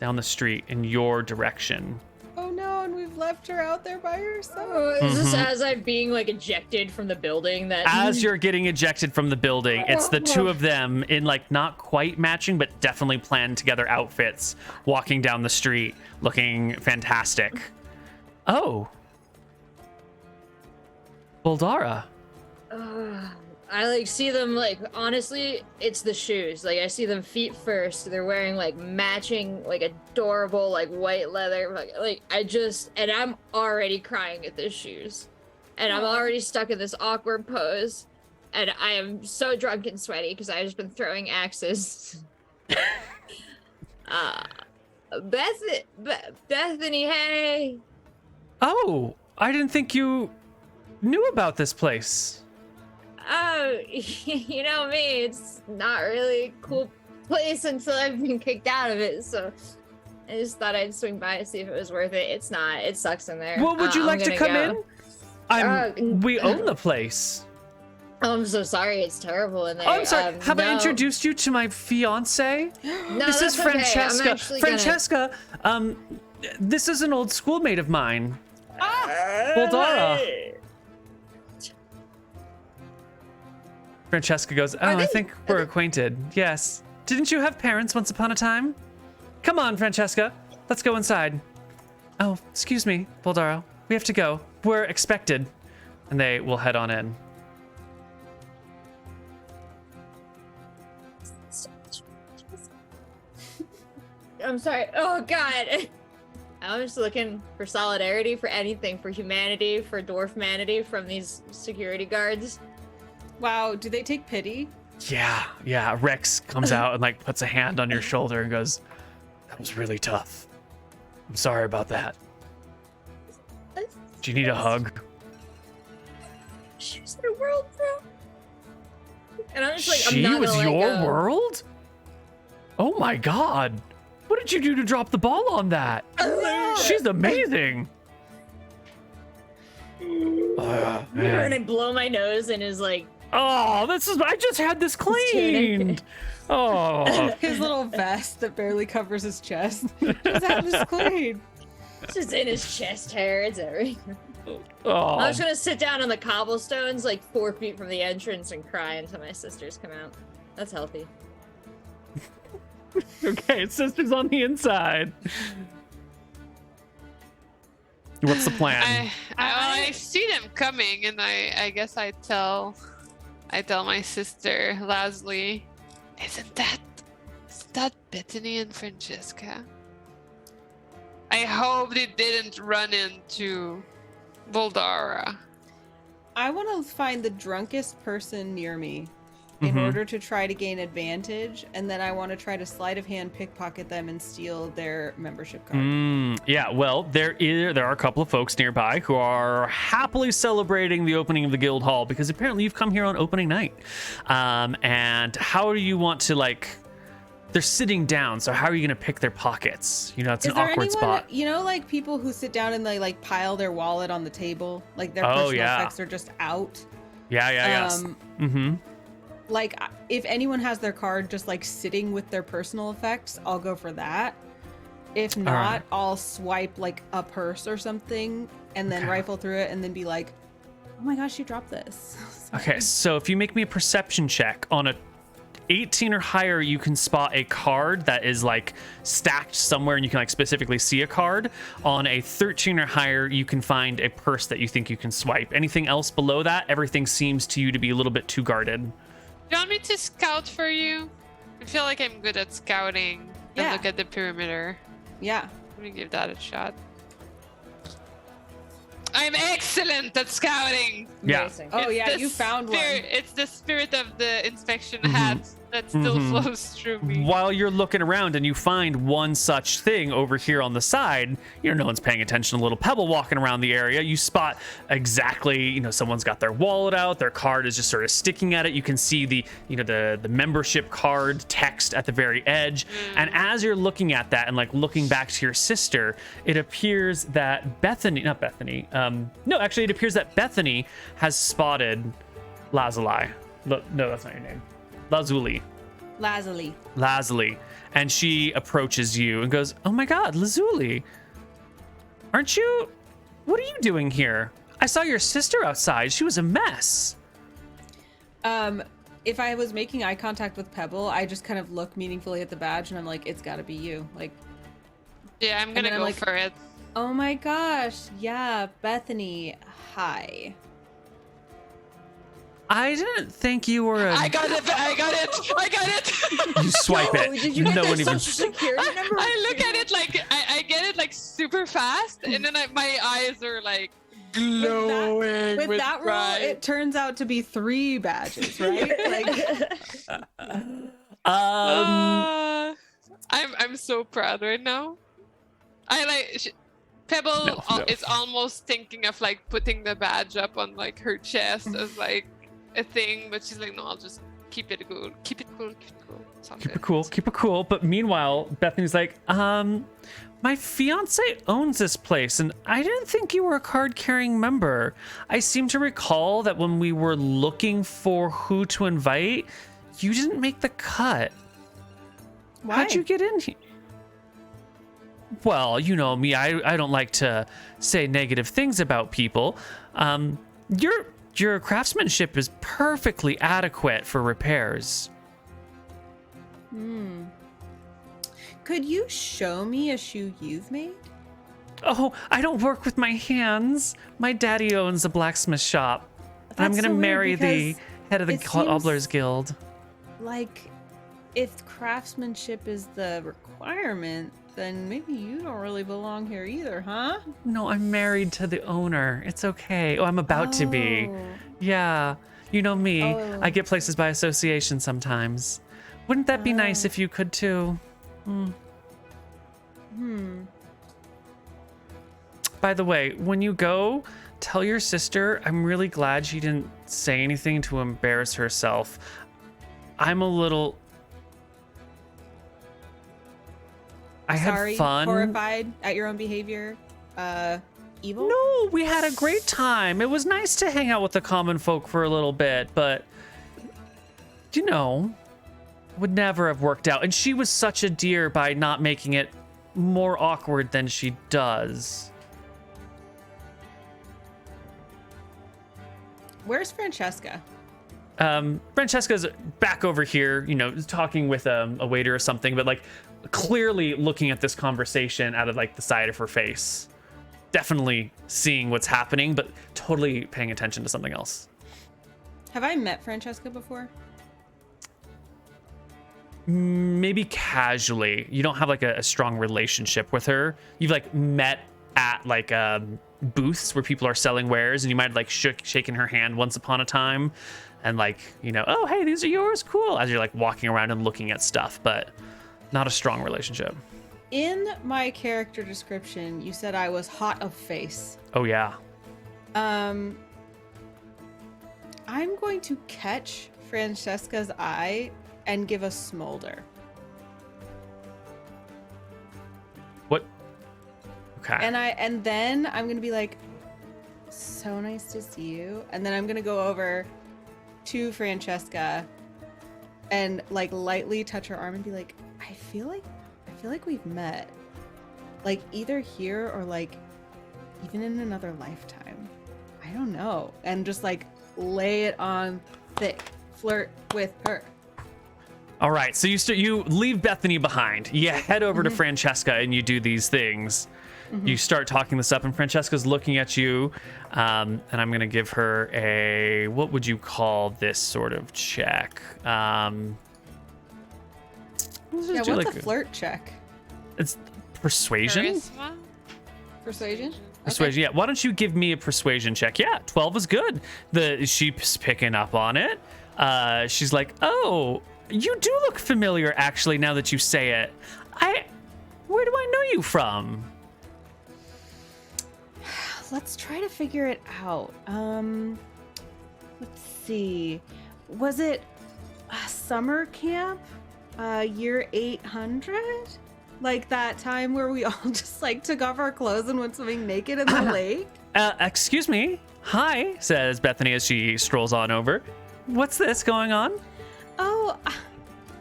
down the street in your direction. Oh no, and we've left her out there by herself. Oh, is this as I'm being like ejected from the building? That As you're getting ejected from the building, it's the two of them in like not quite matching, but definitely planned together outfits, walking down the street, looking fantastic. Oh. Bouldara. I like see them like honestly, it's the shoes. Like I see them feet first. They're wearing like matching, like adorable, like white leather. Like I just and I'm already crying at the shoes, and I'm already stuck in this awkward pose, and I am so drunk and sweaty because I've just been throwing axes. Bethany, hey. Oh, I didn't think you knew about this place. Oh, you know me, it's not really a cool place until I've been kicked out of it, so I just thought I'd swing by and see if it was worth it. It's not. It sucks in there. Well, would you I'm like to gonna come go. in? We own the place. Oh, I'm so sorry. It's terrible in there. Oh, I'm sorry. Have I no. introduced you to my fiance? No, This is that's okay. I'm Francesca. actually gonna- Francesca, this is an old schoolmate of mine. Bouldara. Francesca goes, oh, I think we're acquainted. Yes. Didn't you have parents once upon a time? Come on, Francesca. Let's go inside. Oh, excuse me, Bouldara. We have to go. We're expected. And they will head on in. I'm sorry. Oh God. I was looking for solidarity, for anything, for humanity, for dwarf-manity from these security guards. Wow, do they take pity? Yeah. Rex comes out and like puts a hand on your shoulder and goes, that was really tough. I'm sorry about that. Do you need a hug? She was their world, bro. And I'm just like, She I'm not was gonna let your go. world? Oh my god. What did you do to drop the ball on that? She's amazing. And I blow my nose and is like, Oh, I just had this cleaned. Oh. His little vest that barely covers his chest. Just have this clean. it's just in his chest hair. It's everything. Oh. I was gonna sit down on the cobblestones like 4 feet from the entrance and cry until my sisters come out. That's healthy. Okay, sister's on the inside. What's the plan? I see them coming, and I guess I tell my sister Lazuli, isn't that Bethany and Francesca? I hope they didn't run into Bouldara. I want to find the drunkest person near me in order to try to gain advantage, and then I want to try to sleight of hand pickpocket them and steal their membership card. Yeah, well, there are a couple of folks nearby who are happily celebrating the opening of the guild hall because apparently you've come here on opening night. And how do you want to like? They're sitting down, so how are you going to pick their pockets? You know, it's Is an there awkward anyone, spot. you know, like people who sit down and they like pile their wallet on the table, like their Oh, personal yeah. effects are just out. Yes. Like if anyone has their card just like sitting with their personal effects, I'll go for that. If not, right. I'll swipe like a purse or something and then Okay. rifle through it and then be like, oh my gosh, you dropped this. Okay, so if you make me a perception check on a 18 or higher, you can spot a card that is like stacked somewhere and you can like specifically see a card. On a 13 or higher, you can find a purse that you think you can swipe. Anything else below that, everything seems to you to be a little bit too guarded. Do you want me to scout for you? I feel like I'm good at scouting. And Yeah. look at the perimeter. Yeah. Let me give that a shot. I'm excellent at scouting. Yeah. Amazing. Oh It's yeah, the you found one. It's the spirit of the inspection hat that still flows through me. While you're looking around and you find one such thing over here on the side, no one's paying attention. A little Pebble walking around the area. You spot exactly, someone's got their wallet out. Their card is just sort of sticking at it. You can see the membership card text at the very edge. And as you're looking at that and like looking back to your sister, it appears that it appears that Bethany has spotted Lazuli. No, that's not your name. Lazuli. And she approaches you and goes, "Oh my God, Lazuli. What are you doing here? I saw your sister outside. She was a mess." If I was making eye contact with Pebble, I just kind of look meaningfully at the badge and I'm like, it's gotta be you. Like, Yeah, I'm gonna then I'm go like- for it. oh my gosh, yeah, Bethany, hi. I didn't think you were a... I got it! You swipe Oh, it. did you get no their one even... social security number? I look at it like I get it like super fast, and then my eyes are like glowing With that roll, pride. it turns out to be 3 badges, right? Like, I'm so proud right now. Pebble No. is almost thinking of like putting the badge up on like her chest as like a thing, but she's like, no, I'll just keep it cool. Keep it cool. Sounds Keep good. it cool. But meanwhile, Bethany's like, my fiance owns this place, and I didn't think you were a card-carrying member. I seem to recall that when we were looking for who to invite, you didn't make the cut. why? How'd you get in here? Well, you know me, I don't like to say negative things about people. Your craftsmanship is perfectly adequate for repairs. Could you show me a shoe you've made? Oh, I don't work with my hands. My daddy owns a blacksmith shop. And I'm That's gonna so weird marry the because head of the it seems- Cobblers Guild. Like, if craftsmanship is the requirement, then maybe you don't really belong here either, huh? No, I'm married to the owner. It's okay. Oh, I'm about to be. Oh. Yeah, you know me. Oh. I get places by association sometimes. Wouldn't that be nice if you could too? By the way, when you go, tell your sister I'm really glad she didn't say anything to embarrass herself. I'm a little... I Sorry, had fun. horrified at your own behavior. Evil? No, we had a great time. It was nice to hang out with the common folk for a little bit, but would never have worked out. And she was such a dear by not making it more awkward than she does. Where's Francesca? Francesca's back over here, talking with a waiter or something, but like clearly looking at this conversation out of like the side of her face. Definitely seeing what's happening, but totally paying attention to something else. Have I met Francesca before? Maybe casually. You don't have like a strong relationship with her. You've like met at like booths where people are selling wares, and you might have like shaken her hand once upon a time, and like oh hey, these are yours, cool, as you're like walking around and looking at stuff, but not a strong relationship. In my character description, you said I was hot of face. Oh yeah. I'm going to catch Francesca's eye and give a smolder. What? Okay. And then I'm gonna be like, so nice to see you. And then I'm gonna go over to Francesca and like lightly touch her arm and be like, I feel like we've met. Like either here or like even in another lifetime. I don't know. And just like lay it on thick. Flirt with her. All right, so you leave Bethany behind. You head over to Francesca and you do these things. You start talking this up, and Francesca's looking at you, and I'm gonna give her a, what would you call this sort of check? Yeah, do what's a flirt check? It's persuasion. Charisma? Persuasion? Persuasion, yeah. Why don't you give me a persuasion check? Yeah, 12 is good. She's picking up on it. She's like, oh, you do look familiar, actually, now that you say it. Where do I know you from? Let's try to figure it out. Let's see. Was it a summer camp? Year 800? Like that time where we all just like took off our clothes and went swimming naked in the lake? Excuse me. Hi, says Bethany as she strolls on over. What's this going on? Oh,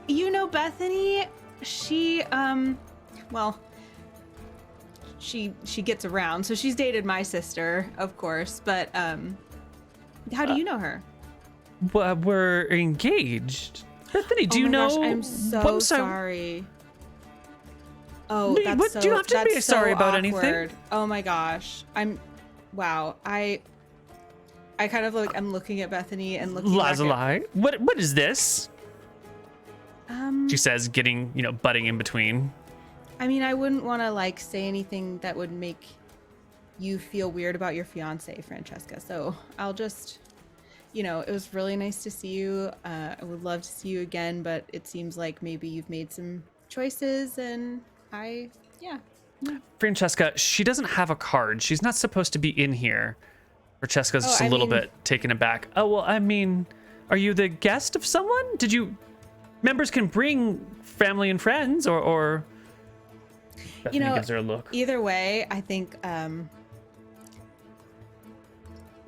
you know Bethany? She, well, she gets around, so she's dated my sister, of course, but, how do you know her? We're engaged. Bethany, do Oh you my know? gosh, I'm so sorry. Oh, Wait, that's what? so, Do you have to that's be sorry so about awkward. anything? Oh my gosh. Wow. I kind of like, I'm looking at Bethany and looking back at, Lazuli, what is this? She says, getting, butting in between. I mean, I wouldn't want to like say anything that would make you feel weird about your fiance, Francesca. So I'll just, it was really nice to see you. I would love to see you again, but it seems like maybe you've made some choices, and yeah. Francesca, she doesn't have a card. She's not supposed to be in here. Francesca's just a little bit taken aback. Oh, well, I mean, are you the guest of someone? Members can bring family and friends, or Bethany gives her a look. Either way, I think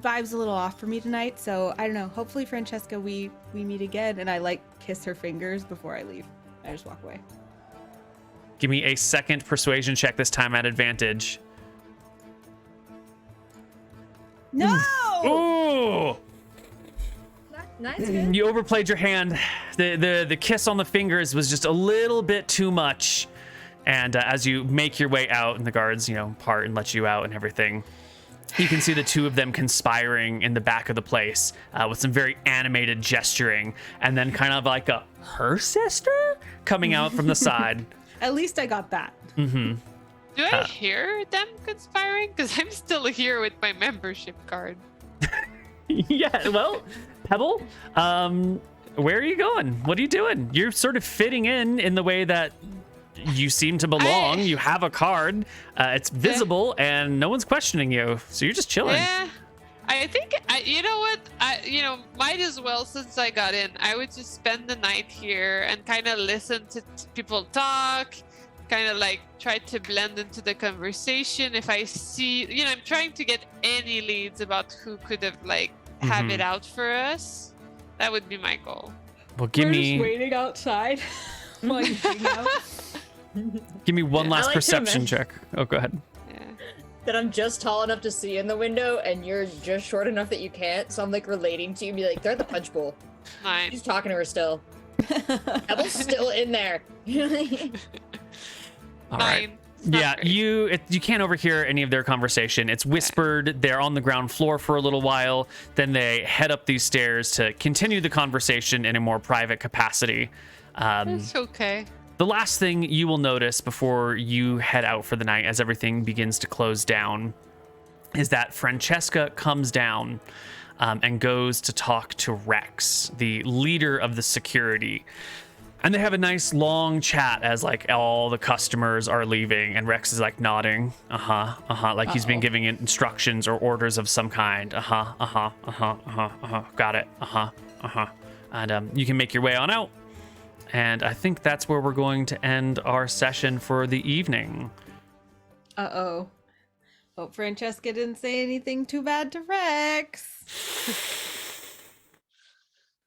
vibe's a little off for me tonight, so I don't know. Hopefully, Francesca, we meet again, and I like kiss her fingers before I leave. I just walk away. Give me a second persuasion check, this time at advantage. No! Ooh! Nice. Good. You overplayed your hand. The kiss on the fingers was just a little bit too much. And as you make your way out, and the guards, part and let you out and everything, you can see the two of them conspiring in the back of the place with some very animated gesturing, and then kind of like a her sister coming out from the side. At least I got that. Mm-hmm. Do I hear them conspiring? Because I'm still here with my membership card. Yeah, well, Pebble, where are you going? What are you doing? You're sort of fitting in the way that you seem to belong. You have a card. It's visible, and no one's questioning you. So you're just chilling. Yeah. I think, you know what? Might as well, since I got in, I would just spend the night here and kind of listen to people talk, kind of like try to blend into the conversation. If I see, I'm trying to get any leads about who could have have it out for us. That would be my goal. Well, We're just waiting outside while you hang out. Give me one last like perception him. check. Oh, go ahead. Yeah. That I'm just tall enough to see in the window, and you're just short enough that you can't. So I'm relating to you and be like, they're at the punch bowl. Nine. She's talking to her still. Pebble's still in there. All right. Nine. It's not Yeah, great. you can't overhear any of their conversation. It's whispered. They're on the ground floor for a little while. Then they head up these stairs to continue the conversation in a more private capacity. It's okay. The last thing you will notice before you head out for the night, as everything begins to close down, is that Francesca comes down and goes to talk to Rex, the leader of the security. And they have a nice long chat as all the customers are leaving, and Rex is nodding, like he's been giving instructions or orders of some kind. Got it. And you can make your way on out. And I think that's where we're going to end our session for the evening. Uh-oh. Hope Francesca didn't say anything too bad to Rex.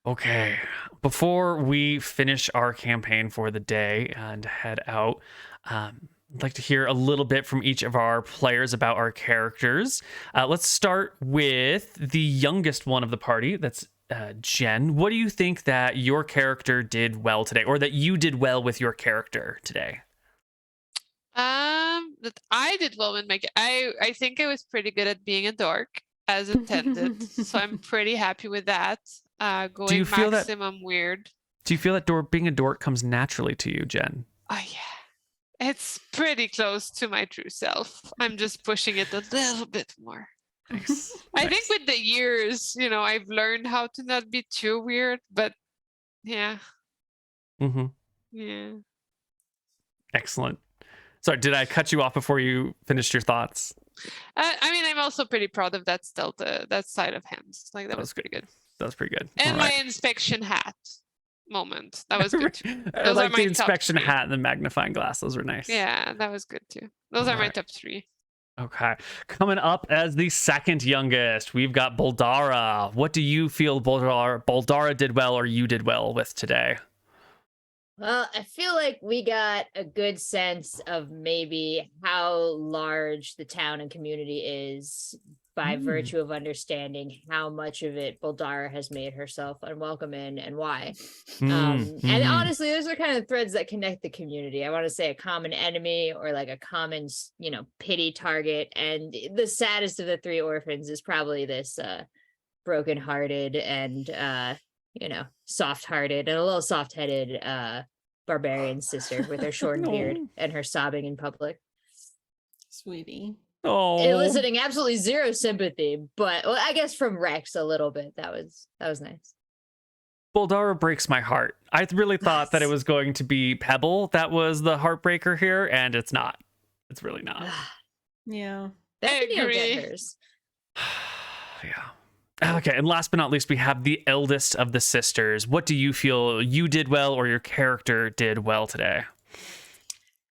Okay, before we finish our campaign for the day and head out, I'd like to hear a little bit from each of our players about our characters. Let's start with the youngest one of the party. That's Jen, what do you think that your character did well today, or that you did well with your character today? That I did well with I think I was pretty good at being a dork as intended, so I'm pretty happy with that. Going you feel that- maximum weird. Do you feel that being a dork comes naturally to you, Jen? Oh yeah, it's pretty close to my true self. I'm just pushing it a little bit more. Nice. I think with the years, I've learned how to not be too weird, but yeah. Mm-hmm. Yeah. Excellent. Sorry, did I cut you off before you finished your thoughts? I mean, I'm also pretty proud of that stealth, that side of hands. Like that was pretty good. That was pretty good. And All my right. inspection hat moment. That was good too. I Those are like my the top inspection three. hat and the magnifying glass. Those were nice. Yeah, that was good too. Those are my Alright. top 3. Okay. Coming up as the second youngest, we've got Bouldara. What do you feel Bouldara did well or you did well with today? Well, I feel like we got a good sense of maybe how large the town and community is by virtue of understanding how much of it Bouldara has made herself unwelcome in and why. And honestly, those are kind of threads that connect the community. I want to say a common enemy or like a common, pity target. And the saddest of the 3 orphans is probably this broken-hearted and soft-hearted and a little soft-headed barbarian sister with her short beard and her sobbing in public. Sweetie. Oh, Eliciting absolutely zero sympathy, but I guess from Rex a little bit. That was nice. Bouldara breaks my heart. I really thought that it was going to be Pebble that was the heartbreaker here, and it's not. It's really not. Yeah. Bethany will agree. get hers. Yeah. Okay, and last but not least, we have the eldest of the sisters. What do you feel you did well or your character did well today?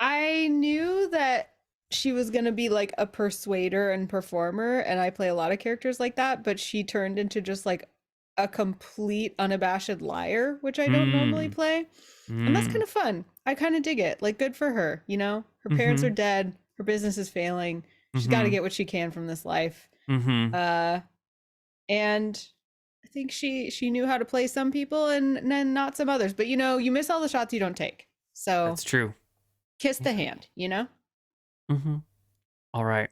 I knew that she was going to be like a persuader and performer, and I play a lot of characters like that, but she turned into just like a complete unabashed liar, which I don't normally play. And that's kind of fun. I kind of dig it. Like, good for her, Her parents are dead. Her business is failing. She's got to get what she can from this life. And I think she knew how to play some people and not some others. But, you miss all the shots you don't take. So That's true. Kiss the hand, All right.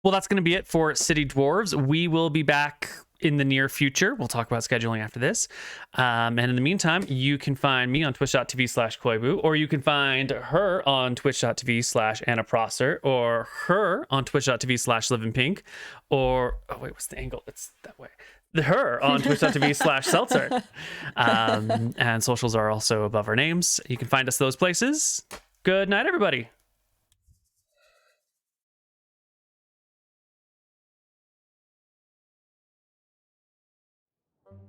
Well, that's going to be it for City Dwarves. We will be back in the near future. We'll talk about scheduling after this. And in the meantime, you can find me on twitch.tv/Koibu, or you can find her on twitch.tv/AnnaProsser, or her on twitch.tv/Livinpink, or, oh wait, what's the angle? It's that way. Her on twitch.tv/Seltzer. And socials are also above our names. You can find us those places. Good night, everybody.